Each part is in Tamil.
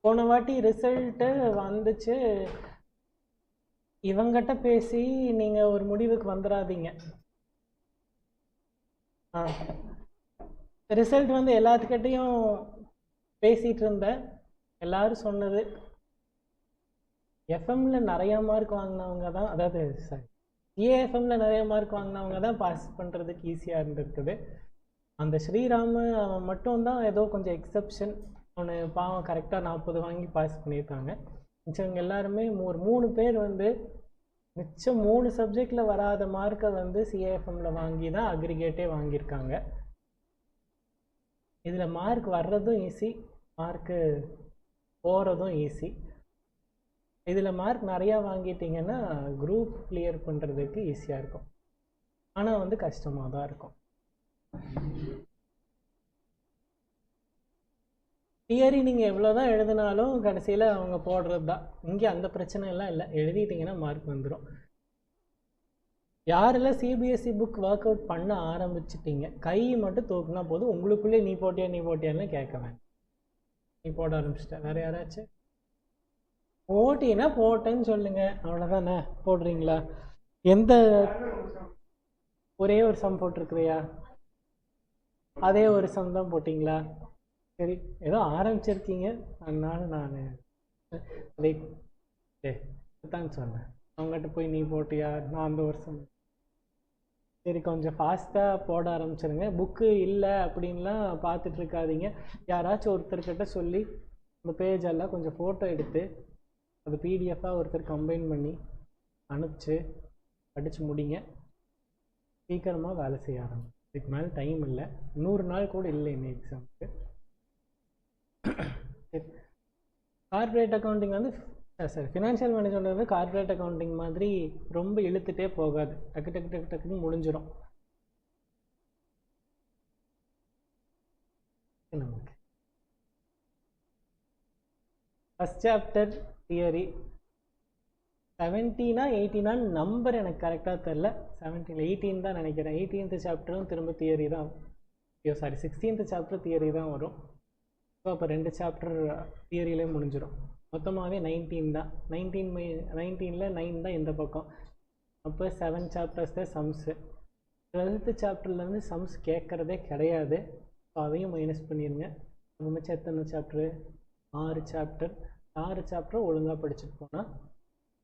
போன வாட்டி ரிசல்ட்டு வந்துச்சு, இவங்கிட்ட பேசி நீங்கள் ஒரு முடிவுக்கு வந்துடாதீங்க. ரிசல்ட் வந்து எல்லாத்துக்கிட்டையும் பேசிகிட்டு இருந்தேன். எல்லாரும் சொன்னது எஃப்எம்ல நிறையா மார்க் வாங்கினவங்க தான், அதாவது ஏஎஃப்எம்ல நிறைய மார்க் வாங்கினவங்க தான் பாஸ் பண்ணுறதுக்கு ஈஸியாக இருந்திருக்குது. அந்த ஸ்ரீராம அவன் மட்டும்தான் ஏதோ கொஞ்சம் எக்ஸப்ஷன். அவனு பாவம் கரெக்டாக 40 வாங்கி பாஸ் பண்ணியிருக்காங்க. மிச்சவங்க எல்லாருமே ஒரு 3 பேர் வந்து மிச்சம் 3 சப்ஜெக்டில் வராத மார்க்கை வந்து சிஏஎஃப்எம்ல வாங்கி தான் அக்ரிகேட்டே வாங்கியிருக்காங்க. இதில் மார்க் வர்றதும் ஈஸி, மார்க்கு போகிறதும் ஈஸி. இதில் மார்க் நிறையா வாங்கிட்டிங்கன்னா குரூப் கிளியர் பண்ணுறதுக்கு ஈஸியாக இருக்கும். ஆனால் வந்து கஷ்டமாக தான் இருக்கும். தியரி நீங்கள் எவ்வளோ தான் எழுதினாலும் கடைசியில் அவங்க போடுறது தான். இங்கே அந்த பிரச்சனை எல்லாம் இல்லை, எழுதிட்டிங்கன்னா மார்க் வந்துடும். யாரெல்லாம் சிபிஎஸ்சி புக் ஒர்க் அவுட் பண்ண ஆரம்பிச்சிட்டிங்க, கை மட்டும் தூக்குனா போதும், உங்களுக்குள்ளே நீ போட்டியான்னு கேட்க வேண்டாம். நீ போட ஆரம்பிச்சிட்ட. வேறு யாராச்சும் போட்டினா போட்டேன்னு சொல்லுங்க, அவ்வளோதானே. போடுறீங்களா? எந்த ஒரே ஒரு சம் போட்டிருக்கிறியா? அதே ஒரு சம் தான் போட்டிங்களா? சரி, ஏதோ ஆரம்பிச்சிருக்கீங்க, அதனால நான் அதே தான் சொன்னேன். அவங்ககிட்ட போய் நீ போட்டியா, நான் அந்த வருஷம். சரி, கொஞ்சம் ஃபாஸ்ட்டாக போட ஆரம்பிச்சிருங்க. புக்கு இல்லை அப்படின்லாம் பார்த்துட்ருக்காதீங்க. யாராச்சும் ஒருத்தர்கிட்ட சொல்லி இந்த பேஜெல்லாம் கொஞ்சம் ஃபோட்டோ எடுத்து அது பிடிஎஃபாக ஒருத்தர் கம்பைன் பண்ணி அனுப்பிச்சு படித்து முடிங்க. சீக்கிரமாக வேலை செய்ய ஆரம்பிங்க. இதுக்கு மேலே டைம் இல்லை, 100 நாள் கூட இல்லை இன்னும் எக்ஸாமுக்கு. கார்ப்பரேட் அக்கௌண்டிங் வந்து ஃபினான்ஷியல் மேனேஜ்மெண்ட் வந்து கார்ப்பரேட் அக்கௌண்டிங் மாதிரி ரொம்ப இழுத்துட்டே போகாது, டக்கு டக்கு டக்கு டக்குன்னு முடிஞ்சிடும் நமக்கு. ஃபஸ்ட் சாப்டர் தியரி 17 18 நம்பர் எனக்கு கரெக்டாக தெரில, 17 18 தான் நினைக்கிறேன். 18th சாப்டரும் திரும்ப தியரி தான், 16th சாப்டர் தியரி தான் வரும். ஸோ அப்போ 2 சாப்டர் தியரியிலே முடிஞ்சிடும். மொத்தமாகவே 19 தான். 19ல் 9 தான் இந்த பக்கம். அப்போ 7 சாப்டர்ஸ் தான் சம்ஸு. 12th சாப்டர்லேருந்து சம்ஸ் கேட்குறதே கிடையாது. ஸோ அதையும் மைனஸ் பண்ணிடுங்க. அது மிச்சம் எத்தனை சாப்டரு? 6 சாப்டர். 6 சாப்டர் ஒழுங்காக படிச்சுட்டு போனால்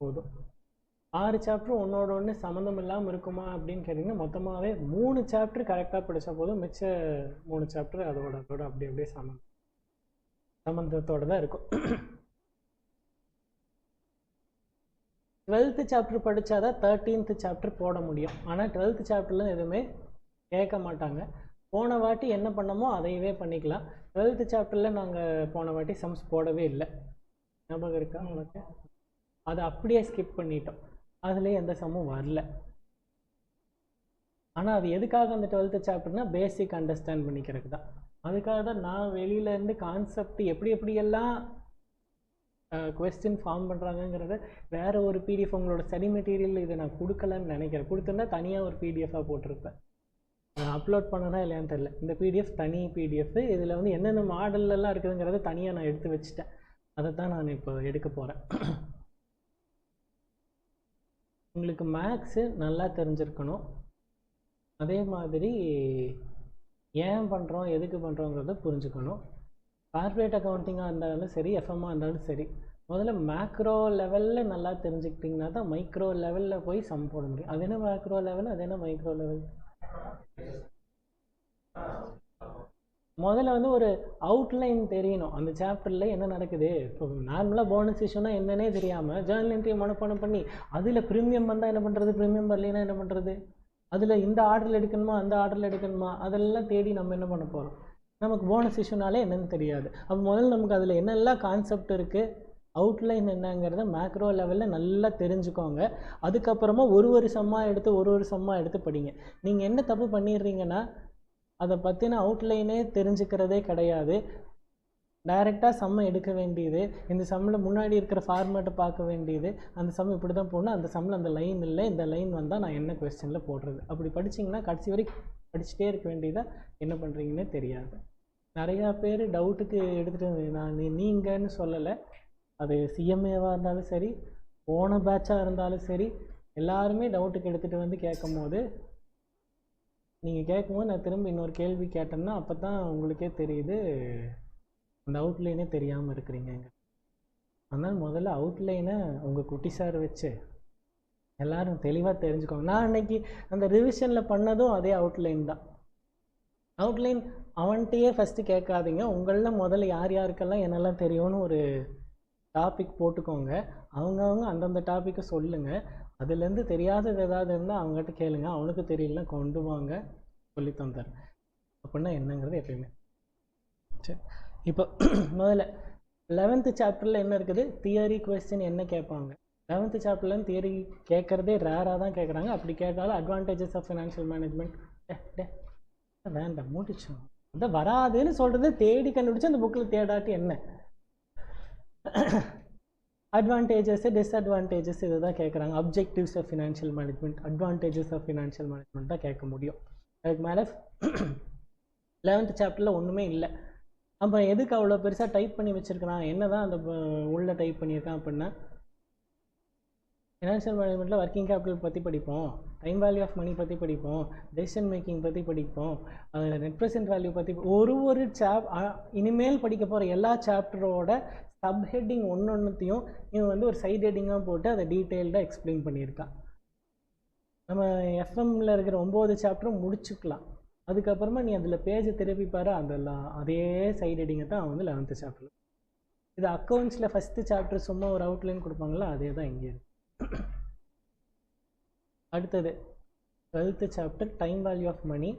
போதும். 6 சாப்டர் ஒன்றோட ஒன்று சம்மந்தம் இல்லாமல் இருக்குமா அப்படின்னு கேட்டிங்கன்னா மொத்தமாகவே 3 சாப்டர் கரெக்டாக படித்தா போதும். மிச்ச 3 சாப்டர் அதோட அப்படியே சம்மந்தத்தோடு தான் இருக்கும். 12th சாப்டர் படித்தாதான் 13th சாப்டர் போட முடியும். ஆனால் 12th சாப்டர்லாம் எதுவுமே கேட்க மாட்டாங்க. போன வாட்டி என்ன பண்ணமோ அதையவே பண்ணிக்கலாம். 12th சாப்டரில் நாங்கள் போன வாட்டி சம்ஸ் போடவே இல்லை, ஞாபகம் இருக்கா உங்களுக்கு? அதை அப்படியே ஸ்கிப் பண்ணிட்டோம், அதுலேயே எந்த சம்மும் வரல. ஆனால் அது எதுக்காக அந்த 12th சாப்டர்னா பேசிக் அண்டர்ஸ்டாண்ட் பண்ணிக்கிறதுக்கு தான். அதுக்காக தான் நான் வெளியிலேருந்து கான்செப்ட் எப்படியெல்லாம் கொஸ்டின் ஃபார்ம் பண்ணுறாங்கங்கிறத வேறு ஒரு பிடிஎஃப் உங்களோட ஸ்டடி மெட்டீரியல் இதை நான் கொடுக்கலன்னு நினைக்கிறேன். கொடுத்துருந்தா தனியாக ஒரு பிடிஎஃபாக போட்டிருப்பேன். நான் அப்லோட் பண்ணனா இல்லையான்னு தெரில. இந்த பிடிஎஃப் தனி பிடிஎஃப். இதில் வந்து என்னென்ன மாடல்லாம் இருக்குதுங்கிறத தனியாக நான் எடுத்து வச்சுட்டேன். அதை தான் நான் இப்போ எடுக்க போகிறேன். உங்களுக்கு மேக்ஸு நல்லா தெரிஞ்சிருக்கணும். அதே மாதிரி ஏன் பண்ணுறோம் எதுக்கு பண்ணுறோங்கிறத புரிஞ்சுக்கணும். கார்ப்பரேட் அக்கௌண்டிங்காக இருந்தாலும் சரி, எஃப்எம்மாக இருந்தாலும் சரி, முதல்ல மேக்ரோ லெவலில் நல்லா தெரிஞ்சுக்கிட்டிங்கன்னா தான் மைக்ரோ லெவலில் போய் சம் போட முடியும். அது என்ன மேக்ரோ லெவல், அது என்ன மைக்ரோ லெவல்? முதல்ல வந்து ஒரு அவுட்லைன் தெரியணும். அந்த சாப்டரில் என்ன நடக்குது. இப்போ நார்மலாக போனஸ் இஷ்யூனா என்னன்னே தெரியாமல் ஜேர்னல் என்ட்ரி மனப்பாடம் பண்ணி அதில் ப்ரீமியம் வந்தால் என்ன பண்ணுறது, ப்ரீமியம் வரலைன்னா என்ன பண்ணுறது, அதில் இந்த ஆர்டரில் எடுக்கணுமா அந்த ஆர்டரில் எடுக்கணுமா, அதெல்லாம் தேடி நம்ம என்ன பண்ண போகிறோம். நமக்கு போனஸ் இஷ்யூனாலே என்னென்னு தெரியாது. அப்போ முதல்ல நமக்கு அதில் என்னெல்லாம் கான்செப்ட் இருக்குது, அவுட்லைன் என்னங்கிறத மேக்ரோ லெவலில் நல்லா தெரிஞ்சுக்கோங்க. அதுக்கப்புறமா ஒரு சம்மாக எடுத்து படிங்க. நீங்கள் என்ன தப்பு பண்ணிடுறீங்கன்னா அதை பற்றின அவுட்லைனே தெரிஞ்சுக்கிறதே கிடையாது. டைரெக்டாக சம்மை எடுக்க வேண்டியது, இந்த சம்மில் முன்னாடி இருக்கிற ஃபார்மேட்டை பார்க்க வேண்டியது, அந்த சம் இப்படி தான் போடணும், அந்த சம்மில் அந்த லைன் இல்லை, இந்த லைன் வந்தால் நான் என்ன கொஸ்டினில் போடுறது. அப்படி படிச்சிங்கன்னா கடைசி வரைக்கும் படிச்சுட்டே இருக்க வேண்டியதாக என்ன பண்ணுறீங்கன்னே தெரியாது. நிறையா பேர் டவுட்டுக்கு எடுத்துகிட்டு நான் நீங்கன்னு சொல்லலை, அது சிஎம்ஏவாக இருந்தாலும் சரி, போன பேட்சாக இருந்தாலும் சரி, எல்லாருமே டவுட்டுக்கு எடுத்துகிட்டு வந்து கேட்கும் போது, நீங்கள் கேட்கும்போது நான் திரும்ப இன்னொரு கேள்வி கேட்டேன்னா அப்போ தான் உங்களுக்கே தெரியுது அந்த அவுட்லைனே தெரியாமல் இருக்கிறீங்க. அதனால் முதல்ல அவுட்லைனை உங்கள் குட்டி சார் வச்சு எல்லோரும் தெளிவாக தெரிஞ்சுக்கோங்க. நான் அன்னைக்கு அந்த ரிவிஷனில் பண்ணதும் அதே அவுட்லைன் தான். அவுட்லைன் அவன்கிட்டயே ஃபஸ்ட்டு கேட்காதீங்க, உங்களில் முதல்ல யார் யாருக்கெல்லாம் என்னெல்லாம் தெரியும்னு ஒரு டாபிக் போட்டுக்கோங்க. அவங்கவுங்க அந்தந்த டாப்பிக்கை சொல்லுங்கள். அதுலேருந்து தெரியாதது ஏதாவது இருந்தால் அவங்ககிட்ட கேளுங்க, அவனுக்கு தெரியலனா கொண்டு வாங்க, சொல்லி தந்துடுறேன். அப்படின்னா என்னங்கிறது எப்பயுமே சரி. இப்போ முதல்ல 11th சாப்டரில் என்ன இருக்குது, தியரி கொஸ்டின் என்ன கேட்பாங்க. 11th சாப்டர்லேருந்து தியரி கேட்குறதே ரேராக தான் கேட்குறாங்க. அப்படி கேட்டாலும் அட்வான்டேஜஸ் ஆஃப் ஃபினான்ஷியல் மேனேஜ்மெண்ட் வேண்டாம் மூடிச்சோம். அந்த வராதுன்னு சொல்கிறது தேடி கண்டுபிடிச்சி அந்த புக்கில் தேடாட்டி என்ன. அட்வான்டேஜஸ் டிஸ்அட்வான்டேஜஸ் இதை தான் கேட்குறாங்க. Objectives of financial management, advantages of financial management தான் கேட்க முடியும். அதுக்கு மேலே 11th சாப்டரில் ஒன்றுமே இல்லை. அப்போ எதுக்கு அவ்வளோ பெருசாக டைப் பண்ணி வச்சுருக்கிறான், என்ன தான் அந்த உள்ளே டைப் பண்ணியிருக்கான் அப்படின்னா, ஃபினான்ஷியல் மேனேஜ்மெண்ட்டில் ஒர்க்கிங் கேபிட்டல் பற்றி படிப்போம், டைம் வேல்யூ ஆஃப் மணி பற்றி படிப்போம், டெசிஷன் மேக்கிங் பற்றி படிப்போம், அதில் நெட் ப்ரெசென்ட் வேல்யூ பற்றி ஒரு இனிமேல் படிக்க போகிற எல்லா சாப்டரோட சப்ஹெட்டிங் ஒன்றுத்தையும் இவன் வந்து ஒரு சைட் ஹெட்டிங்காக போட்டு அதை டீட்டெயில்டாக எக்ஸ்பிளைன் பண்ணியிருக்கான். நம்ம எஃப்எம்மில் இருக்கிற 9 சாப்டரும் முடிச்சுக்கலாம். அதுக்கப்புறமா நீ அதில் பேஜை திருப்பி பாரு, அதெல்லாம் அதே சைட் ஹெட்டிங்கை தான் அவன் வந்து 11th சாப்டர். இது அக்கௌண்ட்ஸில் ஃபஸ்ட்டு சாப்டர் சும்மா ஒரு அவுட்லைன் கொடுப்பாங்களா, அதே தான் இங்கே இருக்கு. அடுத்தது 12th chapter time value of money.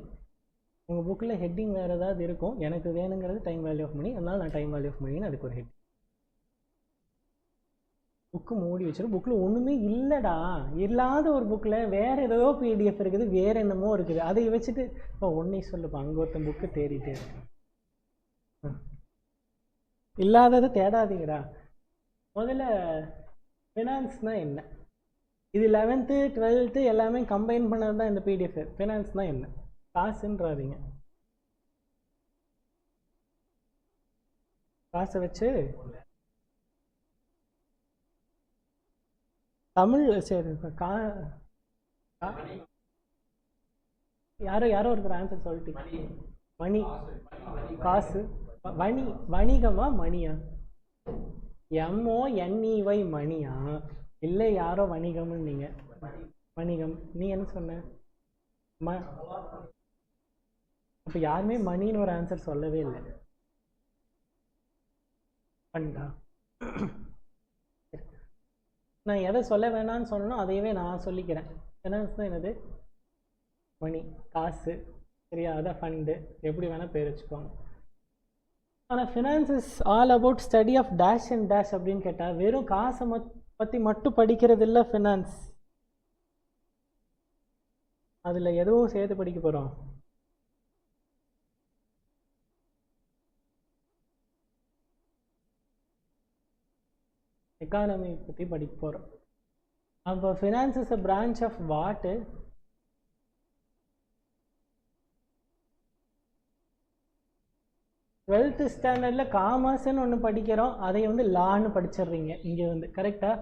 உங்கள் புக்கில் ஹெட்டிங் வேறு ஏதாவது இருக்கும், எனக்கு வேணுங்கிறது டைம் வேல்யூ ஆஃப் மணி, அதனால் நான் டைம் வேல்யூ ஆஃப் மணின்னு அதுக்கு ஒரு ஹெட்டிங். புக்கு மூடி வச்சிடும். புக்கில் ஒன்றுமே இல்லைடா, இல்லாத ஒரு புக்கில் வேறு ஏதோ பிடிஎஃப் இருக்குது, வேறு என்னமோ இருக்குது, அதை வச்சுட்டு இப்போ ஒன்றே சொல்லுப்பா, அங்கே ஒருத்தன் புக்கு தேடிட்டே இருக்கு. இல்லாததை தேடாதீங்கடா. முதல்ல ஃபினான்ஸ்னால் என்ன, இது 11th 12th எல்லாமே கம்பைன் பண்ணது தான் இந்த பிடிஎஃப். ஃபினான்ஸ்னால் என்ன, காசுன்றாதீங்க. காசை வச்சு தமிழ் சரி. யாரோ ஒருத்தர் ஆன்சர் சொல்லிட்டு, மணி காசு, வணிகமா மணியா, MONEY மணியா, இல்லை யாரோ வணிகம்னு நீங்கள் வணிகம் நீ என்ன சொன்ன அப்போ யாருமே மணின்னு ஒரு ஆன்சர் சொல்லவே இல்லை. பண்ணா நான் எதை சொல்ல வேணான்னு சொன்னோம் அதையவே நான் சொல்லிக்கிறேன். ஃபினான்ஸ் தான் என்னது, மணி, காசு, சரியா, அதான் ஃபண்டு, எப்படி வேணால் பேர் வச்சுக்கோங்க. ஆனால் finance is all about study of dash and dash அப்படின்னு கேட்டால் வெறும் காசை பற்றி மட்டும் படிக்கிறது இல்லை ஃபினான்ஸ். அதில் எதுவும் சேர்த்து படிக்க போகிறோம். எக்கானமி பற்றி படிக்க போகிறோம். அப்போ finance is a branch of what, twelfth ஸ்டாண்டர்டில் காமர்ஸ்ன்னு ஒன்று படிக்கிறோம், அதை வந்து லான்னு படிச்சிடுறீங்க. இங்கே வந்து கரெக்டாக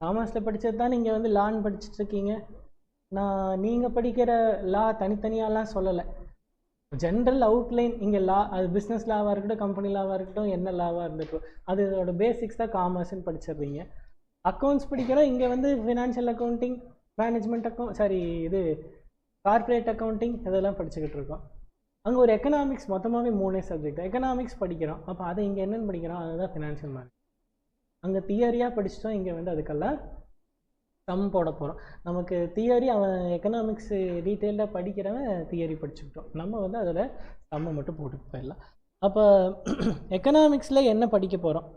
காமர்ஸில் படித்தது தான் நீங்கள் வந்து லான்னு படிச்சுட்ருக்கீங்க. நீங்கள் படிக்கிற லா தனித்தனியாலாம் சொல்லலை, ஜென்ரல் அவுட்லைன் இங்கே லா, அது பிஸ்னஸ் லாவாக இருக்கட்டும், கம்பெனி லாவாக இருக்கட்டும், என்ன லாவாக இருந்துட்டும், அதோட பேசிக்ஸ் தான் காமர்ஸ்ன்னு படிச்சிடுறீங்க. அக்கௌண்ட்ஸ் படிக்கிறோம், இங்கே வந்து ஃபினான்ஷியல் அக்கௌண்டிங், மேனேஜ்மெண்ட் இது கார்ப்பரேட் அக்கௌண்டிங் இதெல்லாம் படிச்சுக்கிட்டு இருக்கோம். அங்கே ஒரு எக்கனாமிக்ஸ், மொத்தமாகவே 3 சப்ஜெக்ட் எக்கனாமிக்ஸ் படிக்கிறோம். அப்போ அதை இங்கே என்னென்னு படிக்கிறோம், அதுதான் ஃபினான்ஷியல் மேனேஜ்மெண்ட். அங்கே தியரியாக படிச்சிட்டோம், இங்கே வந்து அதுக்கெல்லாம் சம் போட போகிறோம். நமக்கு தியரி, அவன் எக்கனாமிக்ஸ் டீட்டெயில்டாக படிக்கிறவன் தியரி படிச்சுக்கிட்டோம், நம்ம வந்து அதில் சம்மை மட்டும் போட்டுட்டு போயிடலாம். அப்போ எக்கனாமிக்ஸில் என்ன படிக்க போகிறோம்,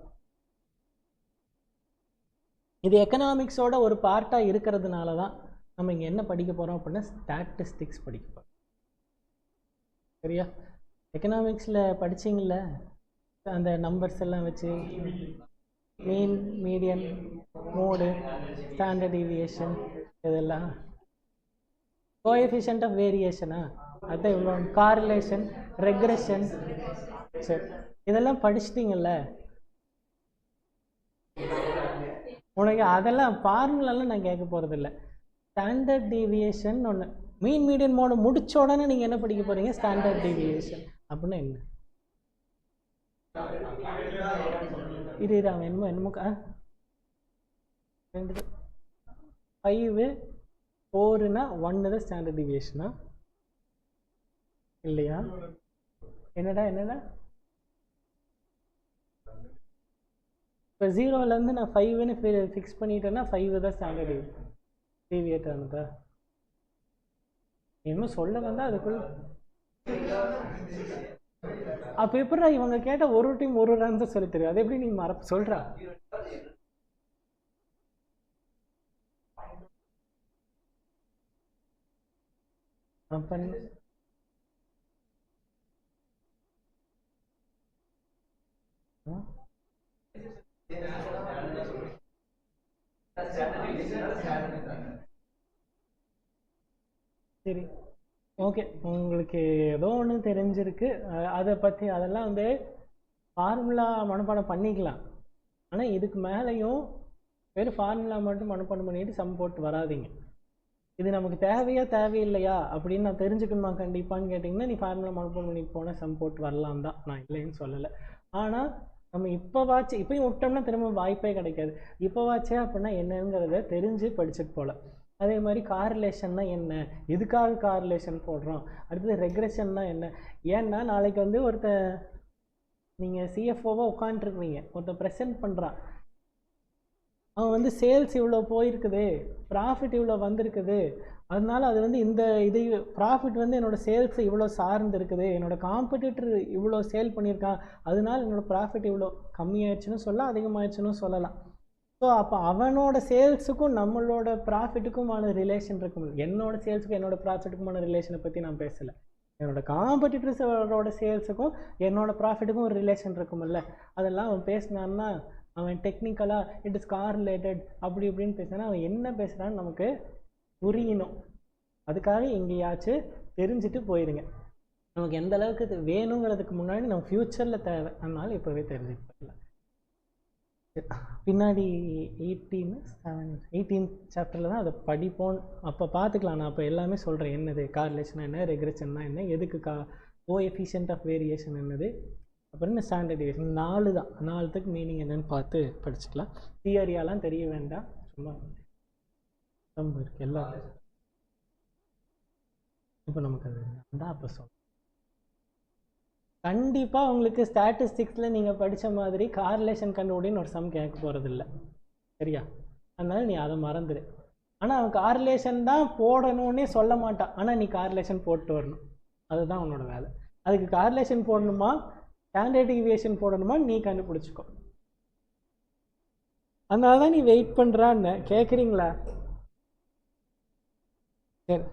இது எக்கனாமிக்ஸோட ஒரு பார்ட்டாக இருக்கிறதுனால தான் நம்ம இங்கே என்ன படிக்க போகிறோம் அப்படின்னா ஸ்டாட்டிஸ்டிக்ஸ் படிக்க போகிறோம். சரியா, எக்கனாமிக்ஸில் படிச்சிங்கள அந்த நம்பர்ஸ் எல்லாம் வச்சு மீன், மீடியன், மோடு, ஸ்டாண்டர்ட் டீவியேஷன், இதெல்லாம் கோஎஃபிஷியன்ட் ஆஃப் வேரியேஷனா, அதான் இவ்வளோ காரிலேஷன், ரெக்ரெஷன். சரி, இதெல்லாம் படிச்சிட்டிங்கல்ல. உனக்கு அதெல்லாம் ஃபார்முலாலாம் நான் கேட்க போகிறதில்ல. ஸ்டாண்டர்ட் டீவியேஷன் ஒன்று, மீன் மீடியன் மோடு முடிச்ச உடனே நீங்கள் என்ன படிக்க போகிறீங்க? ஸ்டாண்டர்ட் டீவியேஷன் அப்படின்னா என்ன? இது அவன் என்னமோ 5 4னா 1 தான் ஸ்டாண்டர்ட் டீவியேஷனா இல்லையா? என்னடா இப்போ 0லேருந்து நான் 5ன்னு ஃபிக்ஸ் பண்ணிட்டேன்னா 5 தான் ஸ்டாண்டர்ட் டீவியேட் ஆனதா? என்ன சொல்ல வந்தால் அதுக்குள்ள அப்போ எப்படா இவங்க கேட்ட ஒரு டீம் ஒரு ரன் தான் சொல்லி தெரியும், அது எப்படி நீ சொல்றா? சரி, ஓகே, உங்களுக்கு ஏதோ ஒன்று தெரிஞ்சிருக்கு அதை பற்றி. அதெல்லாம் வந்து ஃபார்முலா மனப்பாடம் பண்ணிக்கலாம். ஆனால் இதுக்கு மேலேயும் வெறும் ஃபார்முலா மட்டும் மனப்பாடம் பண்ணிட்டு சம் போட்டு வராதிங்க. இது நமக்கு தேவையில்லையா அப்படின்னு நான் தெரிஞ்சுக்கணுமா கண்டிப்பான்னு கேட்டிங்கன்னா, நீ ஃபார்முலா மனப்பாடம் பண்ணிட்டு போனால் சம் போட்டு வரலாம் தான், நான் இல்லைன்னு சொல்லலை. ஆனால் நம்ம இப்போயும் விட்டோம்னா திரும்ப வாய்ப்பே கிடைக்காது. இப்போவாச்சே அப்படின்னா என்னங்கிறத தெரிஞ்சு படிச்சுட்டு போகல. அதே மாதிரி காரிலேஷன்னா என்ன, எதுக்காக காரிலேஷன் போடுறோம், அடுத்தது ரெக்ரெஷன்னா என்ன. ஏன்னா நாளைக்கு வந்து நீங்கள் சிஎஃப்ஓவாக உட்காந்துருக்குறீங்க, ஒருத்தர் ப்ரெசென்ட் பண்ணுறான், அவன் வந்து சேல்ஸ் இவ்வளோ போயிருக்குது, ப்ராஃபிட் இவ்வளோ வந்திருக்குது, அதனால அது வந்து இது ப்ராஃபிட் வந்து என்னோடய சேல்ஸ் இவ்வளோ சார்ந்து இருக்குது, என்னோடய காம்படிட்டர் இவ்வளோ சேல் பண்ணியிருக்கான், அதனால என்னோடய ப்ராஃபிட் இவ்வளோ கம்மியாயிடுச்சுன்னு சொல்லலாம், அதிகமாகிடுச்சுன்னு சொல்லலாம். ஸோ அப்போ அவனோட சேல்ஸுக்கும் நம்மளோட ப்ராஃபிட்டுக்குமான ரிலேஷன் இருக்கும். என்னோட சேல்ஸுக்கும் என்னோட ப்ராஃபிட்டுக்குமான ரிலேஷனை பற்றி நான் பேசலை. என்னோட காம்படிட்டர்ஸோட சேல்ஸுக்கும் என்னோட ப்ராஃபிட்டுக்கும் ஒரு ரிலேஷன் இருக்குமில்ல, அதெல்லாம் அவன் பேசினான்னா அவன் டெக்னிக்கலாக இட் இஸ் கார்ரிலேட்டட் அப்படி இப்படின்னு பேசினா அவன் என்ன பேசுகிறான்னு நமக்கு புரியணும். அதுக்காக எங்கேயாச்சும் தெரிஞ்சுட்டு போயிடுங்க. நமக்கு எந்த அளவுக்கு இது வேணுங்கிறதுக்கு முன்னாடி நம்ம ஃப்யூச்சரில் தேவை, அதனால இப்போவே தெரிஞ்சுட்டு போயிடலாம். பின்னாடி 18th சாப்டரில் தான் அதை படிப்போம், அப்போ பார்த்துக்கலாம். நான் அப்போ எல்லாமே சொல்கிறேன், என்னது கார்ரிலேஷன் என்ன, ரெக்ரெஷன்னா என்ன, எதுக்கு கோஎஃபிஷியன்ட் ஆஃப் வேரியேஷன் என்னது, அப்புறம் ஸ்டாண்டர்ட் டீவியேஷன். 4 தான், 4த்துக்கு மீனிங் என்னன்னு பார்த்து படிச்சுக்கலாம். தியரியாலாம் தெரிய வேண்டாம், சும்மா ரொம்ப இருக்குது எல்லாம். இப்போ நமக்கு அது தான் அப்போ சொல்கிறேன். கண்டிப்பாக உங்களுக்கு ஸ்டாட்டிஸ்டிக்ஸில் நீங்கள் படித்த மாதிரி கார்ரிலேஷன் கண்டுபிடின்னு ஒரு சம் கேட்க போகிறதில்ல, சரியா? அதனால நீ அதை மறந்துடு. ஆனால் அவன் கார்ரிலேஷன் தான் போடணுன்னே சொல்ல மாட்டான், ஆனால் நீ கார்ரிலேஷன் போட்டு வரணும், அதுதான் உன்னோட வேலை. அதுக்கு கார்ரிலேஷன் போடணுமா ஸ்டாண்டர்ட் டீவியேஷன் போடணுமா நீ கண்டுபிடிச்சிக்கோ. அதனால தான் நீ வெயிட் பண்ணுறான்னு கேட்குறீங்களா? சரி,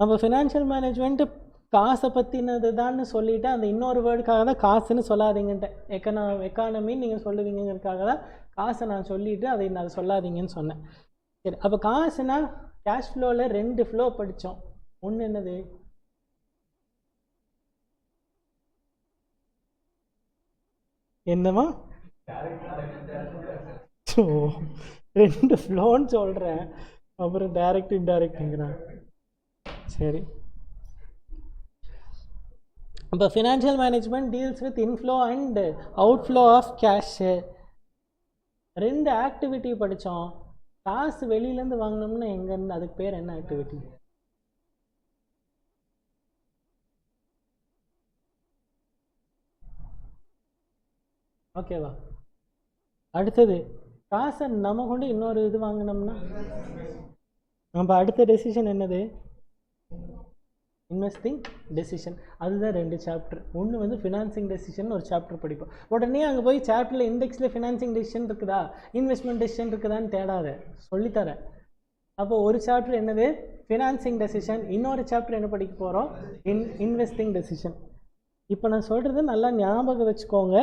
நம்ம ஃபினான்ஷியல் மேனேஜ்மெண்ட்டு காசை பற்றினது தான்னு சொல்லிவிட்டு அந்த இன்னொரு வேர்டுக்காக தான் காசுன்னு சொல்லாதீங்கன்ட்டு. எக்கானமின்னு நீங்கள் சொல்லுவீங்கிறதுக்காக தான் காசை நான் சொல்லிவிட்டு அதை சொல்லாதீங்கன்னு சொன்னேன். சரி, அப்போ காசுனா கேஷ் ஃப்ளோவில் 2 ஃப்ளோ படித்தோம். ஒன்று என்னது? என்னமா 2 ஃப்ளோன்னு சொல்கிறேன், அப்புறம் டைரக்ட் இன்டைரக்ட்டுங்கிறான். சரி, இப்போ financial management deals with inflow and outflow of cash. 2 activity படித்தோம். காசு வெளியிலேருந்து வாங்கினோம்னா எங்கேருந்து, அதுக்கு பேர் என்ன ஆக்டிவிட்டி? ஓகேவா? அடுத்தது காசை நம்ம கொண்டு இன்னொரு இது வாங்கினோம்னா நம்ம அடுத்த டெசிஷன் என்னது? Investing decision. அதுதான் 2 சாப்டர். ஒன்று வந்து ஃபினான்சிங் டெசிஷன் ஒரு சாப்டர் படிப்போம். உடனே அங்கே போய் சாப்டரில் இண்டெக்ஸில் ஃபினான்சிங் டெசிஷன் இருக்குதா, இன்வெஸ்ட்மெண்ட் டெசிஷன் இருக்குதான்னு தேடாத, சொல்லித்தரேன். அப்போ ஒரு சாப்டர் என்னது? Financing decision. இன்னொரு சாப்டர் என்ன படிக்க போகிறோம்? Investing decision. இப்போ நான் சொல்கிறது நல்லா ஞாபகம் வச்சுக்கோங்க,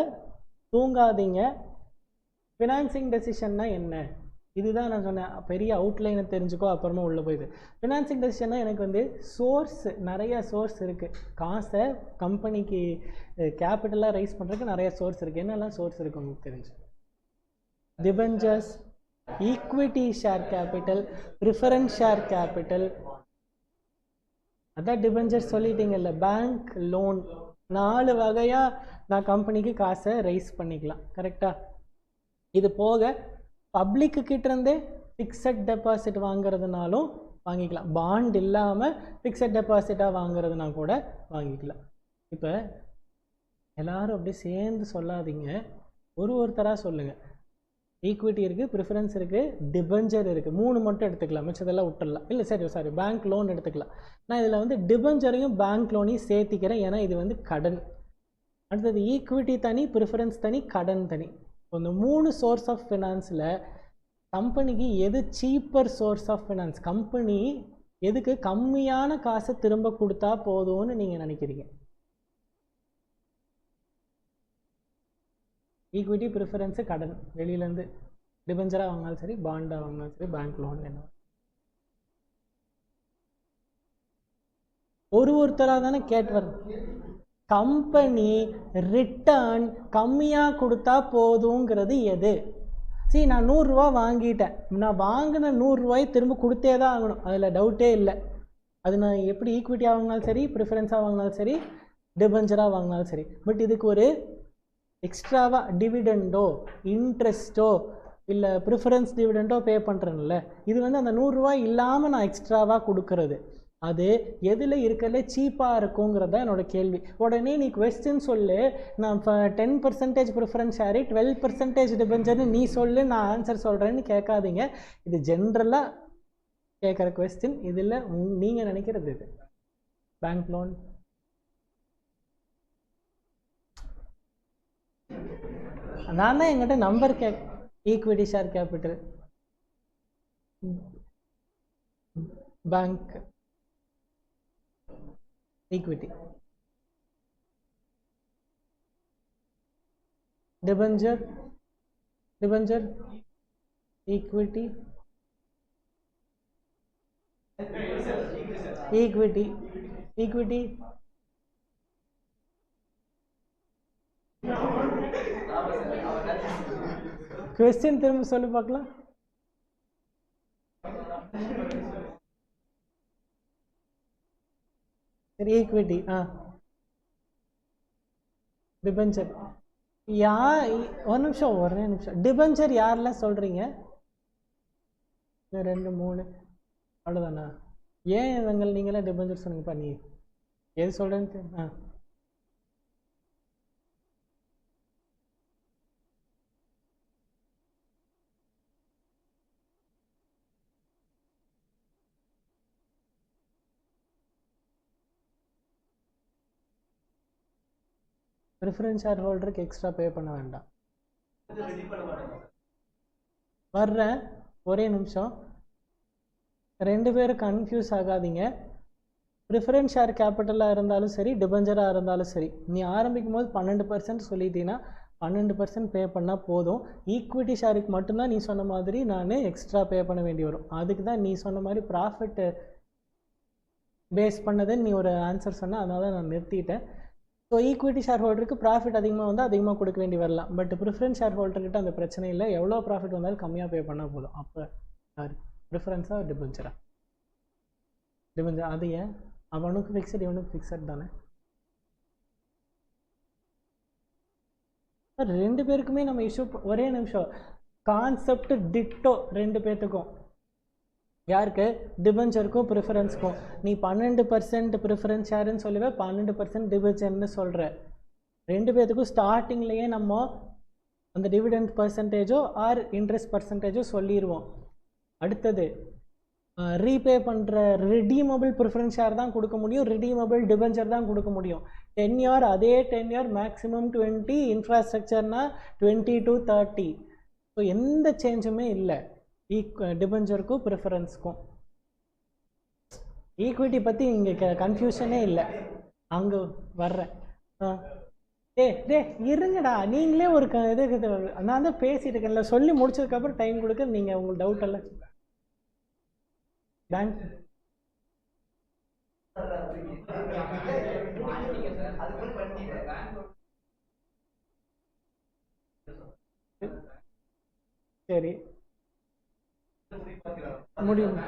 தூங்காதீங்க. ஃபினான்சிங் டெசிஷன்னா என்ன? இதுதான் நான் சொன்னேன், பெரிய அவுட்லைனை தெரிஞ்சுக்கோ அப்புறமா உள்ளே போயிது. ஃபினான்சிங் டெசிஷன்னா எனக்கு வந்து சோர்ஸ், நிறையா சோர்ஸ் இருக்குது. காசை கம்பெனிக்கு கேபிட்டலாக ரைஸ் பண்ணுறதுக்கு நிறைய சோர்ஸ் இருக்குது. என்னெல்லாம் சோர்ஸ் இருக்குது உங்களுக்கு தெரிஞ்சு? Debentures, equity share capital, preference share capital, அதான் டிபெஞ்சர் சொல்லிட்டீங்கல்ல. பேங்க் லோன், 4 வகையாக நான் கம்பெனிக்கு காசை ரைஸ் பண்ணிக்கலாம். கரெக்டாக? இது போக பப்ளிக்கு கிட்டேருந்தே ஃபிக்ஸட் டெபாசிட் வாங்குறதுனாலும் வாங்கிக்கலாம். பாண்ட் இல்லாமல் ஃபிக்ஸட் டெபாசிட்டாக வாங்குறதுனா கூட வாங்கிக்கலாம். இப்போ எல்லோரும் அப்படி சேர்ந்து சொல்லாதீங்க, ஒருத்தராக சொல்லுங்கள். ஈக்விட்டி இருக்குது, ப்ரிஃபரன்ஸ் இருக்குது, டிபெஞ்சர் இருக்குது, 3 மட்டும் எடுத்துக்கலாம், மிச்சதெல்லாம் விட்டுடலாம். இல்லை சாரி பேங்க் லோன் எடுத்துக்கலாம். நான் இதில் வந்து டிபெஞ்சரையும் பேங்க் லோனையும் சேர்த்திக்கிறேன், ஏன்னா இது வந்து கடன். அடுத்தது ஈக்விட்டி தனி, ப்ரிஃபரன்ஸ் தனி, கடன் தனி. இந்த 3 சோர்ஸ் ஆஃப் ஃபினான்ஸில் கம்பெனிக்கு எது cheaper source of finance? Company எதுக்கு கம்மியான காசை திரும்ப கொடுத்தா போதும்னு நீங்கள் நினைக்கிறீங்க? ஈக்விட்டி, ப்ரிஃபரன்ஸு, கடன். வெளியிலேருந்து டிபெஞ்சராக வாங்கினாலும் சரி, பாண்டாக வாங்கினாலும் சரி, பேங்க் லோன் என்ன, ஒருத்தராக தானே கேட்டு வர. கம்பெனி ரிட்டர்ன் கம்மியாக கொடுத்தா போதுங்கிறது எது? சரி, நான் 100 ரூபா வாங்கிட்டேன், நான் வாங்கின 100 ரூபாயை திரும்ப கொடுத்தே தான் ஆகணும், அதில் டவுட்டே இல்லை. அது நான் எப்படி ஈக்விட்டியாக வாங்கினாலும் சரி, ப்ரிஃபரன்ஸாக வாங்கினாலும் சரி, டிபெஞ்சராக வாங்கினாலும் சரி. பட் இதுக்கு ஒரு எக்ஸ்ட்ராவாக டிவிடெண்டோ இன்ட்ரெஸ்ட்டோ இல்லை ப்ரிஃபரன்ஸ் டிவிடெண்டோ பே பண்ணுறேன்ல, இது வந்து அந்த 100 ரூபா இல்லாமல் நான் எக்ஸ்ட்ராவாக கொடுக்கறது. அது எதில் இருக்கிறதுல சீப்பாக இருக்குங்கிறத என்னோட கேள்வி. உடனே நீ கொஸ்டின் சொல்லு, நான் 10% ப்ரிஃபரன்ஸ் ஷேரு, 12% டிபெஞ்சர்னு நீ சொல்லு, நான் ஆன்சர் சொல்கிறேன்னு கேட்காதீங்க. இது ஜென்ரலாக கேட்குற கொஸ்டின். இதில் நீங்கள் நினைக்கிறது இது பேங்க் லோன். நான் தான் என்கிட்ட number equity share capital, bank equity, debenture equity, equity question திரும்ப சொல்லு பார்க்கலாம். சரி, ஈக்விட்டி, டிபெஞ்சர். ஒரே நிமிஷம். டிபெஞ்சர் யாரெல்லாம் சொல்கிறீங்க? 2 3 அவ்வளோதானா? ஏன் இவங்க நீங்களே டிபெஞ்சர் சொன்னீங்க? பண்ணி எது சொல்கிறேன்னு ப்ரிஃபரன்ஸ் ஷேர் ஹோல்டருக்கு எக்ஸ்ட்ரா பே பண்ண வேண்டாம். வர்றேன், ஒரே நிமிஷம். 2 பேரும் கன்ஃபியூஸ் ஆகாதீங்க. ப்ரிஃபரன்ஸ் ஷேர் கேபிட்டலாக இருந்தாலும் சரி, டிபெஞ்சராக இருந்தாலும் சரி, நீ ஆரம்பிக்கும் போது 12% சொல்லிட்டீங்கன்னா 12% பே பண்ணால் போதும். ஈக்விட்டி ஷேருக்கு மட்டும்தான் நீ சொன்ன மாதிரி நான் எக்ஸ்ட்ரா பே பண்ண வேண்டி வரும். அதுக்கு தான் நீ சொன்ன மாதிரி ப்ராஃபிட் பேஸ் பண்ணதுன்னு நீ ஒரு ஆன்சர் சொன்ன, அதனால தான் நான் நிறுத்திட்டேன். ஸோ ஈக்விட்டி ஷேர் ஹோல்டருக்கு ப்ராஃபிட் அதிகமாக வந்தால் அதிகமாக கொடுக்க வேண்டி வரலாம். பட் ப்ரிஃபரன்ஸ் ஷேர் ஹோல்டர்கிட்ட அந்த பிரச்சனை இல்லை, எவ்வளோ ப்ராஃபிட் வந்தாலும் கம்மியாக பே பண்ணால் போதும். அப்போ யார் ப்ரிஃபரன்ஸாக டிபெஞ்சரா? டிபெஞ்சர். அது ஏன்? அவனுக்கு ஃபிக்ஸட், இவனுக்கு ஃபிக்ஸட் தானே. 2 பேருக்குமே நம்ம இஷ்யூ. ஒரே நிமிஷம். கான்செப்ட் டிட்டோ 2 பேர்த்துக்கும். யாருக்கு? டிபெஞ்சருக்கும் ப்ரிஃபரன்ஸுக்கும். நீ 12% ப்ரிஃபரன்ஸ் ஷேருன்னு சொல்லுவேன், 12% டிபெஞ்சர்னு சொல்கிற. 2 பேர்த்துக்கும் ஸ்டார்டிங்லேயே நம்ம அந்த டிவிடெண்ட் பர்சன்டேஜோ ஆர் இன்ட்ரெஸ்ட் பர்சன்டேஜோ சொல்லிடுவோம். அடுத்தது ரீபே பண்ணுற ரிடீமபிள் ப்ரிஃபரன்ஸ் ஷேர் தான் கொடுக்க முடியும், ரிடீமபிள் டிபெஞ்சர் தான் கொடுக்க முடியும். 10 இயர், அதே 10 இயர் மேக்ஸிமம் 20, இன்ஃப்ராஸ்ட்ரக்சர்னா 20 to 30. ஸோ எந்த சேஞ்சுமே இல்லை டிபெஞ்சருக்கும் ப்ரிஃபரன்ஸுக்கும். ஈக்விட்டி பற்றி இங்கே கன்ஃபியூஷனே இல்லை. அங்கே வர்றேன். இருங்கடா, நீங்களே ஒரு நான் தான் பேசிட்டு இருக்கேன்ல, சொல்லி முடிச்சதுக்கப்புறம் டைம் கொடுக்க நீங்கள் உங்களுக்கு டவுட் எல்லாம் பேங்க் சரி முடியும்.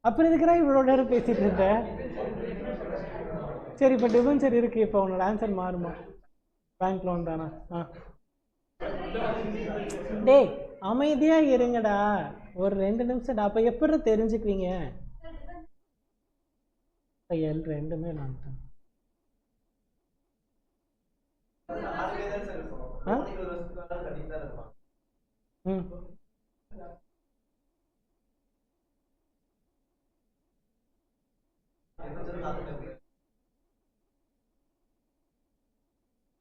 அப்புறம் இருக்கிறா இவ்வளோ நேரம் பேசிட்டு இருந்தேன். சரி, இப்போ டிபென்ச்சர் இருக்கு, இப்போ உன்னோட ஆன்சர் மாறுமா? பேங்க் லோன் தானா? டேய் அமைதியா இருங்கடா, ஒரு 2 நிமிஷம்டா. அப்ப எப்படி தெரிஞ்சுக்குவீங்க? ரெண்டுமே நான் தான்.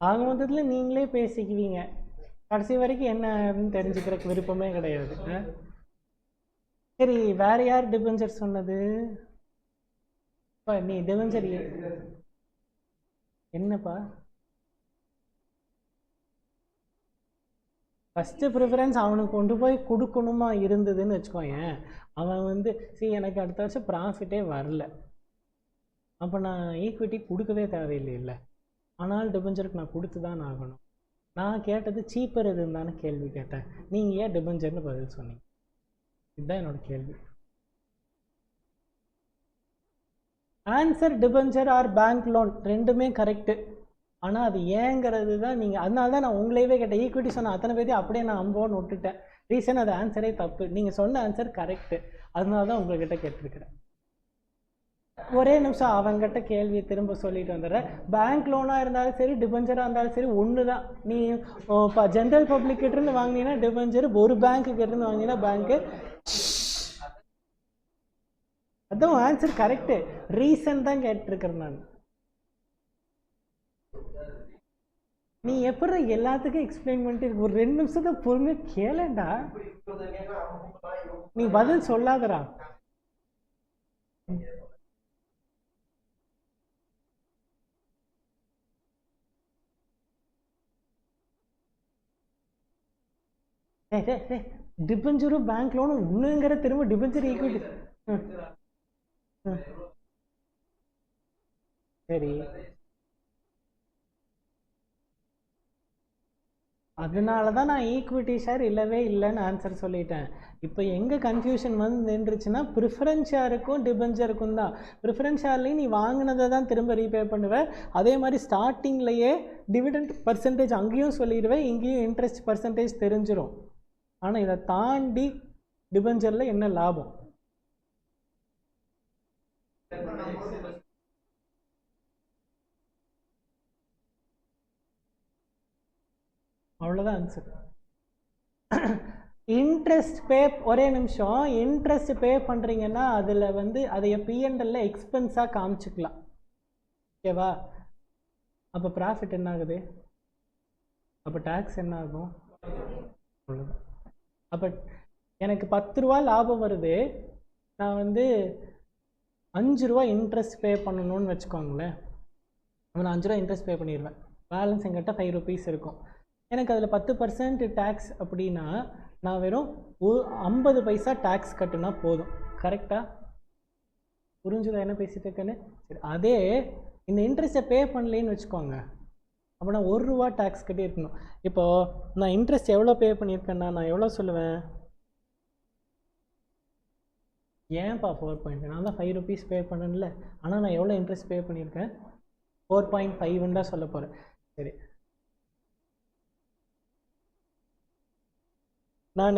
ஆக மொத்தத்தில் நீங்களே பேசிக்குவீங்க, கடைசி வரைக்கும் என்னன்னு தெரிஞ்சுக்கிறதுக்கு விருப்பமே கிடையாது. சரி, வேற யார் டிபென்ச்சர் சொன்னது? நீ டிபென்ச்சர் என்னப்பா? ஃபஸ்ட்டு ப்ரிஃபரன்ஸ் அவனுக்கு கொண்டு போய் கொடுக்கணுமா இருந்ததுன்னு வச்சுக்கோயேன். அவன் வந்து எனக்கு அடுத்த வருஷம் ப்ராஃபிட்டே வரல, அப்போ நான் ஈக்விட்டி கொடுக்கவே தேவையில்லை இல்லை, ஆனால் டிபென்ச்சருக்கு நான் கொடுத்து தான் ஆகணும். நான் கேட்டது சீப்பர் எதுன்னு தானே கேள்வி கேட்டேன், நீங்கள் ஏன் டிபென்ச்சர்னு பதில் சொன்னீங்க? இதுதான் என்னோட கேள்வி. Answer debenture R bank loan ரெண்டுமே கரெக்டு, ஆனால் அது ஏங்கிறது தான் நீங்கள், அதனால தான் நான் உங்களையவே கேட்டேன். ஈக்விட்டி சொன்ன அத்தனை பேர்த்தையும் அப்படியே நான் அம்போன்னு விட்டுட்டேன். ரீசன் அது ஆன்சரே தப்பு, நீங்கள் சொன்ன ஆன்சர் கரெக்டு, அதனால தான் உங்கள்கிட்ட கேட்டிருக்கிறேன். ஒரே நிமிஷம், அவங்ககிட்ட கேள்வியை திரும்ப சொல்லிட்டு வந்துடுறேன். பேங்க் லோனாக இருந்தாலும் சரி, டிபென்ச்சராக இருந்தாலும் சரி ஒன்று தான். நீ இப்போ ஜென்ரல் பப்ளிக் கிட்டேருந்து வாங்கினீங்கன்னா டிபென்ச்சர், ஒரு பேங்க்கு கிட்டேருந்து வாங்கினீங்கன்னா பேங்க்கு. அதுவும் ஆன்சர் கரெக்டு, ரீசன் தான் கேட்டிருக்கிறேன் நான். நீ எப்படி எல்லாத்துக்கும் எக்ஸ்பிளைன் பண்ணிட்டு ஒரு 2 நிமிஷத்தை பொறுமையாக கேளண்டா, நீ பதில் சொல்லாதடா. டிபென்ச்சரும் பேங்க் லோனும் ஒண்ணுங்கிற, திரும்ப டிபென்ச்சர் ஈக்விட்டி. சரி, அதனால தான் நான் ஈக்விட்டி ஷேர் இல்லவே இல்லைன்னு ஆன்சர் சொல்லிட்டேன். இப்போ எங்கே கன்ஃபியூஷன் வந்து நின்றுச்சுன்னா, ப்ரிஃபரன்ஸ் ஷேருக்கும் டிபென்ச்சருக்கும் தான். ப்ரிஃபரன்ஸ் ஷேர்லேயும் நீ வாங்கினதை தான் திரும்ப ரீபே பண்ணுவேன், அதே மாதிரி ஸ்டார்டிங்லேயே டிவிடெண்ட் பர்சன்டேஜ் அங்கேயும் சொல்லிடுவேன், இங்கேயும் இன்ட்ரெஸ்ட் பர்சன்டேஜ் தெரிஞ்சிடும். ஆனால் இதை தாண்டி டிபென்ச்சரில் என்ன லாபம்? அவ்வளோதான் ஆன்சர். இன்ட்ரெஸ்ட் பே, ஒரே நிமிஷம், இன்ட்ரெஸ்ட் பே பண்ணுறீங்கன்னா அதில் வந்து அதை பிஎன்எல்ல எக்ஸ்பென்ஸாக காமிச்சிக்கலாம், ஓகேவா? அப்போ ப்ராஃபிட் என்ன ஆகுது? அப்போ டேக்ஸ் என்ன ஆகும்? அவ்வளோதான். அப்போ எனக்கு 10 ரூபா லாபம் வருது, நான் வந்து 5 ரூபா இன்ட்ரெஸ்ட் பே பண்ணணும்னு வச்சுக்கோங்களேன். அப்போ நான் 5 ரூபா இன்ட்ரெஸ்ட் பே பண்ணிடுவேன், பேலன்ஸ் எங்கிட்ட 5 ருபீஸ் இருக்கும். எனக்கு அதில் 10% டேக்ஸ் அப்படின்னா நான் வெறும் 50 பைசா டேக்ஸ் கட்டுனா போதும், கரெக்டாக? புரிஞ்சுதா என்ன பேசிட்டு இருக்கேன்னு? சரி, அதே இந்த இன்ட்ரெஸ்ட்டை பே பண்ணலேன்னு வச்சுக்கோங்க, அப்போ நான் 1 ரூபா டேக்ஸ் கட்டி இருக்கணும். இப்போது நான் இன்ட்ரெஸ்ட் எவ்வளோ பே பண்ணியிருக்கேன்னா நான் எவ்வளோ சொல்லுவேன்? ஏன்ப்பா 4.5? நான் தான் 5 ருபீஸ் பே பண்ணல, ஆனால் நான் எவ்வளோ இன்ட்ரெஸ்ட் பே பண்ணியிருக்கேன்? 4.5ன்னு தான் சொல்ல போகிறேன். சரி, நான்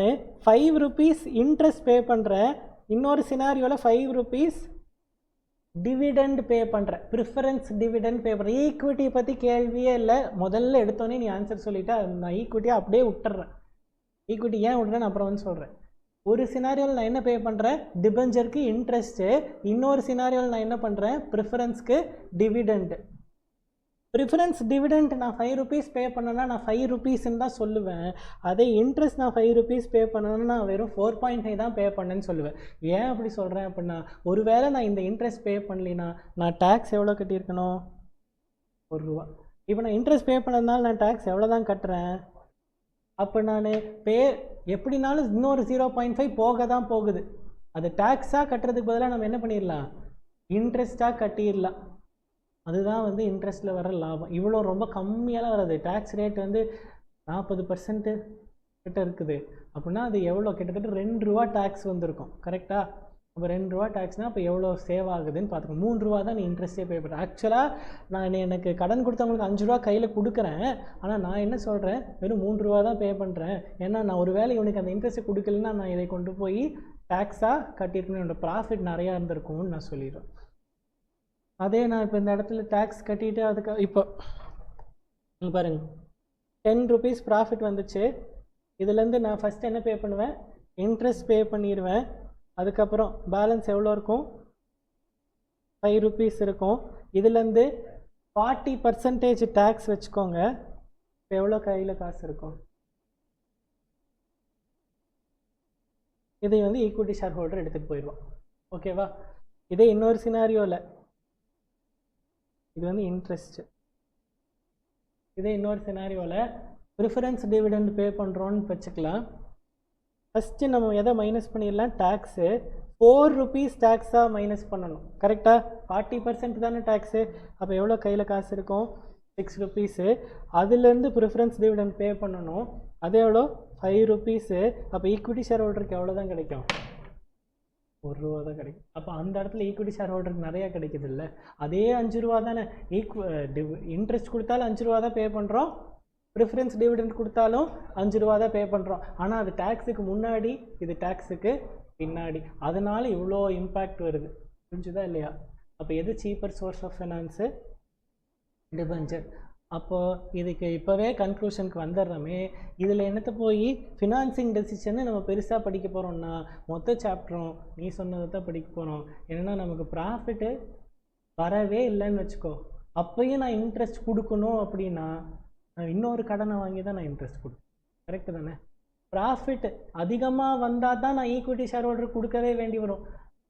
5 ருபீஸ் இன்ட்ரெஸ்ட் பே பண்ணுறேன், இன்னொரு சினாரியோவில் 5 ருபீஸ் டிவிடெண்ட் பே பண்ணுறேன், ப்ரிஃபரன்ஸ் டிவிடெண்ட் பே பண்ணுறேன். ஈக்விட்டி பற்றி கேள்வியே இல்லை, முதல்ல எடுத்தோன்னே நீ ஆன்சர் சொல்லிவிட்டா, நான் ஈக்விட்டியை அப்படியே விட்டுறேன். ஈக்விட்டி ஏன் விட்றேன்னு அப்புறம் வந்து சொல்கிறேன். ஒரு சினாரியோவில் நான் என்ன பே பண்ணுறேன்? டிபென்ச்சருக்கு இன்ட்ரெஸ்ட்டு. இன்னொரு சினாரியோவில் நான் என்ன பண்ணுறேன்? ப்ரிஃபரன்ஸ்க்கு டிவிடெண்ட். ப்ரிஃபரன்ஸ் டிவிடெண்ட் நான் 5 ருபீஸ் பே பண்ணேன்னா நான் 5 ருபீஸ்ன்னு தான் சொல்லுவேன். அதே இன்ட்ரெஸ்ட் நான் 5 ருபீஸ் பே பண்ணேன்னா நான் வெறும் 4.5 தான் பே பண்ணேன்னு சொல்லுவேன். ஏன் அப்படி சொல்கிறேன் அப்படின்னா, ஒருவேளை நான் இந்த இன்ட்ரெஸ்ட் பே பண்ணலினா நான் டேக்ஸ் எவ்வளோ கட்டியிருக்கணும்? 1 ரூபா. இப்போ நான் இன்ட்ரெஸ்ட் பே பண்ணதுனால நான் டேக்ஸ் எவ்வளோ தான் கட்டுறேன். அப்போ நான் எப்படினாலும் இன்னொரு 0.5 போக தான் போகுது. அது டேக்ஸாக கட்டுறதுக்கு பதிலாக நம்ம என்ன பண்ணிடலாம், இன்ட்ரெஸ்ட்டாக கட்டிடலாம். அதுதான் வந்து இன்ட்ரெஸ்ட்டில் வர லாபம். இவ்வளோ ரொம்ப கம்மியாலாம் வராது. டேக்ஸ் ரேட் வந்து 40% கிட்ட இருக்குது அப்படின்னா அது எவ்வளோ, கிட்டத்தட்ட 2 ரூபா டேக்ஸ் வந்திருக்கும். கரெக்டாக? அப்போ 2 ரூபா டேக்ஸ்னால் அப்போ எவ்வளோ சேவ் ஆகுதுன்னு பார்த்துக்கோங்க. 3 ரூபா தான் நீ இன்ட்ரெஸ்ட்டே பே பண்ணுறேன். ஆக்சுவலாக நான் எனக்கு கடன் கொடுத்தவங்களுக்கு 5 ரூபா கையில் கொடுக்குறேன். ஆனால் நான் என்ன சொல்கிறேன், வெறும் 3 ரூபா தான் பே பண்ணுறேன். ஏன்னா நான் ஒரு வேளை இவனுக்கு அந்த இன்ட்ரெஸ்ட்டை கொடுக்கலன்னா நான் இதை கொண்டு போய் டேக்ஸாக கட்டியிருக்கணும், என்னோடய ப்ராஃபிட் நிறையா இருந்திருக்கும்னு நான் சொல்லிடுவேன். அதே நான் இப்போ இந்த இடத்துல டேக்ஸ் கட்டிட்டு அதுக்கு இப்போ பாருங்க 10 rupees ப்ராஃபிட் வந்துச்சு. இதுலேருந்து நான் ஃபஸ்ட்டு என்ன பே பண்ணுவேன், இன்ட்ரெஸ்ட் பே பண்ணிடுவேன். அதுக்கப்புறம் பேலன்ஸ் எவ்வளோ இருக்கும், 5 rupees இருக்கும். இதுலேருந்து 40% டேக்ஸ் வச்சுக்கோங்க. இப்போ எவ்வளோ கையில் காசு இருக்கும், இதை வந்து ஈக்விட்டி ஷேர் ஹோல்டர் எடுத்துகிட்டு போயிடுவோம். ஓகேவா? இதே இன்னொரு சினாரியோவில் இது வந்து இன்ட்ரெஸ்ட்டு. இதே இன்னொரு சினாரியோவில் ப்ரிஃபரன்ஸ் டிவிடெண்ட் பே பண்ணுறோன்னு வச்சுக்கலாம். ஃபஸ்ட்டு நம்ம எதை மைனஸ் பண்ணிடலாம், டேக்ஸு 4 rupees டேக்ஸாக மைனஸ் பண்ணணும். கரெக்டாக? 40% தானே டேக்ஸு. அப்போ எவ்வளோ கையில் காசு இருக்கும், 6 rupees. அதுலேருந்து ப்ரிஃபரன்ஸ் டிவிடெண்ட் பே பண்ணணும். அது எவ்வளோ, 5 rupees. அப்போ ஈக்விட்டி ஷேர் ஹோல்டருக்கு எவ்வளோ தான் கிடைக்கும், 1 ரூபா தான் கிடைக்கும். அப்போ அந்த இடத்துல ஈக்விட்டி ஷேர் ஹோல்டருக்கு நிறையா கிடைக்குது இல்லை. அதே 5 ரூபா தானே. இன்ட்ரெஸ்ட் கொடுத்தாலும் 5 ரூபா தான் பே பண்ணுறோம், ப்ரிஃபரன்ஸ் டிவிடெண்ட் கொடுத்தாலும் 5 ரூபா தான் பே பண்ணுறோம். ஆனால் அது டேக்ஸுக்கு முன்னாடி, இது டேக்ஸுக்கு பின்னாடி. அதனால் இவ்வளோ இம்பேக்ட் வருது. புரிஞ்சுதா இல்லையா? அப்போ எது cheaper source of finance, debenture. அப்போது இதுக்கு இப்போவே கன்க்ளூஷனுக்கு வந்துடுறோமே. இதில் என்னத்தை போய் ஃபினான்சிங் டெசிஷன்னு நம்ம பெருசாக படிக்க போகிறோம்னா மொத்த சாப்டரும் நீ சொன்னதை தான் படிக்க போகிறோம். என்னென்னா நமக்கு ப்ராஃபிட்டு வரவே இல்லைன்னு வச்சுக்கோ, அப்போயும் நான் இன்ட்ரெஸ்ட் கொடுக்கணும் அப்படின்னா நான் இன்னொரு கடனை வாங்கி தான் நான் இன்ட்ரெஸ்ட் கொடுப்பேன். கரெக்டு தானே? ப்ராஃபிட் அதிகமாக வந்தால் தான் நான் ஈக்விட்டி ஷேர் ஹோல்டர் கொடுக்கவே வேண்டி வரும்.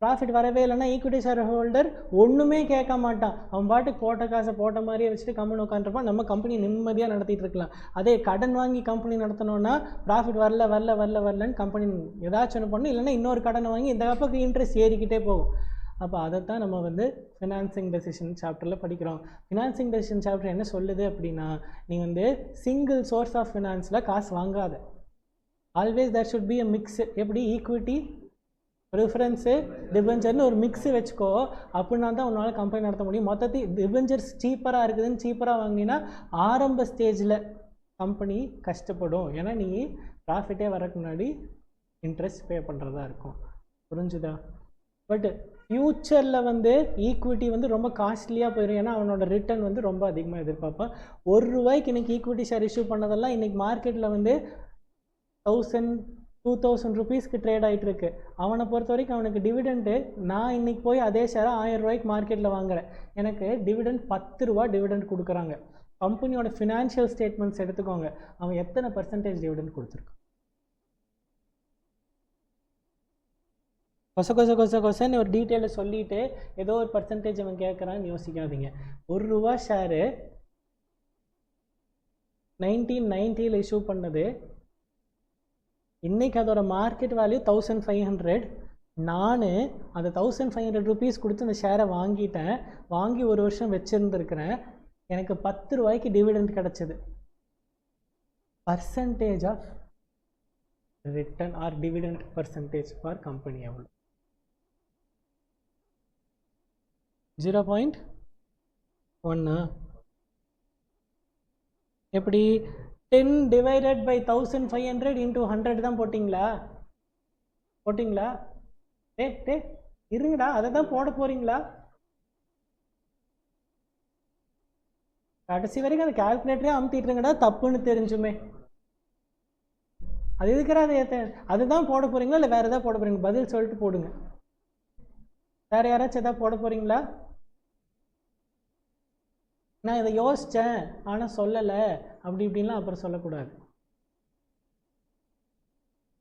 ப்ராஃபிட் வரவே இல்லைன்னா ஈக்விட்டி ஷேர் ஹோல்டர் ஒன்றுமே கேட்க மாட்டான். அவன் பாட்டுக்கு போட்ட காசை போட்ட மாதிரியே வச்சுட்டு கம்பெனி உட்காந்துருப்பான். நம்ம கம்பெனி நிம்மதியாக நடத்திட்டு இருக்கலாம். அதே கடன் வாங்கி கம்பெனி நடத்தணும்னா ப்ராஃபிட் வரலன்னு கம்பெனி ஏதாச்சும் ஒன்று பண்ணணும், இல்லைன்னா இன்னொரு கடனை வாங்கி இந்த அப்போக்கு இன்ட்ரெஸ்ட் ஏறிக்கிட்டே போகும். அப்போ அதைத்தான் நம்ம வந்து ஃபினான்சிங் டெசிஷன் சாப்டரில் படிக்கிறோம். ஃபினான்சிங் டெசிஷன் சாப்டர் என்ன சொல்லுது அப்படின்னா, நீ வந்து சிங்கிள் சோர்ஸ் ஆஃப் ஃபினான்ஸில் காசு வாங்காத. Always there should be a mix. எப்படி, ஈக்விட்டி, ப்ரிஃபரன்ஸு, டிபெஞ்சர்னு ஒரு மிக்ஸு வச்சுக்கோ. அப்படின்னா தான் உன்னால் கம்பெனி நடத்த முடியும். மொத்தத்தையும் டிபெஞ்சர்ஸ் சீப்பராக இருக்குதுன்னு சீப்பராக வாங்கினா ஆரம்ப ஸ்டேஜில் கம்பெனி கஷ்டப்படும். ஏன்னா நீ ப்ராஃபிட்டே வரக்கு முன்னாடி இன்ட்ரெஸ்ட் பே பண்ணுறதா இருக்கும். புரிஞ்சுதா? பட் ஃப்யூச்சரில் வந்து ஈக்விட்டி வந்து ரொம்ப காஸ்ட்லியாக போயிடும். ஏன்னா அவனோட ரிட்டர்ன் வந்து ரொம்ப அதிகமாக எதிர்பார்ப்பான். 1 ரூபாய்க்கு இன்றைக்கி ஈக்விட்டி ஷேர் இஷ்யூ பண்ணதெல்லாம் இன்றைக்கி மார்க்கெட்டில் வந்து 1000-2000 rupeesக்கு ட்ரேட் ஆகிட்டு இருக்கு. அவனை பொறுத்த வரைக்கும் அவனுக்கு டிவிடெண்ட்டு, நான் இன்றைக்கி போய் அதே ஷேரை 1000 ரூபாய்க்கு மார்க்கெட்டில் வாங்குறேன், எனக்கு டிவிடெண்ட் 10 ரூபா டிவிடெண்ட் கொடுக்குறாங்க. கம்பெனியோட ஃபினான்ஷியல் ஸ்டேட்மெண்ட்ஸ் எடுத்துக்கோங்க, அவன் எத்தனை % டிவிடெண்ட் கொடுத்துருக்கான். கொசன்னு ஒரு டீட்டெயிலை சொல்லிவிட்டு ஏதோ ஒரு % அவன் கேட்குறான்னு யோசிக்காதீங்க. 1 ரூபா ஷேரு 1990 இஷ்யூ பண்ணது, இன்றைக்கி அதோட மார்க்கெட் வேல்யூ 1500. நான் அந்த 1500 rupees கொடுத்து அந்த ஷேரை வாங்கிட்டேன். வாங்கி 1 வருஷம் வச்சுருந்துருக்கிறேன். எனக்கு 10 ரூபாய்க்கு டிவிடெண்ட் கிடச்சிது. % Of return or dividend % for company எவ்வளோ? 0.1. எப்படி 10 divided by 1500 into 100 தான் போட்டிங்களா? இருங்கடா, அதை தான் போட போகிறீங்களா? கடைசி வரைக்கும் அந்த கால்குலேட்டரே அமுத்திட்டு இருங்கடா, தப்புன்னு தெரிஞ்சுமே. அது இருக்கிற அதுதான் போட போகிறீங்களா இல்லை வேறு எதாவது போட போகிறீங்க? பதில் சொல்லிட்டு போடுங்க. வேறு யாராச்சும் எதாவது போட போகிறீங்களா? நான் இதை யோசித்தேன் ஆனால் சொல்லலை அப்படி இப்படின்லாம் அப்புறம் சொல்லக்கூடாது.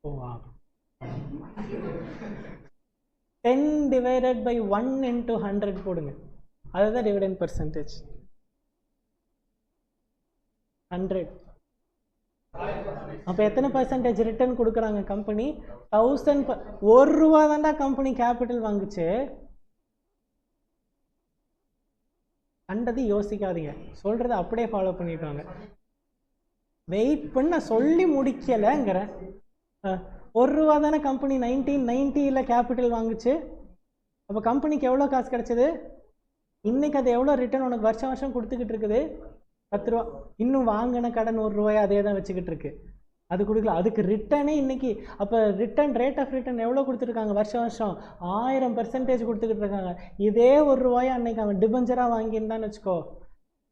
ஓவா 10 divided by 1 into 100 போடுங்க, அதுதான் டிவிடெண்ட் %. 100. அப்போ எத்தனை பர்சன்டேஜ் ரிட்டர்ன் கொடுக்குறாங்க கம்பெனி? 1000. 1 ரூபா தான்டா கம்பெனி கேபிட்டல் வாங்குச்சு. கண்டது யோசிக்காதீங்க, சொல்றதை அப்படியே ஃபாலோ பண்ணிட்டாங்க. வெயிட் பண்ண சொல்லி முடிக்கலைங்கிறேன். 1 ரூபா தானே கம்பெனி 1990 கேபிட்டல் வாங்குச்சு. அப்போ கம்பெனிக்கு எவ்வளோ காசு கிடைச்சது? இன்னைக்கு அது எவ்வளோ ரிட்டர்ன் உனக்கு வருஷம் வருஷம் கொடுத்துக்கிட்டு இருக்குது? 10 ரூபா. இன்னும் வாங்கின கடன் 1 ரூபாய் அதே தான் வச்சுக்கிட்டு இருக்கு, அது கொடுக்கல. அதுக்கு ரிட்டர்னே இன்னைக்கு. அப்போ ரிட்டர்ன் ரேட் ஆஃப் ரிட்டர்ன் எவ்வளோ கொடுத்துருக்காங்க? வருஷம் வருஷம் 1000% கொடுத்துக்கிட்டு இருக்காங்க. இதே 1 ரூபாயை அன்னைக்கு அவன் டிபெஞ்சராக வாங்கியிருந்தான்னு வச்சுக்கோ,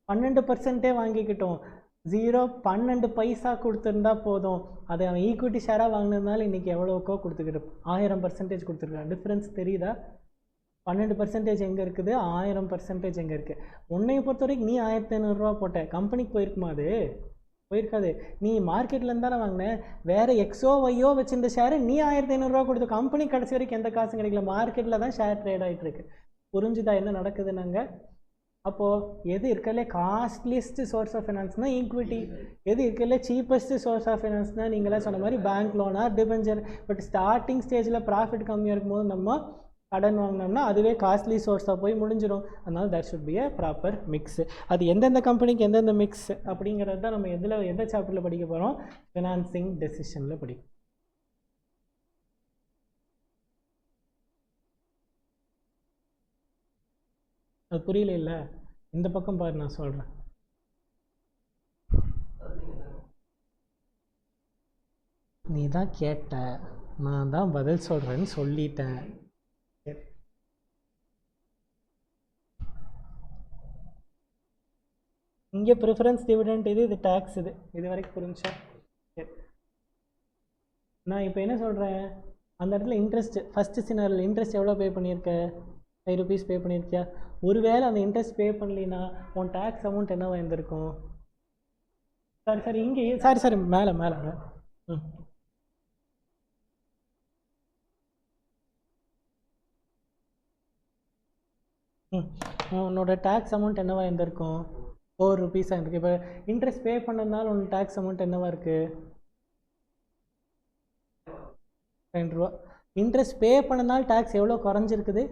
12% வாங்கிக்கிட்டோம். 0.12 பைசா கொடுத்துருந்தா போதும். அதை அவன் ஈக்விட்டி ஷேராக வாங்கினதுனால இன்னைக்கு எவ்வளோக்கோ கொடுத்துக்கிட்டு 1000% கொடுத்துருக்கான். டிஃப்ரென்ஸ் தெரியுதா? 12% எங்கே இருக்குது, 1000% எங்கே இருக்குது? உன்னையை பொறுத்த வரைக்கும் நீ 1500 ரூபா போட்ட, கம்பெனிக்கு போயிருக்குமா? அது போயிருக்காது. நீ மார்க்கெட்லேருந்து தானே வாங்கினேன். வேறு எக்ஸோ ஒய்யோ வச்சிருந்த ஷேரு நீ 1500 ரூபா கொடுத்து, கம்பெனி கடைசி வரைக்கும் எந்த காசும் கிடைக்கல. மார்க்கெட்டில் தான் ஷேர் ட்ரேட் ஆகிட்டு இருக்கு. புரிஞ்சுதா என்ன நடக்குது? நாங்கள் அப்போது எது இருக்கலே காஸ்ட்லியஸ்ட் சோர்ஸ் ஆஃப் ஃபினான்ஸ்னால் ஈக்விட்டி, எது இருக்கலே சீப்பஸ்ட் சோர்ஸ் ஆஃப் ஃபினான்ஸ்னால் நீங்களே சொன்ன மாதிரி bank Lona debenture. But starting ஸ்டேஜில் ப்ராஃபிட் கம்மியாக இருக்கும்போது நம்ம கடன் வாங்கினோம்னா அதுவே காஸ்ட்லி சோர்ஸாக போய் முடிஞ்சிடும். அதனால் that should be a proper mix. அது எந்தெந்த கம்பெனிக்கு எந்தெந்த மிக்ஸ் அப்படிங்கிறது தான் நம்ம எந்த சாப்டரில் படிக்க போகிறோம்? ஃபினான்சிங் டெசிஷனில் படிக்கும். அது புரியல இல்லை? இந்த பக்கம் பாரு, நான் சொல்கிறேன். நீ தான் கேட்ட, நான் தான் பதில் சொல்கிறேன்னு சொல்லிட்டேன். இங்கே ப்ரிஃபரன்ஸ் டிவிடெண்ட் இது டேக்ஸ் இது வரைக்கும் புரிஞ்சா? நான் இப்போ என்ன சொல்கிறேன், அந்த இடத்துல இன்ட்ரெஸ்ட் ஃபஸ்ட்டு சினாரில் இன்ட்ரெஸ்ட் எவ்வளோ பே பண்ணியிருக்க? 5 rupees பே பண்ணியிருக்கியா? ஒருவேளை அந்த இன்ட்ரெஸ்ட் பே பண்ணலின்னா உன் டேக்ஸ் அமௌண்ட் என்னவா இருந்திருக்கும்? சரி இங்கே சரி மேலே ம் உன்னோட டேக்ஸ் அமௌண்ட் என்னவா இருந்திருக்கும்? 4 rupees இருக்குது. இப்போ இன்ட்ரெஸ்ட் பே பண்ணதுனால உன்னோட டேக்ஸ் அமௌண்ட் என்னவா இருக்குது? 2 ரூபா. இன்ட்ரெஸ்ட் பே பண்ணதுனால டேக்ஸ் எவ்வளோ குறைஞ்சிருக்குது?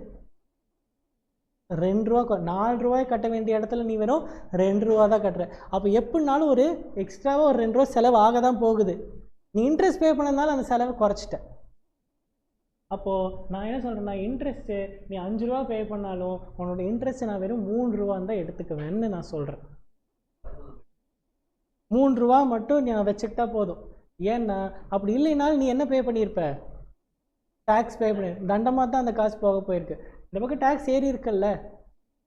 2 ரூபா. 4 ரூபாய் கட்ட வேண்டிய இடத்துல நீ வெறும் 2 ரூபா தான் கட்டுற. அப்போ எப்படினாலும் ஒரு எக்ஸ்ட்ராவாக ஒரு 2 ரூபா செலவு ஆக தான் போகுது. நீ இன்ட்ரெஸ்ட் பே பண்ணதுனால அந்த செலவை குறைச்சிட்ட. அப்போது நான் என்ன சொல்கிறேன்னா, இன்ட்ரெஸ்ட்டு நீ 5 ரூபா பே பண்ணாலும் உன்னோட இன்ட்ரெஸ்ட்டு நான் வெறும் 3 ரூபான்னு தான் எடுத்துக்குவேன்னு நான் சொல்கிறேன். 3 ரூபா மட்டும் நீ வச்சுக்கிட்டா போதும். ஏன்னா அப்படி இல்லைனாலும் நீ என்ன பே பண்ணியிருப்ப? டேக்ஸ் பே பண்ணி தண்டமாக தான் அந்த காசு போக போயிருக்கு. இந்த பக்கம் டேக்ஸ் ஏறி இருக்குல்ல.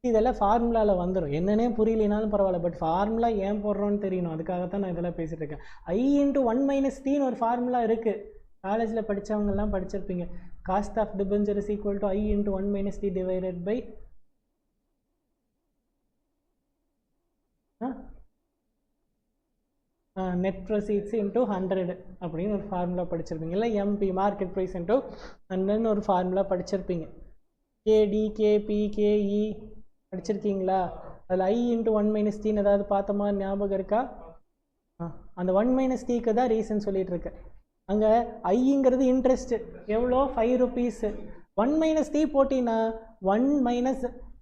இதெல்லாம் ஃபார்முலாவில் வந்துடும். என்னன்னே புரியலினாலும் பரவாயில்ல, பட் ஃபார்முலா ஏன் போடுறோன்னு தெரியணும். அதுக்காகத்தான் நான் இதெல்லாம் பேசிகிட்டு இருக்கேன். I/(1 - T) ஒரு ஃபார்முலா இருக்குது. காலேஜில் படித்தவங்கெல்லாம் படிச்சிருப்பீங்க. Cost of debenture is equal to I/(1 - T) divided by net proceeds into 100 அப்படின்னு ஒரு ஃபார்முலா படிச்சிருப்பீங்க. இல்லை MP மார்க்கெட் ப்ரைஸ் இன்ட்டு 100ன்னு ஒரு ஃபார்முலா படிச்சிருப்பீங்க. KD KP KE படிச்சிருக்கீங்களா? அதில் I/(1 - T) ஏதாவது பார்த்த மாதிரி ஞாபகம் இருக்கா? அந்த 1 - Tக்கு தான் ரீசன் சொல்லிட்டு இருக்கேன். அங்கே ஐங்கிறது இன்ட்ரெஸ்ட்டு எவ்வளோ? 5 rupees. 1 - T போட்டின்னா 1 -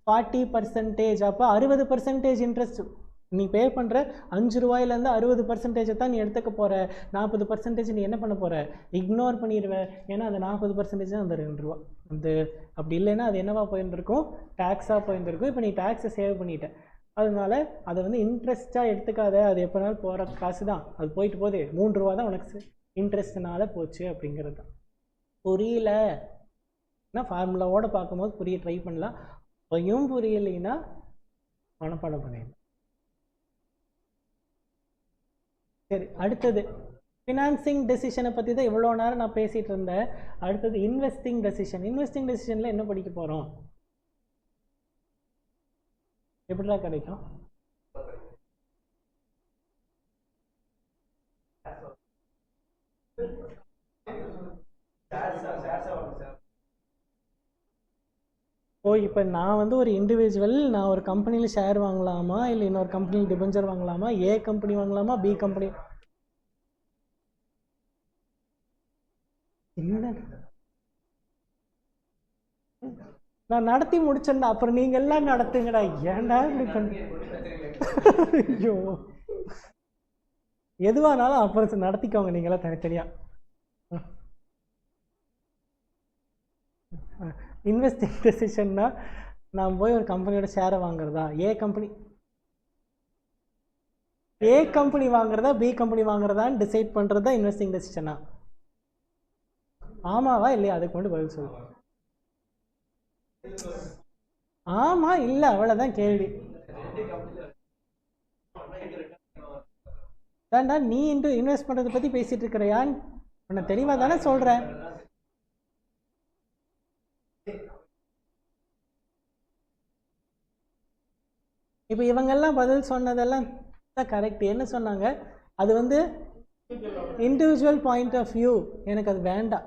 40%. அப்போ 60% இன்ட்ரெஸ்ட் நீ பே பண்ணுற 5 ரூபாயிலேருந்து 60% தான் நீ எடுத்துக்க போகிற. 40% நீ என்ன பண்ண போகிற? இக்னோர் பண்ணிடுவேன். ஏன்னா அந்த 40% தான் அந்த 2 ரூபா. அப்படி இல்லைன்னா அது என்னவா போயிருந்துருக்கும்? டேக்ஸாக போயிருந்துருக்கும். இப்போ நீ டேக்ஸை சேவ் பண்ணிட்ட. அதனால அதை இன்ட்ரெஸ்ட்டாக எடுத்துக்காத. அது எப்போனாலும் போகிற காசு தான். அது போயிட்டு போகுது. 3 ரூபா தான் உனக்கு இன்ட்ரெஸ்ட்னால போச்சு அப்படிங்கிறது தான். புரியலன்னா ஃபார்முலாவோடு பார்க்கும்போது புரிய ட்ரை பண்ணலாம். அப்பையும் புரியலைன்னா மனப்பாடம் பண்ணிடலாம். சரி, அடுத்தது ஃபினான்சிங் டெசிஷனை பற்றி தான் இவ்வளோ நேரம் நான் பேசிகிட்டு இருந்தேன். அடுத்தது இன்வெஸ்டிங் டெசிஷன். இன்வெஸ்டிங் டெசிஷனில் என்ன படிக்க போகிறோம்? எப்படிலாம் கிடைக்கும்? இப்போ நான் வந்து ஒரு இண்டிவிஜுவல், நான் ஒரு கம்பெனியில் ஷேர் வாங்கலாமா இல்லை இன்னொரு கம்பெனியில் டிபெஞ்சர் வாங்கலாமா, ஏ கம்பெனி வாங்கலாமா பி கம்பெனி? என்ன நான் நடத்தி முடிச்சேன்டா, அப்புறம் நீங்க எல்லாம் நடத்துங்கடா, ஏன்டா இப்படி பண்ண? ஐயோ, எதுவானாலும் அப்புறம் நடத்திக்கோங்க நீங்களாம் தனித்தனியா. இன்வெஸ்டிங் டெசிஷன்னா நான் போய் ஒரு கம்பெனியோட ஷேரை வாங்குறதா, ஏ கம்பெனி வாங்குறதா பி கம்பெனி வாங்குறதான்னு டிசைட் பண்ணுறது தான் இன்வெஸ்டிங் டெசிஷனா? ஆமாவா இல்லையா? அதுக்கு மட்டும் பதில் சொல்லு. ஆமா இல்லை, அவ்வளோதான் கேள்வி. தாண்டா நீ இன்வெஸ்ட் பண்ணுறதை பற்றி பேசிகிட்டு இருக்கிறியான்னு உன்னை தெளிவாக தானே சொல்கிறேன். இப்போ இவங்கெல்லாம் பதில் சொன்னதெல்லாம் கரெக்ட். என்ன சொன்னாங்க? அது வந்து இண்டிவிஜுவல் பாயிண்ட் ஆஃப் வியூ, எனக்கு அது வேண்டாம்.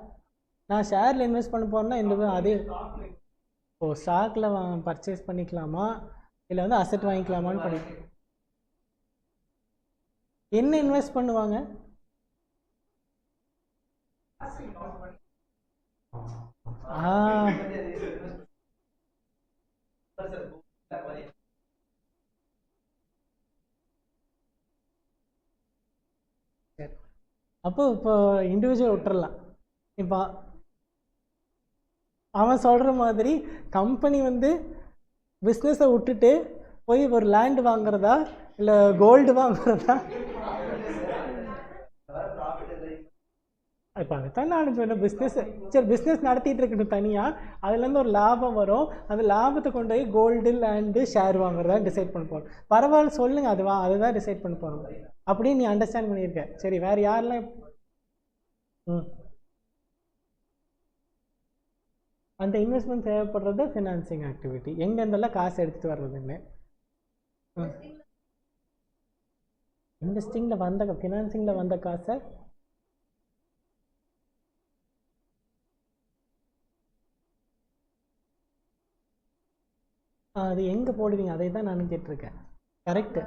நான் ஷேரில் இன்வெஸ்ட் பண்ண போகிறேன்னா இந்த அதே ஸ்டாக்கில் பர்ச்சேஸ் பண்ணிக்கலாமா இல்லை வந்து அசெட் வாங்கிக்கலாமான்னு பண்ணி என்ன இன்வெஸ்ட் பண்ணுவாங்க? அப்போ இப்போ இண்டிவிஜுவல் விட்டுறலாம். இப்போ அவன் சொல்கிற மாதிரி கம்பெனி வந்து பிஸ்னஸை விட்டுட்டு போய் ஒரு லேண்ட் வாங்குறதா இல்லை கோல்டு வாங்குறதா? இப்போ அதுதான் நான் சொன்னேன், பிஸ்னஸ் சரி பிஸ்னஸ் நடத்திட்டு இருக்கட்டும் தனியாக, அதுலேருந்து ஒரு லாபம் வரும், அந்த லாபத்தை கொண்டு போய் கோல்டு லேண்டு ஷேர் வாங்குறதா டிசைட் பண்ண போகிறோம். பரவாயில்ல சொல்லுங்கள், அதுதான் டிசைட் பண்ண போகிறோம் அப்படின்னு நீ அண்டர்ஸ்டாண்ட் பண்ணியிருக்க. சரி, வேறு யாரெல்லாம் அந்த இன்வெஸ்ட்மெண்ட் தேவைப்படுறது ஃபினான்சிங் ஆக்டிவிட்டி. எங்கேருந்தெல்லாம் காசு எடுத்துகிட்டு வர்றதுன்னு இன்வெஸ்டிங்கில் வந்த ஃபினான்சிங்கில் வந்த காசை அது எங்கே போடுவீங்க? அதை தான் நான் கேட்டிருக்கேன். கரெக்டு.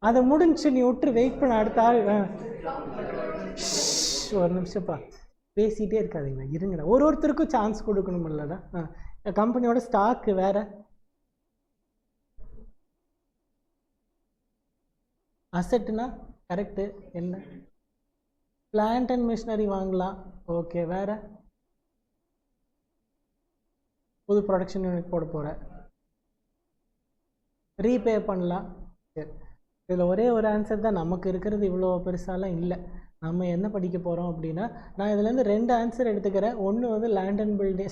அதை முடிஞ்சு நீ விட்டு வெயிட் பண்ண அடுத்த ஆள். ஒரு நிமிஷம்ப்பா, பேசிகிட்டே இருக்காதுங்களா, இருங்கடா. ஒருத்தருக்கும் சான்ஸ் கொடுக்கணும் இல்லைடா. கம்பெனியோட ஸ்டாக்கு வேற, அசெட்டுனா கரெக்டு. என்ன? பிளான்ட் அண்ட் மிஷினரி வாங்கலாம். ஓகே, வேற? புது ப்ரொடக்ஷன் யூனிட் போட போகிற, ரீபே பண்ணலாம். சரி, இதில் ஒரே ஒரு ஆன்சர் தான் நமக்கு இருக்கிறது, இவ்வளோ பெருசாலாம் இல்லை. நம்ம என்ன படிக்க போகிறோம் அப்படின்னா, நான் இதுலேருந்து 2 ஆன்சர் எடுத்துக்கிறேன். ஒன்று வந்து land and building,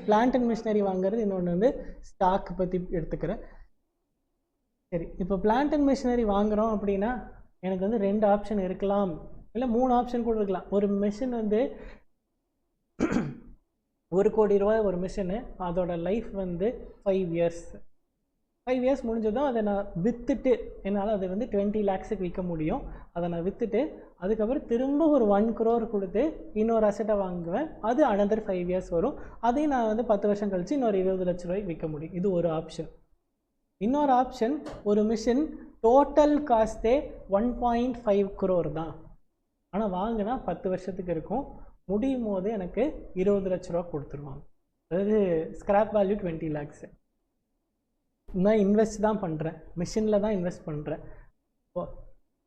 plant and machinery வாங்குறது, இன்னொன்று வந்து ஸ்டாக் பற்றி எடுத்துக்கிறேன். சரி, இப்போ பிளான்ட் அண்ட் மிஷினரி வாங்குகிறோம் அப்படின்னா எனக்கு வந்து 2 ஆப்ஷன் இருக்கலாம், இல்லை 3 ஆப்ஷன் கூட இருக்கலாம். ஒரு மிஷின் வந்து 1 கோடி ரூபாய் ஒரு மிஷினு, அதோட லைஃப் வந்து 5 இயர்ஸ். 5 இயர்ஸ் முடிஞ்சதும் அதை நான் விற்றுட்டு, என்னால் அதை வந்து 20 lakhsக்கு விற்க முடியும். அதை நான் விற்றுட்டு அதுக்கப்புறம் திரும்ப ஒரு 1 crore கொடுத்து இன்னொரு அசெட்டை வாங்குவேன். அது அனதர் 5 இயர்ஸ் வரும். அதையும் நான் வந்து 10 வருஷம் கழித்து இன்னொரு 20 லட்ச ரூபாய்க்கு விற்க முடியும். இது ஒரு ஆப்ஷன். இன்னொரு ஆப்ஷன், ஒரு மிஷின் டோட்டல் காஸ்ட்டே 1.5 crore தான், ஆனால் வாங்கினா 10 வருஷத்துக்கு இருக்கும். முடியும் போது எனக்கு 20 லட்ச ரூபா கொடுத்துருவாங்க. அதாவது ஸ்கிராப் வேல்யூ 20 lakhs. நான் இன்வெஸ்ட் தான் பண்ணுறேன், மிஷினில் தான் இன்வெஸ்ட் பண்ணுறேன்.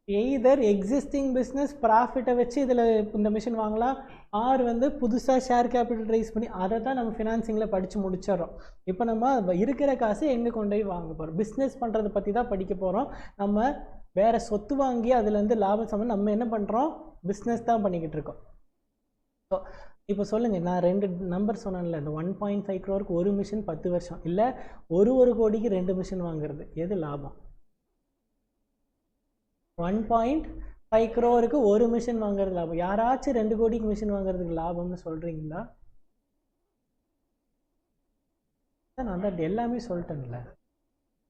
எய்தர் எக்ஸிஸ்டிங் பிஸ்னஸ் ப்ராஃபிட்டை வச்சு இதில் இந்த மிஷின் வாங்கலாம், ஆர் வந்து புதுசாக ஷேர் கேபிட்டல் ரைஸ் பண்ணி, அதை தான் நம்ம ஃபினான்சிங்கில் படித்து முடிச்சிடறோம். இப்போ நம்ம இருக்கிற காசு எங்கே கொண்டு போய் வாங்க போகிறோம்? பிஸ்னஸ் பண்ணுறதை பற்றி தான் படிக்க போகிறோம். நம்ம வேறு சொத்து வாங்கி அதுலேருந்து லாபம் சம்பந்தம் நம்ம என்ன பண்ணுறோம்? பிஸ்னஸ் தான் பண்ணிக்கிட்டு இருக்கோம். ஸோ இப்போ சொல்லுங்கள், நான் 2 நம்பர் சொன்னேன்ல, இந்த 1.5 crore ஒரு மிஷின் 10 வருஷம், இல்லை 1 கோடிக்கு 2 மிஷின் வாங்குறது, எது லாபம்? 1.5 crore ஒரு மிஷின் வாங்குறது லாபம். யாராச்சும் 2 கோடிக்கு மிஷின் வாங்குறதுக்கு லாபம்னு சொல்கிறீங்களா? நான் தான் எல்லாமே சொல்லிட்டேன்ல,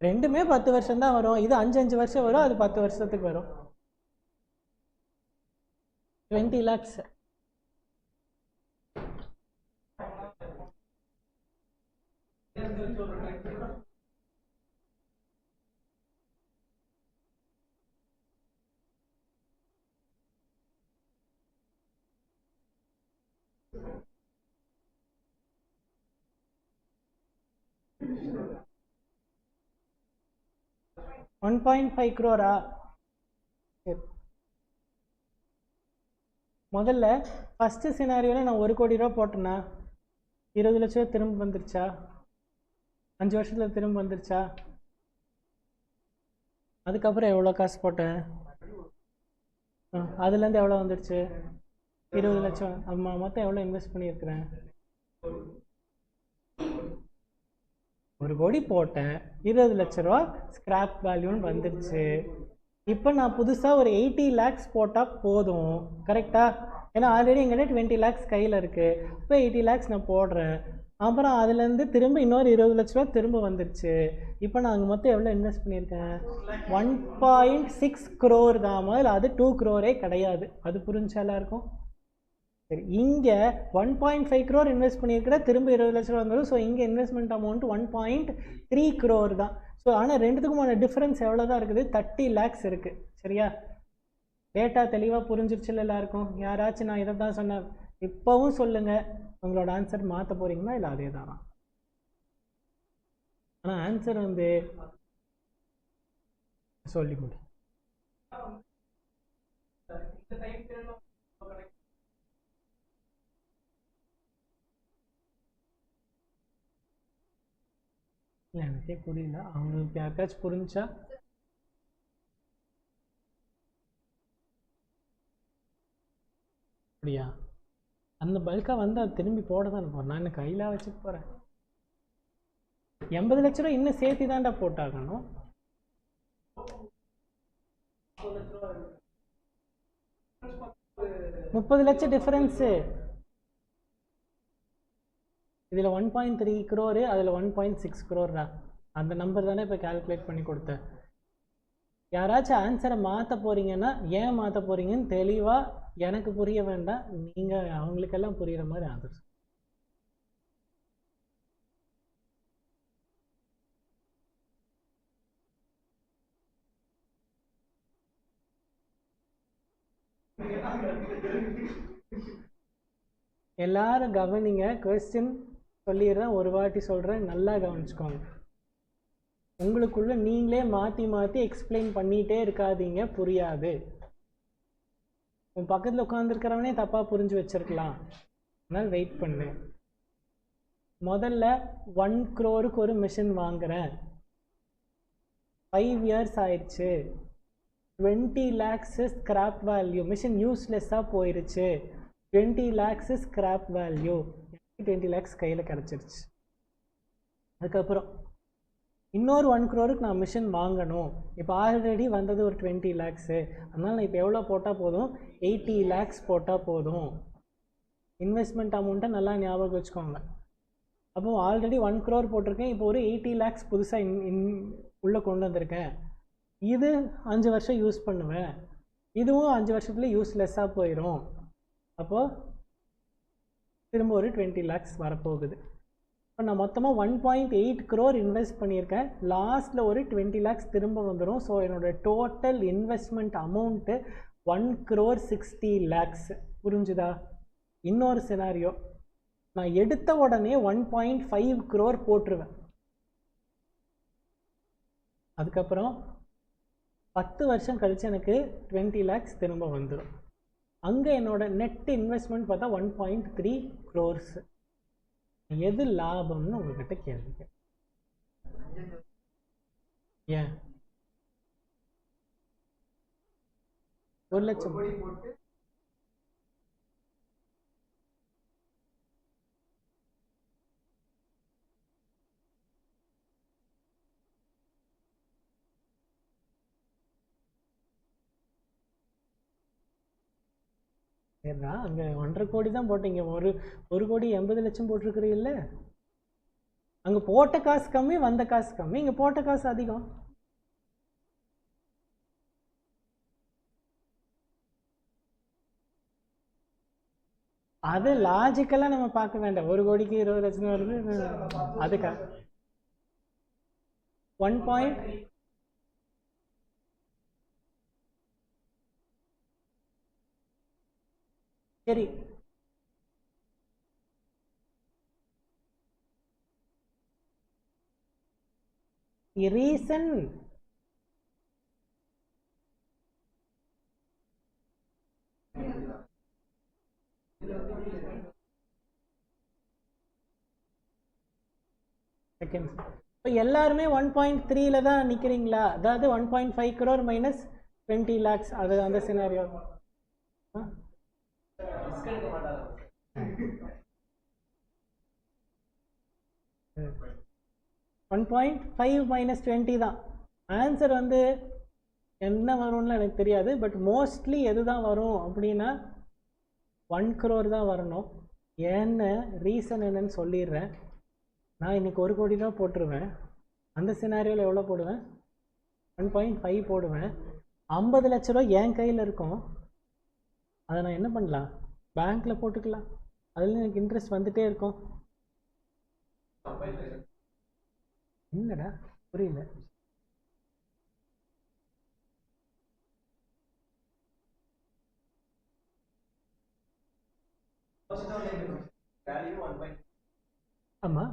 2மே 10 வருஷம் தான் வரும். இது 5 வருஷம் வரும், அது 10 வருஷத்துக்கு வரும். 20 lakhs. $1.5 crore. முதல்ல ஃபஸ்ட்டு சினாரியோவில் நான் 1 கோடி ரூபா போட்டேன்னா 20 லட்ச ரூபா திரும்ப வந்துருச்சா? 5 வருஷத்தில் திரும்ப வந்துருச்சா? அதுக்கப்புறம் எவ்வளோ காசு போட்டேன்? அதுலேருந்து எவ்வளோ வந்துடுச்சு? 20 லட்சம். மொத்தம் எவ்வளோ இன்வெஸ்ட் பண்ணியிருக்கிறேன்? 1 கோடி போட்டேன், 20 லட்ச ரூபா ஸ்கிராப் வேல்யூன்னு வந்துடுச்சு. இப்போ நான் புதுசாக ஒரு 80 lakhs போட்டால் போதும், கரெக்டாக? ஏன்னா ஆல்ரெடி எங்கிட்ட 20 lakhs கையில் இருக்குது. இப்போ 80 lakhs நான் போடுறேன். அப்புறம் அதுலேருந்து திரும்ப இன்னொரு 20 லட்ச ரூபா திரும்ப வந்துடுச்சு. இப்போ நான் அங்கே மொத்தம் எவ்வளோ இன்வெஸ்ட் பண்ணியிருக்கேன்? 1.6 crore தான். முதல்ல அது 2 crore கிடையாது. அது புரிஞ்சா எல்லாருக்கும்? சரி, இங்கே 1.5 crore இன்வெஸ்ட் பண்ணியிருக்கிற, திரும்ப 20 லட்ச ரூபா வந்துடும். ஸோ இங்கே இன்வெஸ்ட்மெண்ட் அமௌண்ட் 1.3 crore தான். ஸோ ஆனால் ரெண்டுத்துக்குமான டிஃப்ரென்ஸ் எவ்வளோ தான் இருக்குது? 30 lakhs இருக்குது. சரியா? டேட்டா தெளிவாக புரிஞ்சிருச்சுல எல்லாருக்கும்? யாராச்சும் நான் இதை தான் சொன்னேன் இப்போவும் சொல்லுங்கள், உங்களோட ஆன்சர் மாற்ற போகிறீங்களா இல்லை அதே தானா? ஆனால் ஆன்சர் வந்து சொல்லி கொடு. இல்லை, எனக்கே புரியல. அவங்களுக்கு யாருக்காச்சும் புரிஞ்சா? அப்படியா? அந்த பல்காக வந்து அது திரும்பி போட தான் போகிறேன். நான் என்ன கையில் வச்சுட்டு போகிறேன்? 80 லட்ச ரூபா இன்னும் சேர்த்து தான்டா போட்டாகணும். 30 லட்சம் டிஃபரன்ஸு. இதில் 1.3 crore, அதில் 1.6 crore. அந்த நம்பர் தானே இப்போ கால்குலேட் பண்ணி கொடுத்தேன். யாராச்சும் ஆன்சரை மாற்ற போகிறீங்கன்னா ஏன் மாற்ற போகிறீங்கன்னு தெளிவாக எனக்கு புரிய வேண்டாம், நீங்கள் அவங்களுக்கெல்லாம் புரிகிற மாதிரி ஆன்சர். எல்லாரும் கவனிங்க, கொஸ்டின் சொல்லிடுறேன், ஒரு வாட்டி சொல்கிறேன், நல்லா கவனிச்சுக்கோங்க. உங்களுக்குள்ள நீங்களே மாற்றி மாற்றி எக்ஸ்பிளைன் பண்ணிகிட்டே இருக்காதீங்க, புரியாது. உன் பக்கத்தில் உட்காந்துருக்கிறவனே தப்பாக புரிஞ்சு வச்சிருக்கலாம், அதனால் வெயிட் பண்ணு. முதல்ல 1 crore ஒரு மிஷின் வாங்குறேன், 5 years ஆயிடுச்சு, 20 lakhs ஸ்கிராப் வேல்யூ, மிஷின் யூஸ்லெஸ்ஸாக போயிடுச்சு, 20 lakhs ஸ்கிராப் வேல்யூ, 20 lakhs கையில் கிடச்சிருச்சு. அதுக்கப்புறம் இன்னொரு 1 crore நான் மிஷின் வாங்கணும். இப்போ ஆல்ரெடி வந்தது ஒரு 20 lakhs, அதனால் நான் இப்போ எவ்வளோ போட்டால் போதும்? 80 lakhs போட்டால் போதும். இன்வெஸ்ட்மெண்ட் அமௌண்ட்டை நல்லா ஞாபகம் வச்சுக்கோங்க. அப்போது ஆல்ரெடி 1 crore போட்டிருக்கேன், இப்போ ஒரு 80 lakhs புதுசாக உள்ளே கொண்டு வந்திருக்கேன். இது 5 வருஷம் யூஸ் பண்ணுவேன், இதுவும் 5 வருஷத்துல யூஸ்லெஸ்ஸாக போயிடும். அப்போது திரும்ப ஒரு 20 lakhs வரப்போகுது. இப்போ நான் மொத்தமாக 1.8 crore இன்வெஸ்ட் பண்ணியிருக்கேன், லாஸ்ட்டில் ஒரு 20 lakhs திரும்ப வந்துடும். ஸோ என்னோடய டோட்டல் இன்வெஸ்ட்மெண்ட் அமௌண்ட்டு 1.60 crore. புரிஞ்சுதா? இன்னொரு சினாரியோ, நான் எடுத்த உடனே 1.5 crore போட்டுருவேன். அதுக்கப்புறம் 10 வருஷம் கழித்து எனக்கு 20 lakhs திரும்ப வந்துடும். அங்கே என்னோட நெட் இன்வெஸ்ட்மெண்ட் பார்த்தா 1.3 crores. எது லாபம்னு உங்ககிட்ட கேள்வி. ஏன் 1 லட்சம் சரிடா, அங்கே 1.5 கோடி தான் போட்டீங்க, 1 கோடி 80 லட்சம் போட்டிருக்கிறீல்ல. அங்கே போட்ட காசு கம்மி, வந்த காசு கம்மி, இங்கே போட்ட காசு அதிகம். அது லாஜிக்கலாக நம்ம பார்க்க வேண்டாம். 1 கோடிக்கு 20 லட்சம் வருது அதுக்கா 1 பாயிண்ட் சரி ரீசன் செகண்ட்ஸ். இப்போ எல்லாருமே 1.3ல தான் நிற்கிறீங்களா? அதாவது 1.5 crore மைனஸ் 20 lakhs அது அந்த சினாரியோ. 1.5 மைனஸ் 20 தான் ஆன்சர். வந்து என்ன வரும்னு எனக்கு தெரியாது, பட் மோஸ்ட்லி எது தான் வரும் அப்படின்னா 1 crore தான் வரணும். ஏன்னு ரீசன் என்னன்னு சொல்லிடுறேன். நான் இன்றைக்கி 1 கோடி ரூபா போட்டுருவேன். அந்த சினாரியோவில் எவ்வளோ போடுவேன்? 1.5 போடுவேன். 50 லட்ச ரூபா என் கையில் இருக்கும். அதை நான் என்ன பண்ணலாம்? பேங்க்கில் போட்டுக்கலாம். அதில் எனக்கு இன்ட்ரெஸ்ட் வந்துகிட்டே இருக்கும். என்னடா புரியல? ஆமா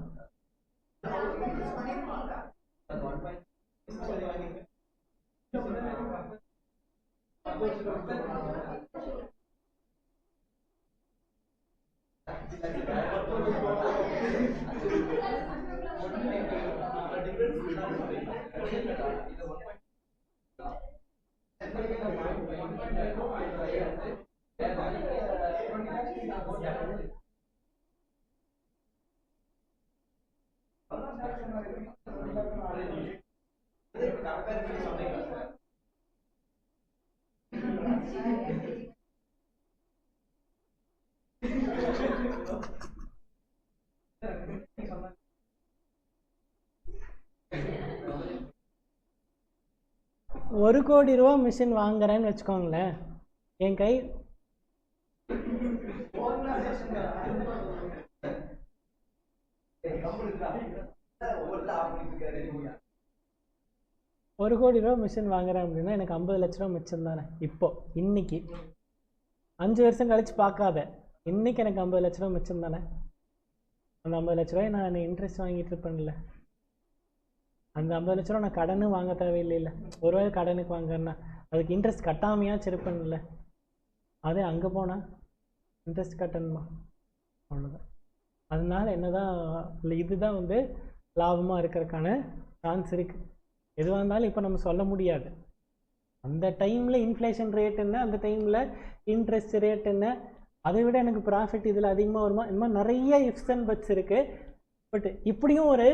ஒரு கோடி ரூபா மிஷின் வாங்குறேன்னு வச்சுக்கோங்களேன். என் கை ஒரு கோடி ரூபா மிஷின் வாங்குறேன் அப்படின்னா எனக்கு 50 லட்ச ரூபா மிச்சம் தானே. இப்போ இன்னைக்கு 5 வருஷம் கழிச்சு பார்க்காத, இன்னைக்கு எனக்கு 50 லட்ச ரூபா மிச்சம் தானே. அந்த 50 லட்ச ரூபாய் நான் இன்ட்ரெஸ்ட் வாங்கிட்டு இருப்பேன்ல. அந்த 50 லட்ச ரூபா நான் கடனும் வாங்க தேவையில்லைல்ல. ஒருவேளை கடனுக்கு வாங்குறேன்னா அதுக்கு இன்ட்ரெஸ்ட் கட்டாமையாச்சும் இருப்பேன்ல. அதே அங்கே போனால் இன்ட்ரெஸ்ட் கட்டணுமா? அவ்வளோதான். அதனால என்னதான் இதுதான் வந்து லாபமாக இருக்கிறதுக்கான சான்ஸ் இருக்குது. எதுவாக இருந்தாலும் இப்போ நம்ம சொல்ல முடியாது. அந்த டைமில் இன்ஃப்ளேஷன் ரேட் என்ன, அந்த டைமில் இன்ட்ரெஸ்ட் ரேட் என்ன, அதை விட எனக்கு ப்ராஃபிட் இதில் அதிகமாக வருமா, இந்த மாதிரி நிறைய இஃப்ஸ் அண்ட் பட்ஸ் இருக்குது. பட் இப்படியும் ஒரு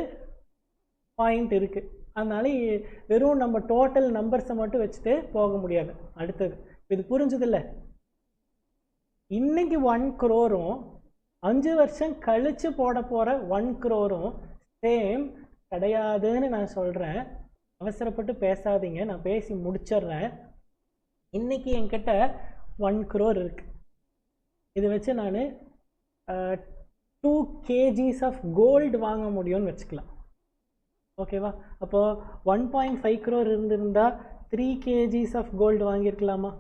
பாயிண்ட் இருக்குது. அதனால வெறும் நம்ம டோட்டல் நம்பர்ஸை மட்டும் வச்சுட்டு போக முடியாது. அடுத்தது இது புரிஞ்சதில்லை. இன்னைக்கு 1 crore 5 வருஷம் கழித்து போட போகிற 1 crore சேம் கிடையாதுன்னு நான் சொல்கிறேன். அவசரப்பட்டு பேசாதீங்க, நான் பேசி முடிச்சிட்றேன். இன்றைக்கி என்கிட்ட 1 crore இருக்குது. இதை வச்சு நான் 2 kgs ஆஃப் கோல்டு வாங்க முடியும்னு வச்சுக்கலாம். ஓகேவா? அப்போது 1.5 crore இருந்திருந்தால் 3 kgs ஆஃப் கோல்டு வாங்கியிருக்கலாமா?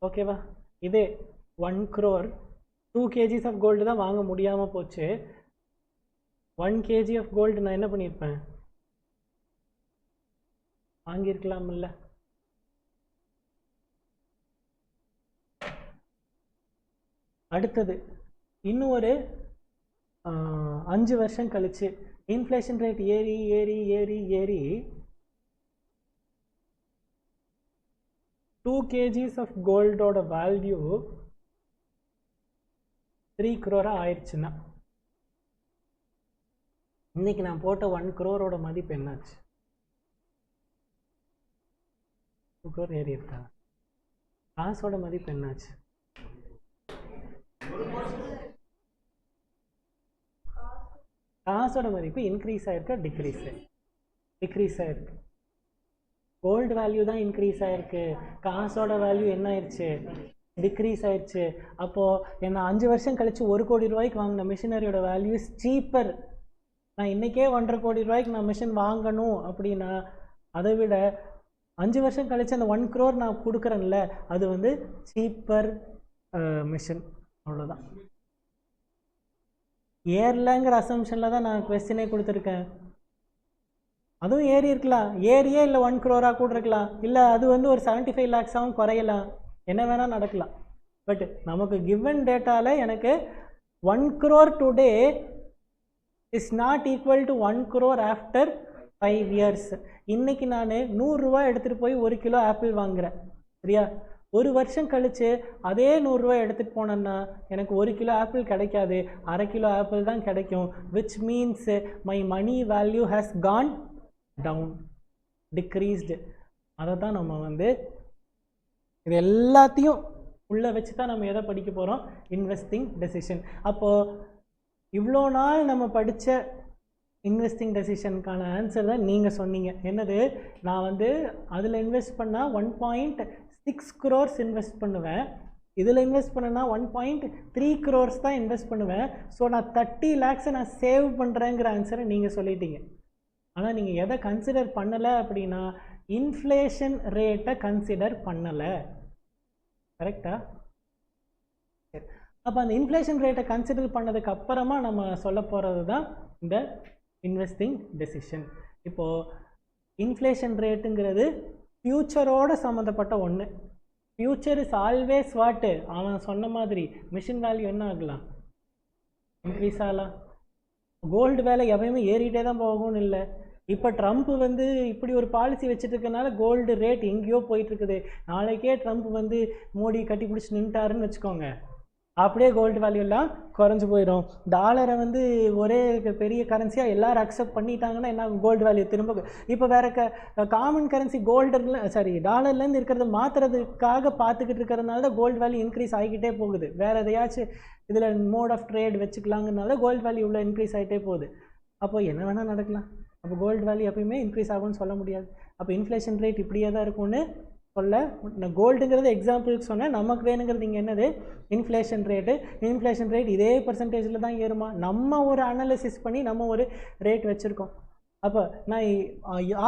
ஓகேவா? இதே 1 crore 2 kgs ஆஃப் கோல்டு தான் வாங்க முடியாமல் போச்சு. 1 kg ஆஃப் கோல்டு நான் என்ன பண்ணியிருப்பேன்? வாங்கியிருக்கலாம்ல. அடுத்தது இன்னும் ஒரு 5 வருஷம் கழிச்சு இன்ஃப்ளேஷன் ரேட் ஏறி ஏறி ஏறி ஏறி 2 kgs ஆஃப் கோல்டோட வேல்யூ 3 crore ஆயிடுச்சுன்னா இன்னைக்கு நான் போட்ட 1 crore மதிப்பு என்னாச்சு? 2 crore ஏறி இருக்கா? காசோட மதிப்பு என்னாச்சு? காசோட மதிப்பு இன்க்ரீஸ் ஆயிருக்கா டிக்ரீஸ் ஆயிருக்கு? கோல்டு வேல்யூ தான் இன்க்ரீஸ் ஆகிருக்கு, காசோட வேல்யூ என்ன ஆயிடுச்சு, டிக்ரீஸ் ஆயிடுச்சு. அப்போது என்ன 5 வருஷம் கழித்து 1 கோடி ரூபாய்க்கு வாங்கின மிஷினரியோட வேல்யூ இஸ் சீப்பர். நான் இன்றைக்கே 1.5 கோடி ரூபாய்க்கு நான் மிஷின் வாங்கணும் அப்படின்னா அதை விட 5 வருஷம் கழித்து அந்த 1 crore நான் கொடுக்குறேன்ல, அது வந்து சீப்பர் மிஷின். அவ்வளோதான். ஏர்லங்கிற அசம்ஷனில் தான் நான் கொஸ்டினே கொடுத்துருக்கேன். அதுவும் ஏறி இருக்கலாம், ஏரியே இல்லை 1 crore கூட இருக்கலாம், இல்லை அது வந்து ஒரு 75 lakhs குறையலாம், என்ன வேணால் நடக்கலாம். பட் நமக்கு கிவன் டேட்டாவில் எனக்கு 1 crore today is not equal to 1 crore after 5 years. இன்றைக்கி நான் 100 ரூபா எடுத்துகிட்டு போய் 1 கிலோ ஆப்பிள் வாங்குகிறேன், சரியா? 1 வருஷம் கழித்து அதே 100 ரூபா எடுத்துகிட்டு போனேன்னா எனக்கு 1 கிலோ ஆப்பிள் கிடைக்காது, அரை கிலோ ஆப்பிள் தான் கிடைக்கும். Which means my money value has gone down, decreased. அதை தான் நம்ம வந்து இது எல்லாத்தையும் உள்ளே வச்சு தான் நம்ம எதை படிக்க போகிறோம், இன்வெஸ்டிங் டெசிஷன். அப்போது இவ்வளோ நாள் நம்ம படித்த இன்வெஸ்டிங் டெசிஷனுக்கான ஆன்சர் தான் நீங்கள் சொன்னீங்க. என்னது, நான் வந்து அதில் இன்வெஸ்ட் பண்ணால் 1.6 crores இன்வெஸ்ட் பண்ணுவேன், இதில் இன்வெஸ்ட் பண்ணனா 1.3 crores தான் இன்வெஸ்ட் பண்ணுவேன். ஸோ நான் 30 lakhs நான் சேவ் பண்ணுறேங்கிற ஆன்சரை நீங்கள் சொல்லிட்டீங்க. ஆனால் நீங்கள் எதை கன்சிடர் பண்ணலை அப்படின்னா இன்ஃப்ளேஷன் ரேட்டை கன்சிடர் பண்ணலை. கரெக்டா? சரி, அப்போ அந்த இன்ஃப்ளேஷன் ரேட்டை கன்சிடர் பண்ணதுக்கு அப்புறமா நம்ம சொல்ல போகிறது தான் இந்த இன்வெஸ்டிங் டெசிஷன். இப்போது இன்ஃப்ளேஷன் ரேட்டுங்கிறது ஃப்யூச்சரோடு சம்மந்தப்பட்ட ஒன்று. ஃப்யூச்சர் இஸ் ஆல்வேஸ் வாட்டு, அவன் சொன்ன மாதிரி மிஷின் வேல்யூ என்ன ஆகலாம், இன்க்ரீஸ் ஆகலாம். கோல்டு வேலை எப்பயுமே ஏறிட்டே தான் போகும்னு இல்லை. இப்போ ட்ரம்ப் வந்து இப்படி ஒரு பாலிசி வச்சுட்டு இருக்கனால கோல்டு ரேட் எங்கேயோ போயிட்டுருக்குது. நாளைக்கே ட்ரம்ப் வந்து மோடி கட்டி பிடிச்சி நின்ட்டாருன்னு வச்சுக்கோங்க, அப்படியே கோல்டு வேல்யூலாம் குறைஞ்சி போயிடும். டாலரை வந்து ஒரே பெரிய கரன்சியாக எல்லோரும் அக்செப்ட் பண்ணிட்டாங்கன்னா என்ன, கோல்டு வேல்யூ திரும்ப இப்போ வேறு காமன் கரன்சி டாலர்லேருந்து இருக்கிறத மாற்றுறதுக்காக பார்த்துக்கிட்டு இருக்கிறதுனால தான் கோல்டு வேல்யூ இன்க்ரீஸ் ஆகிக்கிட்டே போகுது. வேறு எதையாச்சும் இதில் மோட் ஆஃப் ட்ரேட் வச்சுக்கலாங்கிறதுனால கோல்டு வேல்யூ உள்ள இன்க்ரீஸ் ஆகிட்டே போகுது. அப்போ என்ன வேணால் நடக்கலாம். அப்போ கோல்டு வேல்யூ எப்பயுமே இன்க்ரீஸ் ஆகும்னு சொல்ல முடியாது. அப்போ இன்ஃப்ளேஷன் ரேட் இப்படியே தான் இருக்கும்னு சொல்ல, நான் கோல்டுங்கிறது எக்ஸாம்பிளுக்கு சொன்னேன். நமக்கு வேணுங்கிறது இங்கே என்னது, இன்ஃப்ளேஷன் ரேட்டு. இன்ஃப்ளேஷன் ரேட் இதே பர்சன்டேஜில் தான் ஏறுமா, நம்ம ஒரு அனாலிசிஸ் பண்ணி நம்ம ஒரு ரேட் வச்சுருக்கோம். அப்போ நான்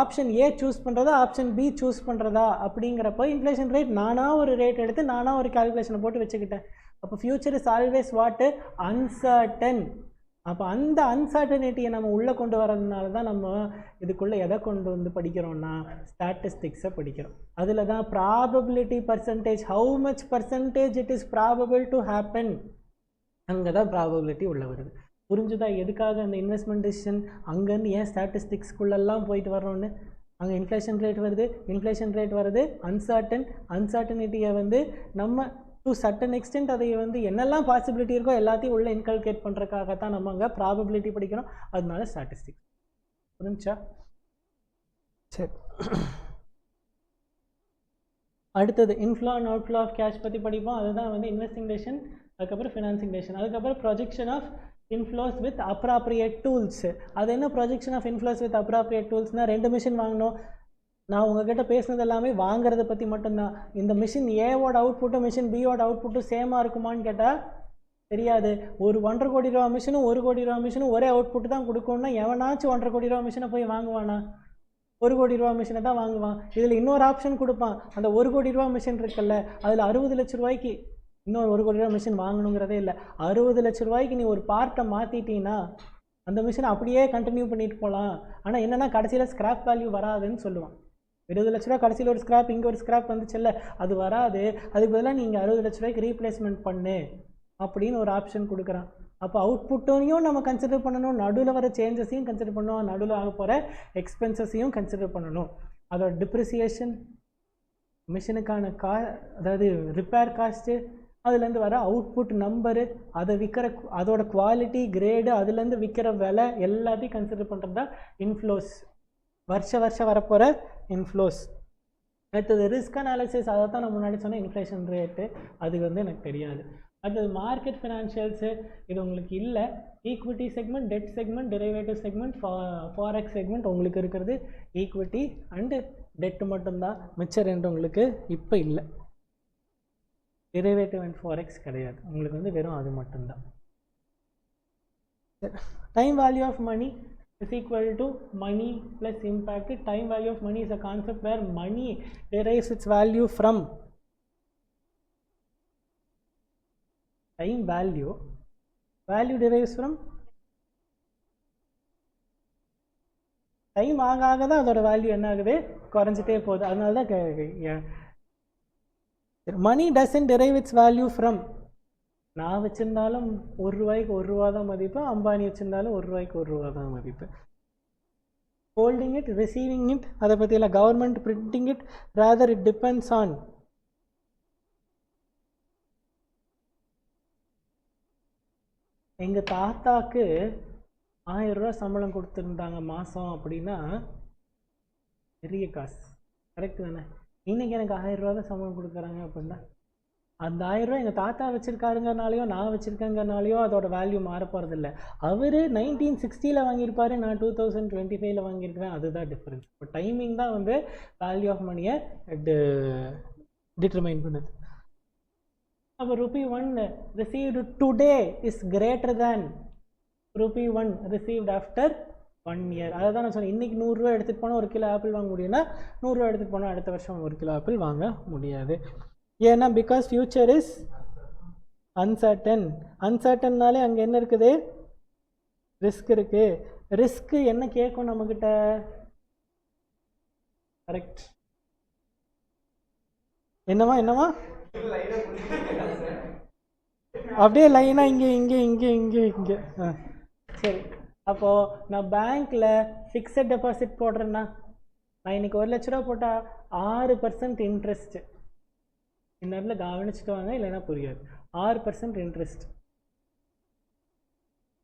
ஆப்ஷன் ஏ சூஸ் பண்ணுறதா ஆப்ஷன் பி சூஸ் பண்ணுறதா அப்படிங்கிறப்போ இன்ஃப்ளேஷன் ரேட் நானாக ஒரு ரேட் எடுத்து நானாக ஒரு கால்குலேஷனை போட்டு வச்சுக்கிட்டேன். அப்போ ஃப்யூச்சர் இஸ் ஆல்வேஸ் வாட்டு, அன்சர்டன். அப்போ அந்த அன்சர்டனிட்டியை நம்ம உள்ளே கொண்டு வரதுனால தான் நம்ம இதுக்குள்ளே எதை கொண்டு வந்து படிக்கிறோம்னா ஸ்டாட்டிஸ்டிக்ஸை படிக்கிறோம். அதில் தான் probability percentage, how much percentage it is probable to happen, அங்கே தான் ப்ராபபிலிட்டி உள்ளே வருது. புரிஞ்சுதா எதுக்காக அந்த இன்வெஸ்ட்மெண்ட் டிசிஷன் அங்கேருந்து ஏன் ஸ்டாட்டிஸ்டிக்ஸ்குள்ளெல்லாம் போயிட்டு வர்றோன்னு? அங்கே இன்ஃப்ளேஷன் ரேட் வருது, அன்சர்டனிட்டியை வந்து நம்ம டு சர்டன் எக்ஸ்டென்ட் அதை வந்து என்னெல்லாம் பாசிபிலிட்டி இருக்கோ எல்லாத்தையும் உள்ளே இன்கல்கேட் பண்ணுறதுக்காகத்தான் நம்ம அங்கே ப்ராபபிலிட்டி படிக்கிறோம். அதனால ஸ்டாட்டிஸ்டிக்ஸ். புரிஞ்சா? சரி, அடுத்தது inflow and outflow of cash பற்றி படிப்போம். அதுதான் வந்து இன்வெஸ்டிங் டெசிஷன், அதுக்கப்புறம் ஃபினான்சிங் டெசிஷன், அதுக்கப்புறம் projection of inflows with appropriate tools. அது என்ன projection of inflows with appropriate டூல்ஸ்னால், 2 மிஷின் வாங்கணும். நான் உங்ககிட்ட பேசுனது எல்லாமே வாங்குறத பற்றி மட்டும்தான். இந்த மிஷின் ஏவோட அவுட்புட்டும் மிஷின் பியோட அவுட்புட்டும் சேமாக இருக்குமான்னு கேட்டால் தெரியாது. ஒரு 1.5 கோடி ரூபா மிஷினும் 1 கோடி ரூபா மிஷினும் ஒரே அவுட்புட் தான் கொடுக்கணும்னா எவனாச்சும் 1.5 கோடி ரூபா மிஷினை போய் வாங்குவானா? 1 கோடி ரூபா மிஷினை தான் வாங்குவான். இதில் இன்னொரு ஆப்ஷன் கொடுப்பான், அந்த 1 கோடி ரூபா மிஷின் இருக்குல்ல, அதில் 60 லட்ச ரூபாய்க்கு இன்னொரு 1 கோடி ரூபா மிஷின் வாங்கணுங்கிறதே இல்லை. 60 லட்ச ரூபாய்க்கு நீ ஒரு பார்ட்டை மாற்றிட்டீங்கன்னா அந்த மிஷினை அப்படியே கண்டினியூ பண்ணிட்டு போகலாம். ஆனால் என்னென்னா கடைசியில் ஸ்கிராப் வேல்யூ வராதுன்னு சொல்லுவான். 20 லட்ச ரூபா கடைசியில் ஒரு ஸ்கிராப், இங்கே ஒரு ஸ்கிராப் வந்துச்சுல்ல, அது வராது. அதுக்கு பதிலாக நீங்கள் 60 லட்ச ரூபாய்க்கு ரீப்ளேஸ்மெண்ட் பண்ணு அப்படின்னு ஒரு ஆப்ஷன் கொடுக்குறான். அப்போ அவுட்புட்டையும் நம்ம கன்சிடர் பண்ணணும், நடுவில் வர சேஞ்சஸையும் கன்சிடர் பண்ணணும், நடுவில் ஆக போகிற எக்ஸ்பென்சஸையும் கன்சிடர் பண்ணணும். அதோட டிப்ரிசியேஷன், மிஷினுக்கான அதாவது ரிப்பேர் காஸ்ட்டு, அதுலேருந்து வர அவுட்புட் நம்பரு, அதை விற்கிற அதோட குவாலிட்டி கிரேடு, அதுலேருந்து விற்கிற விலை எல்லாத்தையும் கன்சிடர் பண்ணுறது தான் இன்ஃப்ளோஸ். வருஷம் வரப்போகிற இன்ஃப்ளோஸ். அடுத்தது ரிஸ்க் அனாலிசிஸ், அதை தான் நான் முன்னாடி சொன்னேன் இன்ஃப்ளேஷன் ரேட்டு, அது வந்து எனக்கு தெரியாது. அடுத்தது மார்க்கெட் ஃபினான்ஷியல்ஸு, இது உங்களுக்கு இல்லை. Equity segment, debt segment, derivative segment, forex segment உங்களுக்கு இருக்கிறது ஈக்விட்டி அண்டு டெட்டு மட்டும்தான். மிச்சம் ரெண்டு உங்களுக்கு இப்போ இல்லை. டெரிவேட்டிவ் அண்ட் ஃபாரெக்ஸ் கிடையாது உங்களுக்கு, வந்து வெறும் அது மட்டும்தான். Time value of money is equal to money plus impact. Time value of money is a concept where money derives its value from time value. Value derives from time. ஆக ஆக தான் அதோட வேல்யூ என்ன ஆகுது, குறைஞ்சிட்டே போகுது. அதனால தான் money doesn't derive its value from. நான் வச்சுருந்தாலும் ₹1 ₹1 தான் மதிப்பு, அம்பானி வச்சுருந்தாலும் ₹1 ₹1 தான் மதிப்பு. ஹோல்டிங் இட், ரிசீவிங் இட், அதை பற்றி இல்லை. Government printing it, rather it depends on எங்கள் தாத்தாக்கு ₹1000 சம்பளம் கொடுத்துருந்தாங்க மாதம் அப்படின்னா பெரிய காசு, கரெக்டு தானே? இன்றைக்கி எனக்கு ₹1000 தான் சம்பளம் கொடுக்குறாங்க அப்படின்னா அந்த ₹1000 எங்கள் தாத்தா வச்சுருக்காருங்கனாலையோ நான் வச்சுருக்கேங்கனாலையோ அதோட வேல்யூ மாற போகிறதில்ல. அவர் 1960 வாங்கியிருப்பார், நான் 2025 வாங்கியிருக்கிறேன், அதுதான் டிஃப்ரென்ஸ். இப்போ டைமிங் தான் வந்து வேல்யூ ஆஃப் மணியை டிட்டர்மைன் பண்ணுது. அப்போ ₹1 received today is greater than ₹1 received after 1 year. அதை தான் நான் சொன்னேன். இன்றைக்கி ₹100 எடுத்துகிட்டு போனால் 1 கிலோ ஆப்பிள் வாங்க முடியும்னா, ₹100 எடுத்துகிட்டு போனால் அடுத்த வருஷம் 1 கிலோ ஆப்பிள் வாங்க முடியாது. ஏன்னா பிகாஸ் ஃபியூச்சர் இஸ் அன்சர்டன். அன்சர்டன்னாலே அங்கே என்ன இருக்குது, ரிஸ்க் இருக்குது. ரிஸ்க்கு என்ன கேட்கும் நம்மக்கிட்ட, கரெக்ட்? என்னவா அப்படியே லைனாக இங்கே இங்கே இங்கே இங்கே இங்கே. சரி, அப்போது நான் பேங்க்கில் ஃபிக்ஸட் டெபாசிட் போடுறேன்னா, நான் இன்றைக்கி ₹1,00,000 போட்டால் 6% இன்ட்ரெஸ்ட்டு. இந்த நேரத்தில் கவனிச்சுட்டு வாங்க, இல்லைன்னா புரியாது. 6% இன்ட்ரெஸ்ட்,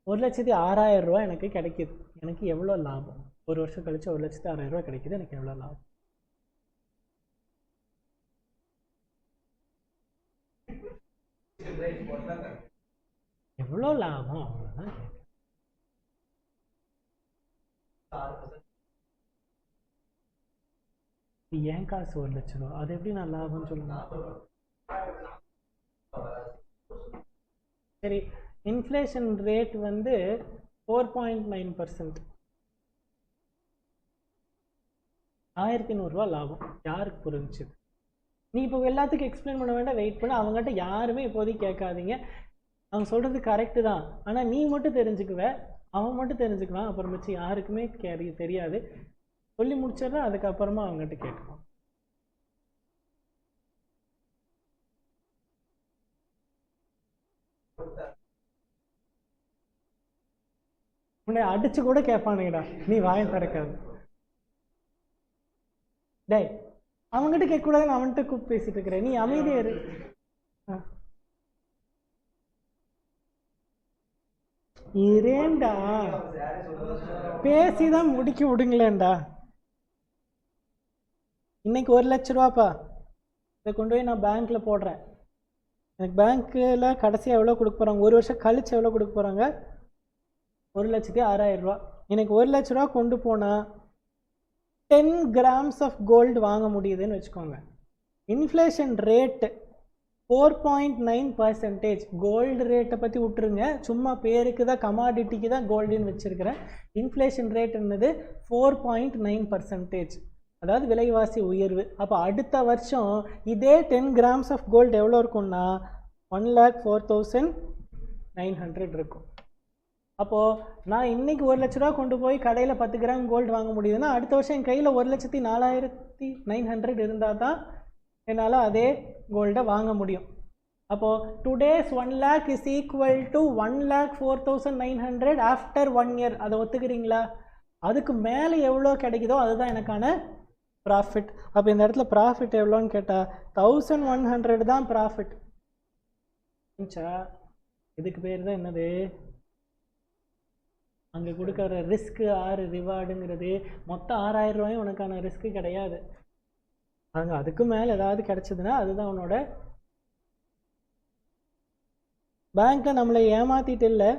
₹1,06,000 எனக்கு கிடைக்கிது. எனக்கு எவ்வளோ லாபம்? ஒரு வருஷம் கழிச்சு ₹1,06,000 கிடைக்கிது, எனக்கு எவ்வளோ லாபம்? எவ்வளோ லாபம்? அவ்வளோதான். ஏன் காசு ₹1,00,000, அது எப்படி நான் லாபம்னு சொல்லணும்? சரி, இன்ஃப்ளேஷன் ரேட் வந்து 4.9%, ₹1,100 லாபம். யாருக்கு புரிஞ்சுது? நீ இப்போ எல்லாத்துக்கும் எக்ஸ்பிளைன் பண்ண வேண்டாம், வெயிட் பண்ண. அவங்ககிட்ட யாருமே இப்போதைக்கு கேட்காதீங்க, அவங்க சொல்கிறது கரெக்டு தான். ஆனால் நீ மட்டும் தெரிஞ்சுக்குவ, அவன் மட்டும் தெரிஞ்சுக்குவான், அப்புறம் மிச்சம் யாருக்குமே தெரியாது. சொல்லி முடிச்சிடறா, அதுக்கப்புறமா அவங்ககிட்ட கேட்கணும். உன்னை அடிச்சு கூட கேட்பானுங்கடா, நீ வாயை திறக்காது. டேய், அவங்ககிட்ட கேட்கக்கூடாதுன்னு அவன்கிட்ட கூப்பிட்டு பேசிட்டு இருக்கிற, நீ அமைதியா இரு. இரேண்டா, பேசிதான் முடிக்க விடுங்களேண்டா. இன்னைக்கு ₹1,00,000பா, இதை கொண்டு போய் நான் பேங்க்கில் போடுறேன். எனக்கு பேங்க்கில் கடைசியாக எவ்வளோ கொடுக்க போகிறாங்க, ஒரு வருஷம் கழிச்சு எவ்வளோ கொடுக்க போகிறாங்க? ₹1,06,000. எனக்கு ₹1,00,000 கொண்டு போனால் 10 grams ஆஃப் கோல்டு வாங்க முடியுதுன்னு வச்சுக்கோங்க. Inflation rate 4.9%. கோல்டு ரேட்டை பற்றி விட்டுருங்க, சும்மா பேருக்கு தான், கமாடிட்டிக்கு தான் கோல்டுன்னு வச்சுருக்கிறேன். இன்ஃப்ளேஷன் ரேட் என்னது? 4.9%, அதாவது விலைவாசி உயர்வு. அப்போ அடுத்த வருஷம் இதே 10 grams ஆஃப் கோல்டு எவ்வளோ இருக்கும்னா 1,04,900 இருக்கும். அப்போது நான் இன்றைக்கி ₹1,00,000 கொண்டு போய் கடையில் 10 கிராம் கோல்டு வாங்க முடியுதுன்னா, அடுத்த வருஷம் என் கையில் 1,04,900 இருந்தால் தான் என்னால் அதே கோல்டை வாங்க முடியும். அப்போது today's 1 lakh is equal to 1,04,900 after 1 year. அதை ஒத்துக்கிறீங்களா? அதுக்கு மேலே எவ்வளோ கிடைக்குதோ அதுதான் எனக்கான ப்ராஃபிட். அப்போ இந்த இடத்துல ப்ராஃபிட் எவ்வளோன்னு கேட்டால் 1,100 தான் ப்ராஃபிட். இதுக்கு பேர் தான் என்னது, அங்கே கொடுக்குற ரிஸ்க்கு ஆறு ரிவார்டுங்கிறது. மொத்தம் ₹6,000 உனக்கான ரிஸ்க்கு கிடையாது. அங்கே அதுக்கு மேலே ஏதாவது கிடச்சிதுன்னா அதுதான் உன்னோட பேங்க்கை நம்மளை ஏமாத்திட்டு இல்லை,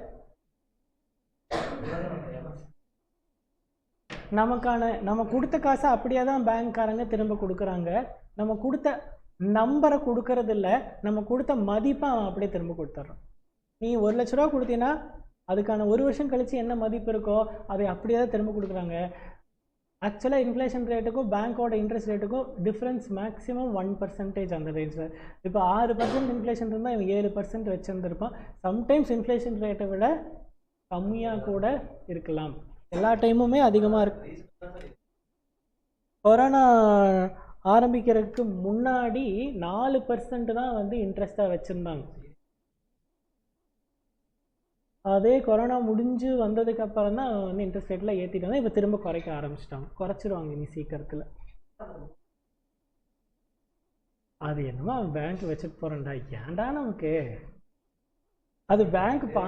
நம்ம கொடுத்த காசை அப்படியே தான் பேங்க்காரங்க திரும்ப கொடுக்குறாங்க. நம்ம கொடுத்த நம்பரை கொடுக்கறது இல்லை, நம்ம கொடுத்த மதிப்பை அவன் அப்படியே திரும்ப கொடுத்துட்றான். நீ 1 லட்ச ரூபா கொடுத்தீங்கன்னா அதுக்கான 1 வருஷம் கழித்து என்ன மதிப்பு இருக்கோ அதை அப்படியே தான் திரும்ப கொடுக்குறாங்க. ஆக்சுவலாக இன்ஃப்ளேஷன் ரேட்டுக்கும் பேங்க்கோட இன்ட்ரெஸ்ட் ரேட்டுக்கும் டிஃப்ரென்ஸ் மேக்ஸிமம் 1% அந்த ரேட்ஸில். இப்போ 6% இன்ஃப்ளேஷன் இருந்தால் இவன் 7% வச்சுருந்துருப்பான். சம்டைம்ஸ் இன்ஃப்ளேஷன் ரேட்டை விட கம்மியாக கூட இருக்கலாம், எல்லா டைமுமே அதிகமாக இருக்கு. கொரோனா ஆரம்பிக்கிறதுக்கு முன்னாடி 4% தான் வந்து இன்ட்ரெஸ்ட்டாக வச்சுருந்தாங்க. அதே கொரோனா முடிஞ்சு வந்ததுக்கு அப்புறம் தான் வந்து இன்ட்ரெஸ்ட் ரேட்டில் ஏற்றிட்டாங்க. இப்போ திரும்ப குறைக்க ஆரம்பிச்சிட்டாங்க, குறைச்சிருவாங்க இனி சீக்கிரத்தில். அது என்னமோ அவன் பேங்க் வச்சுட்டு போகிறேன்டா, ஏன்டா நமக்கு அது பேங்க்ப்பா.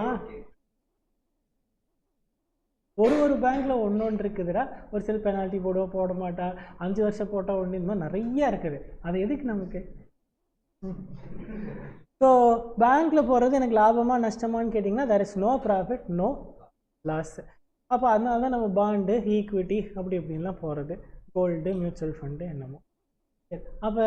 ஒரு பேங்க்கில் ஒன்று இருக்குதுடா, ஒரு சில பெனால்ட்டி போட மாட்டா, 5 வருஷம் போட்டால் ஒன்று, இந்த மாதிரி நிறையா இருக்குது. அது எதுக்கு நமக்கு? ஸோ பேங்க்கில் போகிறது எனக்கு லாபமாக நஷ்டமானு கேட்டிங்கன்னா there is no profit no loss. அப்போ அதனால தான் நம்ம பாண்டு, ஈக்விட்டி அப்படி இப்படின்லாம் போகிறது, கோல்டு, மியூச்சுவல் ஃபண்டு என்னமோ. அப்போ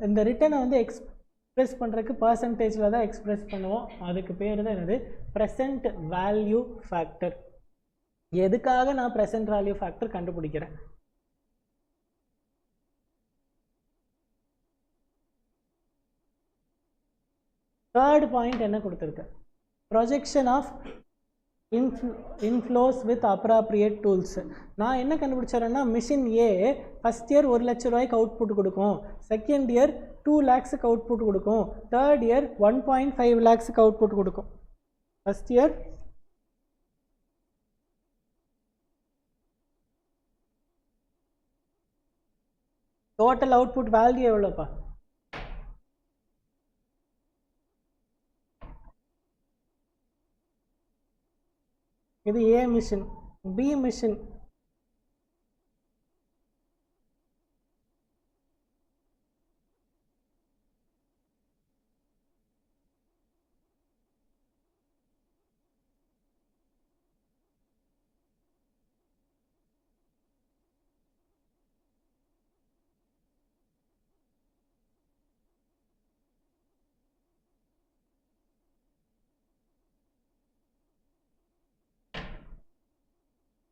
இந்த ரிட்டர்னை வந்து எக்ஸ்ப்ரெஸ் பண்ணுறதுக்கு பர்சன்டேஜில் தான் எக்ஸ்ப்ரெஸ் பண்ணுவோம். அதுக்கு பேர் தான் என்னது? Present value factor. எதுக்காக நான் ப்ரெசன்ட் வேல்யூ ஃபேக்டர் கண்டுபிடிக்கிறேன்? தேர்ட் பாயிண்ட் என்ன கொடுத்துருக்கு? Projection of inflows with appropriate tools. நான் என்ன கண்டுபிடிச்சேன்னா, மிஷின் ஏ ஃபஸ்ட் இயர் 1 லட்ச ரூபாய்க்கு அவுட்புட் கொடுக்கும், செகண்ட் இயர் 2 lakhsக்கு அவுட்புட் கொடுக்கும், தேர்ட் இயர் 1.5 lakhsக்கு அவுட்புட் கொடுக்கும். First year total output value எவ்வளோப்பா? இது A machine. B machine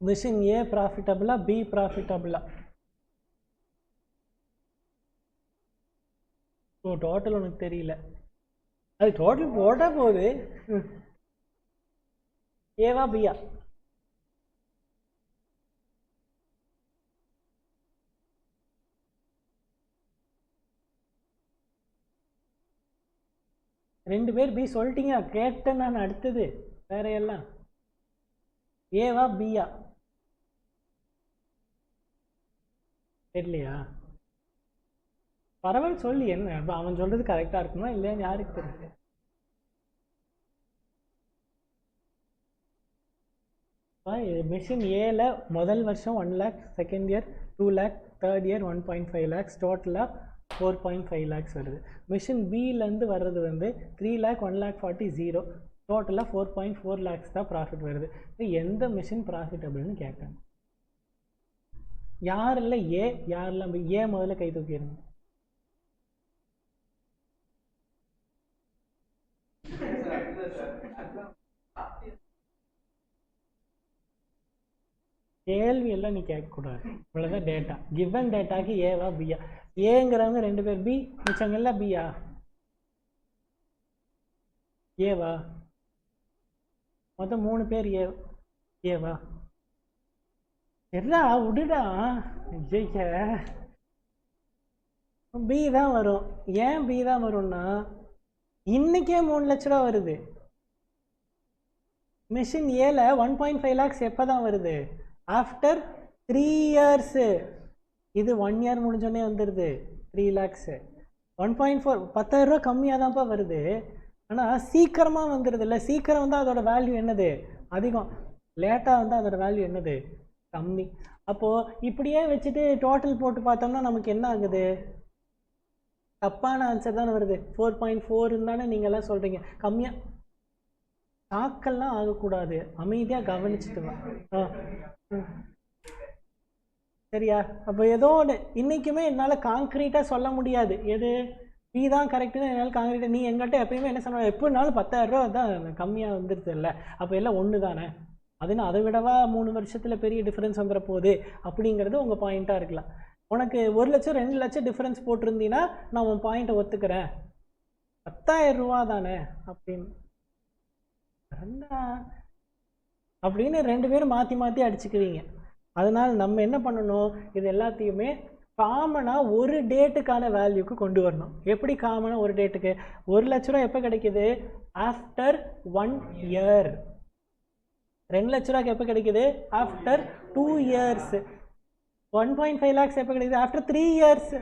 machine A ப்ராஃபிட்டபிளா, பி ப்ராஃபிட்டபிளா? ஓ, டோட்டல் உனக்கு தெரியல. அது டோட்டல் போட்டால் போகுது. ஏவா பியா? ரெண்டு பேர் பி சொல்லிட்டீங்க, கேட்டேன் நான். அடுத்தது வேற எல்லாம் ஏவா பியா? தெரியலையா? பரவாயில்ல சொல்லி, என்ன அவன் சொல்றது கரெக்டா இருக்குமா இல்லையான்னு யாருக்கு தெரியும்? மிஷின் ஏல முதல் வருஷம் 1 lakh, second year 2 lakh, third year 1.5 lakhs, டோட்டலாக 4.5 lakhs வருது. மிஷின் பிலேருந்து வர்றது வந்து 3 lakh, 1 lakh 40, 0, டோட்டலாக 4.4 lakhs தான் ப்ராஃபிட் வருது. எந்த மிஷின் ப்ராஃபிட்டபிள்னு கேட்காங்க. யாரில் ஏ, யாரெல்லாம் பி? ஏ முதல்ல கை தூக்கிடுங்க. கேள்வி எல்லாம் நீ கேட்கக்கூடாது, இவ்வளோதான் டேட்டா. கிவன் டேட்டாக்கு ஏவா பியா? ஏங்கிறவங்க 2 பேர், பி மிச்சவங்க எல்லாம் பியா? ஏவா? மொத்தம் 3 பேர் ஏவா? எடா விடுடா, ஜெயிக்க பி தான் வரும். ஏன் பி தான் வரும்னா, இன்னைக்கே 3 லட்ச ரூபா வருது. மிஷின் ஏல 1.5 lakhs எப்போ தான் வருது? After 3 years. இது 1 year முடிஞ்சோடனே வந்துடுது 3 lakhs. 1.4 10,000 ரூபா கம்மியாக தான்ப்பா வருது. ஆனால் சீக்கிரமாக வந்துடுது இல்லை? சீக்கிரம் வந்தால் அதோட வேல்யூ என்னது? அதிகம். லேட்டாக வந்தால் அதோட வேல்யூ என்னது? கம்மி. அப்போது இப்படியே வச்சுட்டு டோட்டல் போட்டு பார்த்தோம்னா நமக்கு என்ன ஆகுது? தப்பான ஆன்சர் தானே வருது. 4.4 தானே நீங்கள்லாம் சொல்கிறீங்க. கம்மியாக ஷாக்கெல்லாம் ஆகக்கூடாது, அமைதியாக கவனிச்சுட்டு வா. சரியா? அப்போ ஏதோ ஒன்று இன்றைக்குமே என்னால் காங்க்ரீட்டாக சொல்ல முடியாது, எது நீ தான் கரெக்டுன்னு என்னால் காங்கிரீட்டாக. நீ எங்கிட்ட எப்பயுமே என்ன சொன்ன, எப்படினாலும் 10,000 ரூபா தான் கம்மியாக வந்துடுது இல்லை, அப்போ எல்லாம் ஒன்று தானே, அதுன்னு அதை விடவா 3 வருஷத்தில் பெரிய டிஃப்ரென்ஸ் வந்துட போகுது அப்படிங்கிறது உங்கள் பாயிண்ட்டாக இருக்கலாம். உனக்கு 1 லட்சம் 2 லட்சம் டிஃப்ரென்ஸ் போட்டிருந்தீங்கன்னா நான் உன் பாயிண்ட்டை ஒத்துக்கிறேன், 10,000 ரூபா தானே அப்படின்னு அப்படின்னு 2 பேரும் மாற்றி மாற்றி அடிச்சுக்குவீங்க. அதனால் நம்ம என்ன பண்ணணும், இது எல்லாத்தையுமே காமனாக ஒரு டேட்டுக்கான வேல்யூக்கு கொண்டு வரணும். எப்படி காமனாக ஒரு டேட்டுக்கு? 1 லட்ச ரூபா எப்போ கிடைக்குது? After 1 year. 2 லட்ச ரூபாய்க்கு எப்போ கிடைக்குது? After 2 years. 1.5 lakhs எப்போ கிடைக்குது? After 3 years.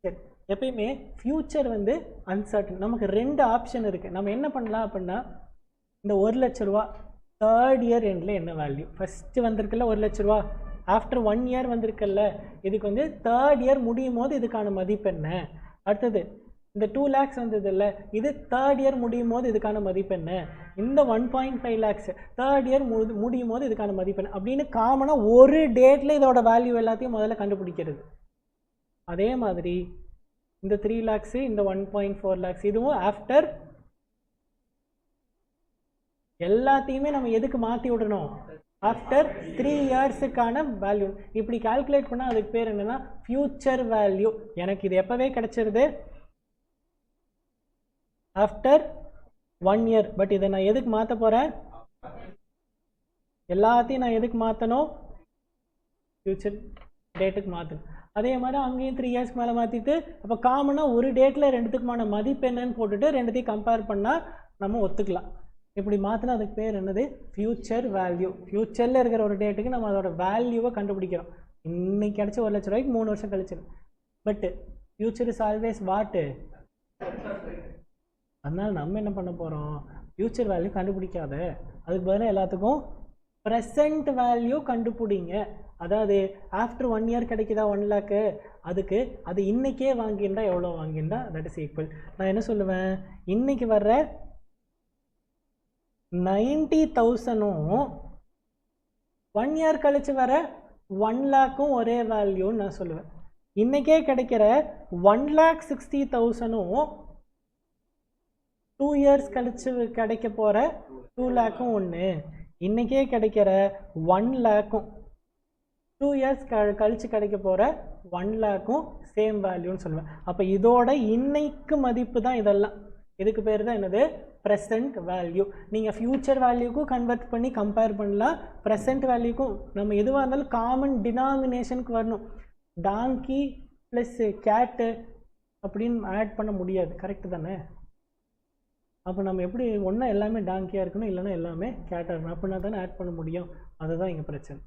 சரி, எப்பயுமே ஃப்யூச்சர் வந்து அன்சர்டன். நமக்கு 2 ஆப்ஷன் இருக்குது. நம்ம என்ன பண்ணலாம் அப்படின்னா, இந்த 1 லட்ச ரூபா 3rd இயர் எண்டில் என்ன வேல்யூ, ஃபஸ்ட்டு வந்திருக்குல்ல 1 லட்ச ரூபா, ஆஃப்டர் 1 இயர் வந்திருக்குல்ல, இதுக்கு வந்து 3rd இயர் முடியும் போது இதுக்கான மதிப்பு என்ன? அடுத்தது இந்த 2 lakhs வந்தது இல்லை, இது 3rd இயர் முடியும் போது இதுக்கான மதிப்பு என்ன? இந்த 1.5 lakhs 3rd இயர் முடியும் போது இதுக்கான மதிப்பு என்ன அப்படின்னு காமனாக ஒரு டேட்டில் இதோட வேல்யூ எல்லாத்தையும் முதல்ல கண்டுபிடிக்கிறது. அதே மாதிரி இந்த 3 lakhs, இந்த 1.4 lakhs, இதுவும் ஆஃப்டர். எல்லாத்தையுமே நம்ம எதுக்கு மாற்றி விடணும்? ஆஃப்டர் 3 இயர்ஸுக்கான வேல்யூ. இப்படி கால்குலேட் பண்ணால் அதுக்கு பேர் என்னன்னா ஃபியூச்சர் வேல்யூ. எனக்கு இது எப்போவே கிடைச்சிருது ஆஃப்டர் 1 இயர். பட் இதை நான் எதுக்கு மாற்ற போகிறேன்? எல்லாத்தையும் நான் எதுக்கு மாற்றணும்? ஃபியூச்சர் டேட்டுக்கு மாற்றணும். அதே மாதிரி அங்கேயும் 3 இயர்ஸ்க்கு மேலே மாற்றிட்டு, அப்போ காமனாக ஒரு டேட்டில் ரெண்டுத்துக்குமான மதிப்பு என்னன்னு போட்டுட்டு ரெண்டுத்தையும் கம்பேர் பண்ணால் நம்ம ஒத்துக்கலாம். இப்படி மாற்றினா அதுக்கு பேர் என்னது? Future value. ஃபியூச்சரில் இருக்கிற ஒரு டேட்டுக்கு நம்ம அதோட வேல்யூவை கண்டுபிடிக்கிறோம். இன்னைக்கு கிடச்ச 1 லட்ச ரூபாய்க்கு 3 வருஷம் கழிச்சிடும். பட்டு ஃபியூச்சர் இஸ் ஆல்வேஸ் வாட்டு. அதனால் நம்ம என்ன பண்ண போகிறோம்? ஃபியூச்சர் வேல்யூ கண்டுபிடிக்காத, அதுக்கு பதிலாக எல்லாத்துக்கும் ப்ரெசண்ட் வேல்யூ கண்டுபிடிங்க. அதாவது ஆஃப்டர் 1 இயர் கிடைக்குதா 1 lakh, அதுக்கு அது இன்றைக்கே வாங்கியிருந்தா எவ்வளோ வாங்கியிருந்தா தட் இஸ் ஈக்குவல். நான் என்ன சொல்லுவேன், இன்றைக்கி வர்ற 90,000 1 இயர் கழிச்சு வர 1 lakhம் ஒரே வேல்யூன்னு நான் சொல்லுவேன். இன்றைக்கே கிடைக்கிற 1,60,000 2 இயர்ஸ் கழிச்சு கிடைக்க போகிற 2 lakhம் ஒன்று. இன்றைக்கே கிடைக்கிற 1 lakhம் 2 இயர்ஸ் கழிச்சு கிடைக்க போகிற 1 lakhம் சேம் வேல்யூன்னு சொல்லுவேன். அப்போ இதோட இன்னைக்கு மதிப்பு தான் இதெல்லாம். இதுக்கு பேர் தான் என்னது? Present value. நீங்கள் ஃப்யூச்சர் வேல்யூக்கும் கன்வெர்ட் பண்ணி கம்பேர் பண்ணலாம், ப்ரெசண்ட் வேல்யூக்கும். நம்ம எதுவாக இருந்தாலும் காமன் டினாமினேஷனுக்கு வரணும். டாங்கி ப்ளஸ் கேட்டு அப்படின்னு ஆட் பண்ண முடியாது, கரெக்டு தானே? அப்போ நம்ம எப்படி ஒன்றா எல்லாமே டாங்கியாக இருக்கணும், இல்லைன்னா எல்லாமே கேட்டாக இருக்கணும், அப்படின்னா தானே ஆட் பண்ண முடியும். அதுதான் இங்கே பிரச்சனை.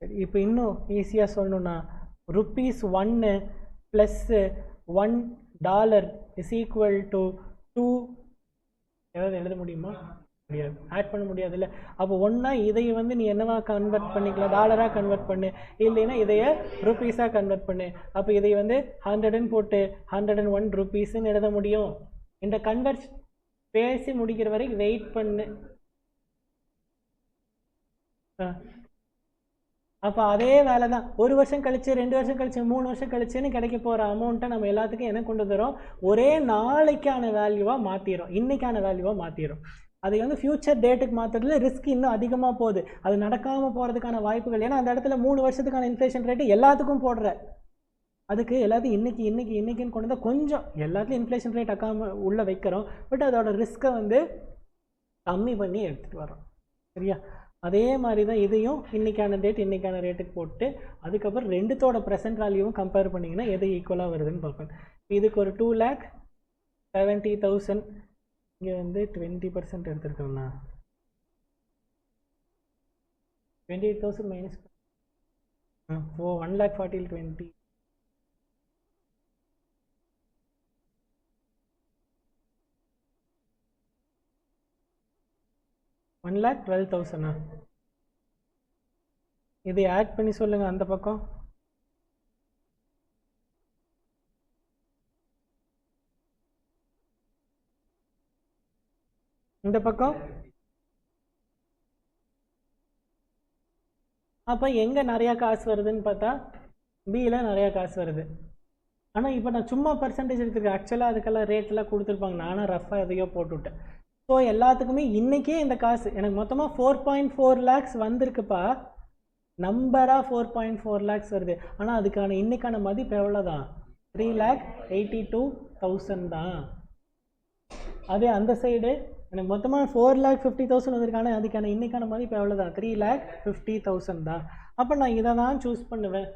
சரி, இப்போ இன்னும் ஈஸியாக சொல்லணுன்னா ₹1 ப்ளஸ் $1 இஸ் ஈக்குவல் டு 2. ஏதாவது எழுத முடியுமா? முடியாது, ஆட் பண்ண முடியாது இல்லை. அப்போ ஒன்றா இதையை வந்து நீ என்னவா கன்வெர்ட் பண்ணிக்கலாம்? டாலராக கன்வெர்ட் பண்ணு, இல்லைன்னா இதையை ருப்பீஸாக கன்வெர்ட் பண்ணு. அப்போ இதை வந்து 100ன்னு போட்டு 101 rupeesன்னு எழுத முடியும். இந்த கன்வெர்ட் பேசி முடிக்கிற வரைக்கும் வெயிட் பண்ணு. அப்போ அதே வேலை தான். 1 வருஷம் கழிச்சு, 2 வருஷம் கழிச்சு, 3 வருஷம் கழிச்சுன்னு கிடைக்க போகிற அமௌண்ட்டை நம்ம எல்லாத்துக்கும் என்ன கொண்டு தரோம்? ஒரே நாளைக்கான வேல்யூவாக மாற்றிடும், இன்னைக்கான வேல்யூவாக மாற்றிடும். அதை வந்து ஃபியூச்சர் டேட்டுக்கு மாற்றுறதுல ரிஸ்க் இன்னும் அதிகமாக போகுது. அது நடக்காமல் போகிறதுக்கான வாய்ப்புகள். ஏன்னா அந்த இடத்துல 3 வருஷத்துக்கான இன்ஃப்ளேஷன் ரேட்டு எல்லாத்துக்கும் போடுற, அதுக்கு எல்லாத்தையும் இன்னைக்குன்னு கொண்டு வந்தால் கொஞ்சம் எல்லாத்துலேயும் இன்ஃப்ளேஷன் ரேட் உள்ளே வைக்கிறோம். பட் அதோட ரிஸ்க்கை வந்து கம்மி பண்ணி எடுத்துகிட்டு வரோம். சரியா? அதே மாதிரி தான் இதையும் இன்னைக்கான டேட் இன்னைக்கான ரேட்டுக்கு போட்டு அதுக்கப்புறம் ரெண்டுத்தோட ப்ரெசென்ட் வேல்யூவும் கம்பேர் பண்ணிங்கன்னா எது ஈக்குவலாக வருதுன்னு பார்ப்பேன். இதுக்கு ஒரு 2,70,000 இங்கே வந்து 20% எடுத்துருக்கோம்ண்ணா. 28,000 மைனஸ் 1,40,000 20 1,12,000. இதை ஆட் பண்ணி சொல்லுங்க. அந்த பக்கம் இந்த பக்கம் அப்போ எங்கே நிறையா காசு வருதுன்னு பார்த்தா பியில் நிறையா காசு வருது. ஆனால் இப்போ நான் சும்மா பர்சன்டேஜ் எடுத்துருக்கேன். ஆக்சுவலாக அதுக்கெல்லாம் ரேட்டெல்லாம் கொடுத்துருப்பாங்க, நானும் ரஃபாக எதையோ போட்டுவிட்டேன். ஸோ எல்லாத்துக்குமே இன்றைக்கே இந்த காசு எனக்கு மொத்தமாக 4.4 lakhs வந்திருக்குப்பா. நம்பராக 4.4 lakhs வருது. ஆனால் அதுக்கான இன்றைக்கான மதிப்பு எவ்வளோ தான்? 3,82,000 தான். அதே அந்த சைடு எனக்கு மொத்தமாக 4,50,000 வந்திருக்கான அதுக்கான இன்றைக்கான மதிப்பு எவ்வளோ தான்? 3,50,000 தான். அப்போ நான் இதை தான் சூஸ் பண்ணுவேன்.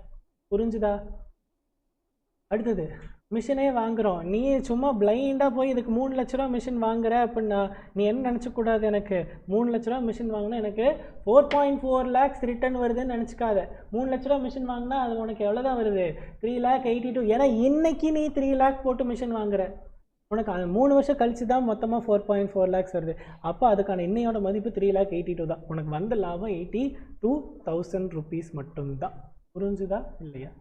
புரிஞ்சுதா? அடுத்தது மிஷினே வாங்குகிறோம். நீ சும்மா பிளைண்டாக போய் இதுக்கு 3 லட்ச ரூபா மிஷின் வாங்குற அப்படின்னா நீ என்ன நினச்சக்கூடாது, எனக்கு 3 லட்ச ரூபா மிஷின் வாங்கினா எனக்கு 4.4 lakhs ரிட்டர்ன் வருதுன்னு நினச்சிக்காத. 3 லட்ச ரூபா மிஷின் வாங்கினா அது உனக்கு எவ்வளோ தான் வருது? 3,82,000. ஏன்னா இன்றைக்கி நீ 3 lakh போட்டு மிஷின் வாங்குற, உனக்கு அது 3 வருஷம் கழிச்சு தான் மொத்தமாக 4.4 lakhs வருது. அப்போ அதுக்கான இன்னையோட மதிப்பு 3,82,000 தான். உனக்கு வந்த லாபம் 82,000 rupees மட்டும்தான். புரிஞ்சுதா இல்லையா?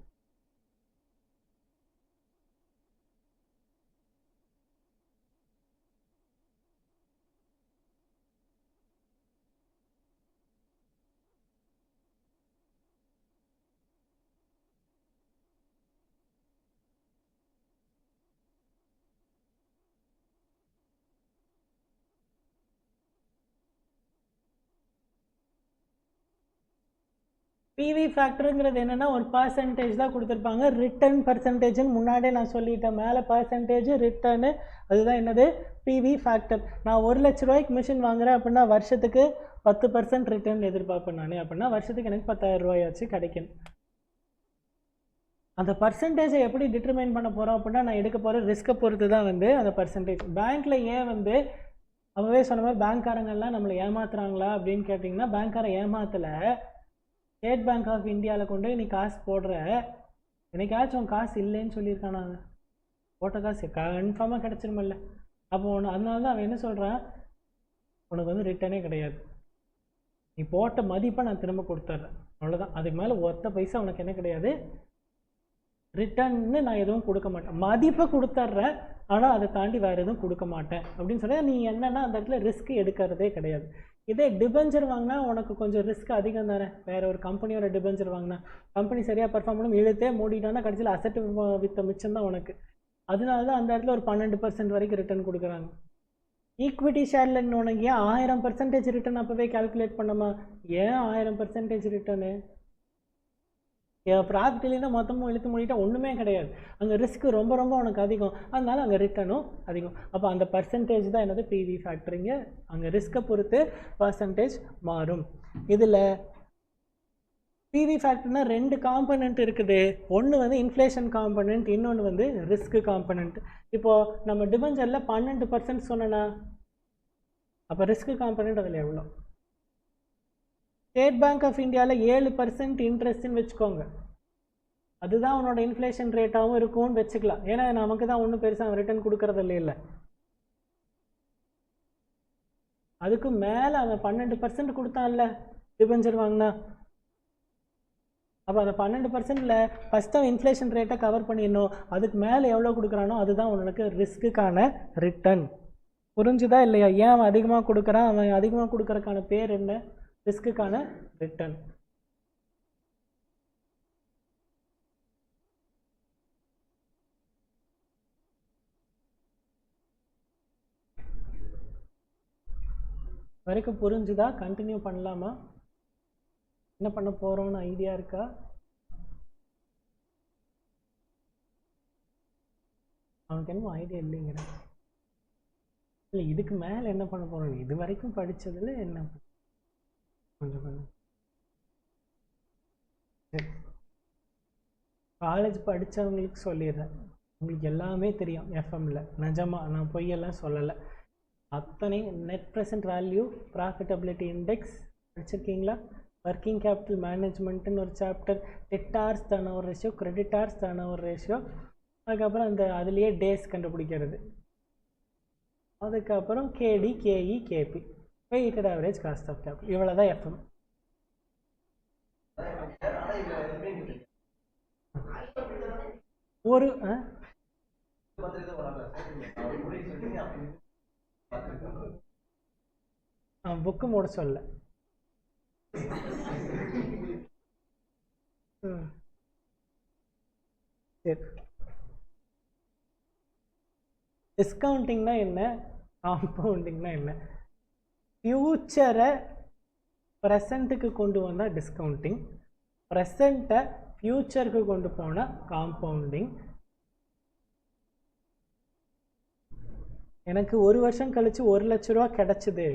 பிவி ஃபேக்டருங்கிறது என்னென்னா ஒரு பர்சன்டேஜ் தான் கொடுத்துருப்பாங்க. ரிட்டர்ன் பர்சன்டேஜ்னு முன்னாடியே நான் சொல்லிட்டேன். மேலே பர்சன்டேஜ் ரிட்டர்னு அதுதான் என்னது? PV factor. நான் 1 லட்ச ரூபாய்க்கு மிஷின் வாங்குறேன் அப்படின்னா வருஷத்துக்கு 10% ரிட்டர்ன் எதிர்பார்ப்பேன் நான். அப்படின்னா வருஷத்துக்கு எனக்கு 10,000 ரூபாயாச்சு கிடைக்கணும். அந்த பர்சன்டேஜை எப்படி டிட்டர்மைன் பண்ண போகிறோம் அப்படின்னா நான் எடுக்க போகிற ரிஸ்க்கை பொறுத்து தான் வந்து அந்த பர்சன்டேஜ். பேங்க்கில் ஏன் வந்து அவவே சொன்ன மாதிரி பேங்க்காரங்கள்லாம் நம்மளை ஏமாத்துறாங்களா அப்படின்னு கேட்டிங்கன்னா பேங்க்காரன் ஏமாத்தலை. ஸ்டேட் பேங்க் ஆஃப் இந்தியாவில் கொண்டு நீ காசு போடுற, என்னைக்காச்சும் காசு இல்லைன்னு சொல்லியிருக்கானா? போட்ட காசு கன்ஃபார்மாக கிடச்சிருமில்ல. அப்போ ஒன்று அதனால தான் அவன் என்ன சொல்கிறான், உனக்கு வந்து ரிட்டர்னே கிடையாது, நீ போட்ட மதிப்பை நான் திரும்ப கொடுத்துட்றேன், அவ்வளோதான். அதுக்கு மேலே ஒத்த பைசா உனக்கு என்ன கிடையாது, ரிட்டர்ன்னு நான் எதுவும் கொடுக்க மாட்டேன். மதிப்பை கொடுத்துட்றேன், ஆனால் அதை தாண்டி வேறு எதுவும் கொடுக்க மாட்டேன் அப்படின்னு சொல்லி நீ என்னென்னா அந்த இடத்துல ரிஸ்க் எடுக்கிறதே கிடையாது. இதே டிபெஞ்சர் வாங்கினா உனக்கு கொஞ்சம் ரிஸ்க் அதிகம் தானே. வேறு ஒரு கம்பெனியோட டிபெஞ்சர் வாங்கினா கம்பெனி சரியாக பர்ஃபார்ம் பண்ணணும், இழுத்தே மூடிட்டானா கடைசியில் அசெட் வித்த மிச்சம் தான் உனக்கு. அதனால தான் அந்த இடத்துல ஒரு 12% வரைக்கும் ரிட்டர்ன் கொடுக்குறாங்க. ஈக்விட்டி ஷேரில் உனக்கு ஏன் 1000% ரிட்டர்ன் அப்போவே கால்குலேட் பண்ணமா? ஏன் 1000% ரிட்டர்னு? ப்ராஃபிட் இல்லைன்னா மொத்தமும் இழுத்து மூடிட்டா ஒன்றுமே கிடையாது. அங்கே ரிஸ்க்கு ரொம்ப ரொம்ப உனக்கு அதிகம், அதனால அங்கே ரிட்டர்னும் அதிகம். அப்போ அந்த பர்சன்டேஜ் தான் என்னது? பிவி ஃபேக்டரிங்க. அங்கே ரிஸ்க்கை பொறுத்து பர்சன்டேஜ் மாறும். இதில் பிவி ஃபேக்டர்னா 2 காம்பனண்ட் இருக்குது. ஒன்று வந்து இன்ஃப்ளேஷன் காம்பனண்ட், இன்னொன்று வந்து ரிஸ்க் காம்பனண்ட். இப்போது நம்ம டிபெஞ்சரில் 12% சொன்னேன்னா அப்போ ரிஸ்க் காம்பனண்ட் அதில் எவ்வளோ? ஸ்டேட் பேங்க் ஆஃப் இந்தியாவில் 7% இன்ட்ரெஸ்ட்னு வச்சுக்கோங்க. அதுதான் உன்னோட இன்ஃப்ளேஷன் ரேட்டாகவும் இருக்கும்னு வச்சுக்கலாம். ஏன்னா நமக்கு தான் ஒன்றும் பெருசாக ரிட்டர்ன் கொடுக்கறது இல்லை. அதுக்கு மேலே அவன் 12% கொடுத்தான்ல டிபெஞ்சர் வாங்கினா. அப்போ அந்த 12%ல் ஃபஸ்ட்டு அவன் இன்ஃப்ளேஷன் ரேட்டை கவர் பண்ணிடணும். அதுக்கு மேலே எவ்வளோ கொடுக்குறானோ அதுதான் உனக்கு ரிஸ்க்குக்கான ரிட்டர்ன். புரிஞ்சுதா இல்லையா? ஏன் அவன் அதிகமாக கொடுக்குறான்? அவன் அதிகமாக கொடுக்குறதுக்கான பேர் என்ன? ரிஸ்க்குக்கான ரிட்டர்ன். வரைக்கும் புரிஞ்சுதா? கண்டினியூ பண்ணலாமா? என்ன பண்ண போகிறோன்னு ஐடியா இருக்கா? அவனுக்கு என்னமோ ஐடியா இல்லைங்கிற. இல்லை இதுக்கு மேலே என்ன பண்ண போகிறோம்? இது வரைக்கும் படித்ததில் என்ன கொஞ்சம் கொஞ்சம் காலேஜ் படித்தவங்களுக்கு சொல்லிடுறேன். உங்களுக்கு எல்லாமே தெரியும் எஃப்எம்மில். நிஜமாக நான் பொய்யெல்லாம் சொல்லலை. அத்தனை net present value, profitability index படிச்சிருக்கீங்களா? ஒர்க்கிங் கேபிட்டல் மேனேஜ்மெண்ட்டுன்னு ஒரு chapter, debtors turnover ratio, creditors turnover ratio, அதுக்கப்புறம் அந்த அதுலேயே டேஸ் கண்டுபிடிக்கிறது, அதுக்கப்புறம் KD, KE, KP, weighted average cost of capital. இவ்வளோ தான் எஃப்எம். ஒரு புக்கு மூட சொல்ல சரி, டிஸ்கவுண்டிங்னா என்ன, காம்பவுண்டிங்னா என்ன? ஃபியூச்சரை ப்ரெசண்ட்டுக்கு கொண்டு வந்தால் டிஸ்கவுண்டிங், ப்ரெசண்ட்டை ஃபியூச்சருக்கு கொண்டு போனால் காம்பவுண்டிங். எனக்கு ஒரு வருஷம் கழித்து 1,00,000 ரூபா கிடச்சிது,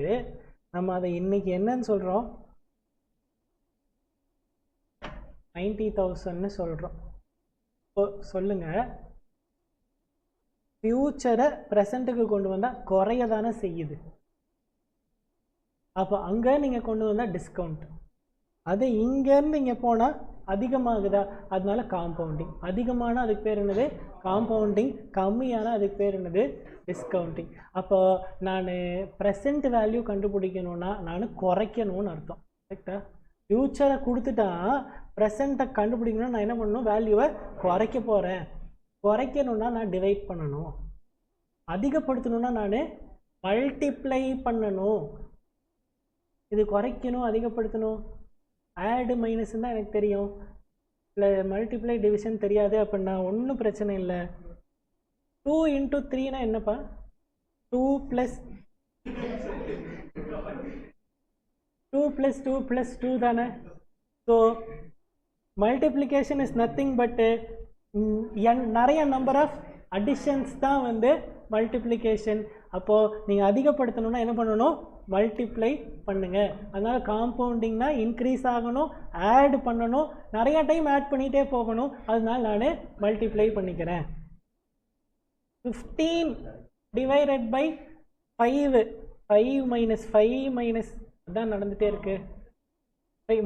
நம்ம அதை இன்னைக்கு என்னன்னு சொல்கிறோம்? 90,000ன்னு சொல்கிறோம். இப்போ சொல்லுங்கள், ஃபியூச்சரை ப்ரெசண்ட்டுக்கு கொண்டு வந்தால் குறைய தானே செய்யுது. அப்போ அங்கே நீங்கள் கொண்டு வந்தால் டிஸ்கவுண்ட், அது இங்கேருந்து இங்கே போனால் அதிகமாகுதா, அதனால காம்பவுண்டிங். அதிகமான அதுக்கு பேர் என்னது? காம்பவுண்டிங். கம்மியான அதுக்கு பேர் என்னது? டிஸ்கவுண்டிங். அப்போ நான் ப்ரெசண்ட் வேல்யூ கண்டுபிடிக்கணும்னா நான் குறைக்கணும்னு அர்த்தம். கரெக்டா? ஃபியூச்சரை கொடுத்துட்டா ப்ரெசண்ட்டை கண்டுபிடிக்கணும்னா நான் என்ன பண்ணணும்? வேல்யூவை குறைக்க போகிறேன். குறைக்கணும்னா நான் டிவைட் பண்ணணும். அதிகப்படுத்தணும்னா நான் மல்டிப்ளை பண்ணணும். இது குறைக்கணும், அதிகப்படுத்தணும், ஆடு மைனஸ் தான் எனக்கு தெரியும், இல்லை மல்டிப்ளை டிவிஷன் தெரியாது அப்படின்னா ஒன்றும் பிரச்சனை இல்லை. 2 × 3னா என்னப்பா? 2 + 2 + 2 தானே. So multiplication is nothing but நிறைய நம்பர் ஆஃப் அடிஷன்ஸ் தான் வந்து மல்டிப்ளிகேஷன். அப்போது நீங்கள் அதிகப்படுத்தணும்னா என்ன பண்ணணும்? மல்டிப்ளை பண்ணுங்க. அதனால் காம்பவுண்டிங்னா இன்க்ரீஸ் ஆகணும், ஆட் பண்ணணும், நிறையா டைம் ஆட் பண்ணிகிட்டே போகணும். அதனால நான் மல்டிப்ளை பண்ணிக்கிறேன். 15 டிவைடட் பை 5, 5 - 5 அதான் நடந்துகிட்டே இருக்குது.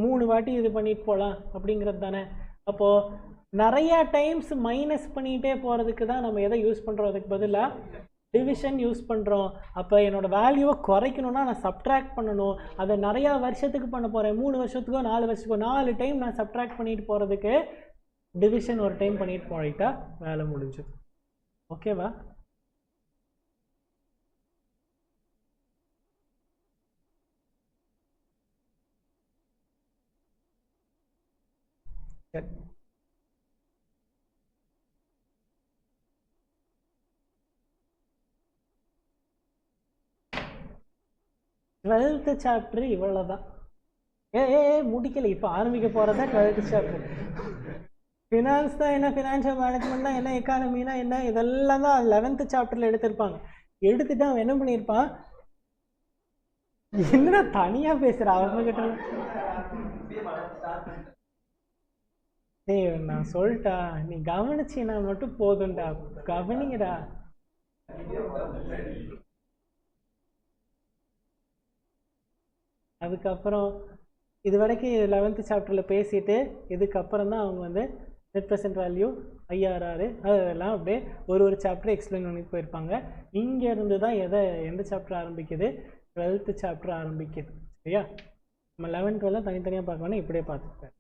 3 வாட்டி இது பண்ணிட்டு போகலாம் அப்படிங்கிறது தானே. அப்போது நிறையா டைம்ஸ் மைனஸ் பண்ணிகிட்டே போகிறதுக்கு தான் நம்ம எதை யூஸ் பண்ணுறோம்? அதுக்கு பதிலாக டிவிஷன் யூஸ் பண்ணுறோம். அப்போ என்னோடய வேல்யூவை குறைக்கணும்னா நான் சப்ட்ராக்ட் பண்ணணும். அதை நிறையா வருஷத்துக்கு பண்ண போகிறேன், 3 வருஷத்துக்கோ 4 வருஷத்துக்கோ 4 டைம் நான் சப்ட்ராக்ட் பண்ணிட்டு போகிறதுக்கு டிவிஷன் ஒரு டைம் பண்ணிட்டு போயிட்டா வேலை முடிஞ்சு. ஓகேவா? சரி, 12th சாப்டர் இவ்வளோதான். முடிக்கல, இப்போ ஆரம்பிக்க போகிறதா 12th சாப்டர். ஃபினான்ஸ் தான் என்ன, ஃபினான்ஷியல் மேனேஜ்மெண்ட் தான் என்ன, எக்கானமினா என்ன, இதெல்லாம் தான் 11th சாப்டரில் எடுத்திருப்பாங்க. எடுத்துட்டு அவன் என்ன பண்ணியிருப்பான்? என்னடா தனியாக பேசுகிற அவங்ககிட்ட? டேய் நான் சொல்லிட்டா, நீ கவனிச்சின்னா மட்டும் போதும்டா, கவனிங்கடா. அதுக்கப்புறம் இது வரைக்கும் 11th சாப்டரில் பேசிட்டு இதுக்கப்புறம் தான் அவங்க வந்து நெட் ப்ரெசென்ட் வேல்யூ, IRR அதெல்லாம் அப்படியே ஒரு சாப்டர் எக்ஸ்பிளைன் பண்ணி போயிருப்பாங்க. இங்கேருந்து தான் எந்த சாப்டர் ஆரம்பிக்குது? 12th சாப்டர் ஆரம்பிக்குது. சரியா? நம்ம 11th 12 தனித்தனியாக பார்க்கணும், இப்படியே பார்த்துருப்பேன்.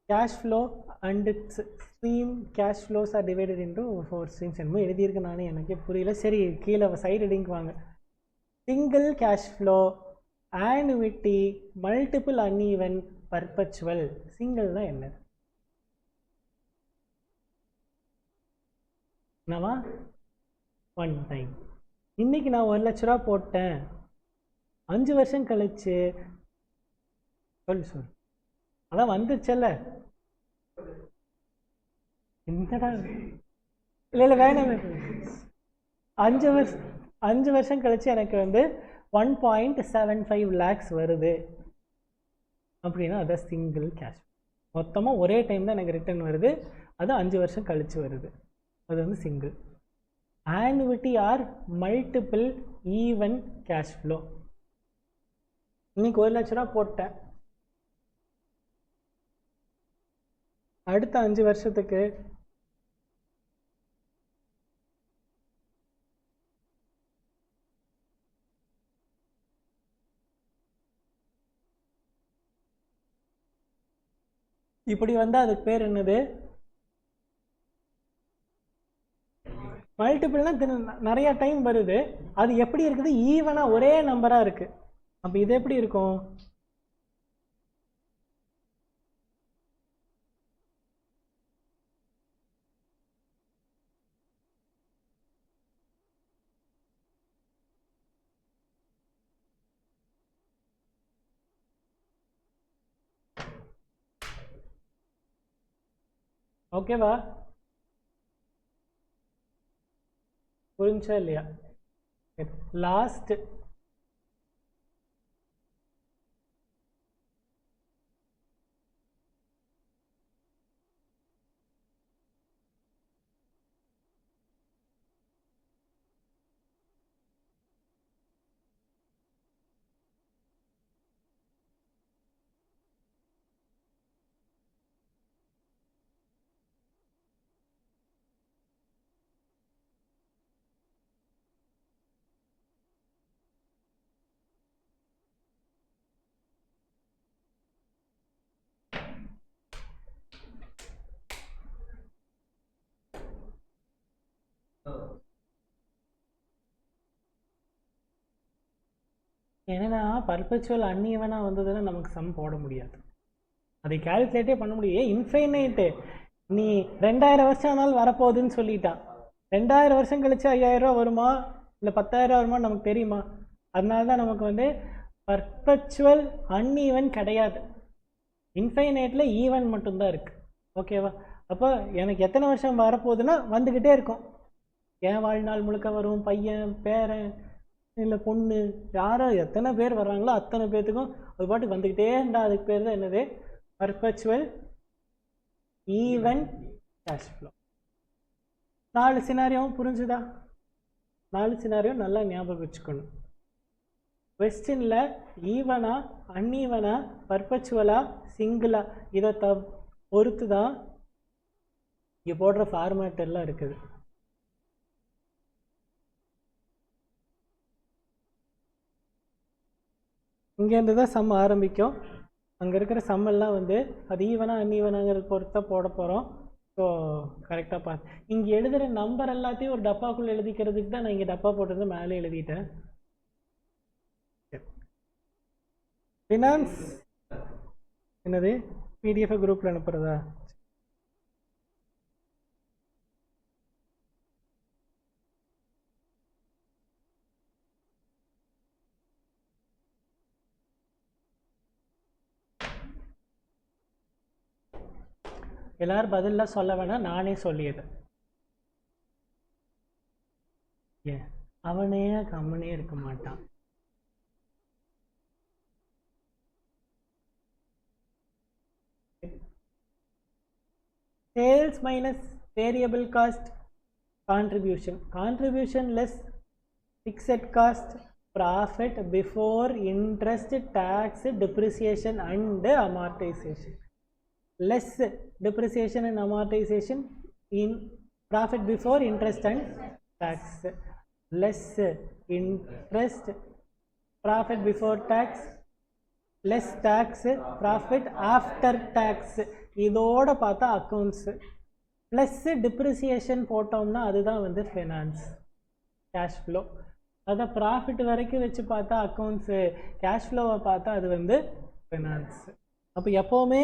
Cash flow and stream cash flows are divided into 4 streams. என்னமோ எழுதியிருக்கு, நானே எனக்கே புரியல. சரி, கீழே சைடு ஹெட்டிங்க்கு வாங்க. Single cash flow, annuity, multiple uneven, perpetual. சிங்கிள்னா என்ன? என்னவா? 1 டைம். இன்னைக்கு நான் 1,00,000 ரூபா போட்டேன், 5 வருஷம் கழிச்சு சொல்லு அதான் வந்துருச்சல்ல. என்னடா? இல்லை வேணாம், 5 வருஷம் கழிச்சு எனக்கு வந்து 1.75 lakhs வருது அப்படின்னா அதான் சிங்கிள் கேஷ். மொத்தமாக ஒரே டைம் தான் எனக்கு ரிட்டர்ன் வருது, அது 5 வருஷம் கழிச்சு வருது, அது வந்து single. annuity or multiple even cash flow. இன்னைக்கு 1,00,000 ரூபா போட்டேன், அடுத்த 5 வருஷத்துக்கு இப்படி வந்தால் அதுக்கு பேர் என்னது? மல்டிபிள்னா நிறைய டைம் வருது, அது எப்படி இருக்குது? ஈவனாக ஒரே நம்பராக இருக்குது. அப்போ இது எப்படி இருக்கும்? ஓகேவா? புரிஞ்சா இல்லையா? லாஸ்ட் என்னன்னா பர்பச்சுவல் அன்இவனாக வந்ததுன்னா நமக்கு சம் போட முடியாது, அதை கால்குலேட்டே பண்ண முடியும். இன்ஃபைனைட்டு நீ 2000 வருஷம் ஆனாலும் வரப்போகுதுன்னு சொல்லிட்டான். 2000 வருஷம் கழிச்சு 5000 ரூபா வருமா இல்லை 10,000 வருமா நமக்கு தெரியுமா? அதனால தான் நமக்கு வந்து பர்பச்சுவல் அன்ஈவன் கிடையாது, இன்ஃபைனைட்டில் ஈவன் மட்டும்தான் இருக்குது. ஓகேவா? அப்போ எனக்கு எத்தனை வருஷம் வரப்போகுதுன்னா வந்துக்கிட்டே இருக்கும். என் வாழ்நாள் முழுக்க வரும், பையன் பேரன் இல்லை பொண்ணு யாரோ எத்தனை பேர் வர்றாங்களோ அத்தனை பேர்த்துக்கும் அது பாட்டுக்கு வந்துக்கிட்டே இருந்தால் அதுக்கு பேர் தான் என்னது? Perpetual even cash flow. 4 சினாரியோவும் புரிஞ்சுதா? 4 சினாரியோ நல்லா ஞாபகம் வச்சுக்கணும். கொஸ்டினில் ஈவனா அன்ஈவனா பர்பச்சுவலா சிங்கிளா இதை பொறுத்து தான் இங்கே போடுற ஃபார்மேட் எல்லாம் இருக்குது. இங்கேருந்து தான் சம் ஆரம்பிக்கும். அங்கே இருக்கிற சம்மெல்லாம் வந்து அது ஈவனா அன்ஈவனாங்கிறது பொறுத்த போட போகிறோம். ஸோ கரெக்டாக பார்த்து இங்கே எழுதுகிற நம்பர் எல்லாத்தையும் ஒரு டப்பாக்குள்ளே எழுதிக்கிறதுக்கு தான் நான் இங்கே டப்பா போட்டிருந்து மேலே எழுதிட்டேன். ஃபினான்ஸ் என்னது? பிடிஎஃப் குரூப்பில் அனுப்புகிறதா? எல்லாரும் பதிலாக சொல்ல வேணாம், நானே சொல்லிடுறேன். ஏன் அவனே கம்மனே இருக்க மாட்டான். Sales minus variable cost contribution less fixed cost profit before interest tax depreciation and amortization. Less depreciation and amortization in profit before interest and tax. Less interest, profit before tax. Less tax, profit after tax. இதோட பார்த்தா அக்கௌண்ட்ஸ் ப்ளஸ் டிப்ரிசியேஷன் போட்டோம்னா அதுதான் வந்து ஃபினான்ஸ் கேஷ் ஃப்ளோ. அதை ப்ராஃபிட் வரைக்கும் வச்சு பார்த்தா அக்கௌண்ட்ஸு, கேஷ் ஃப்ளோவை பார்த்தா அது வந்து ஃபினான்ஸ். அப்போ எப்போவுமே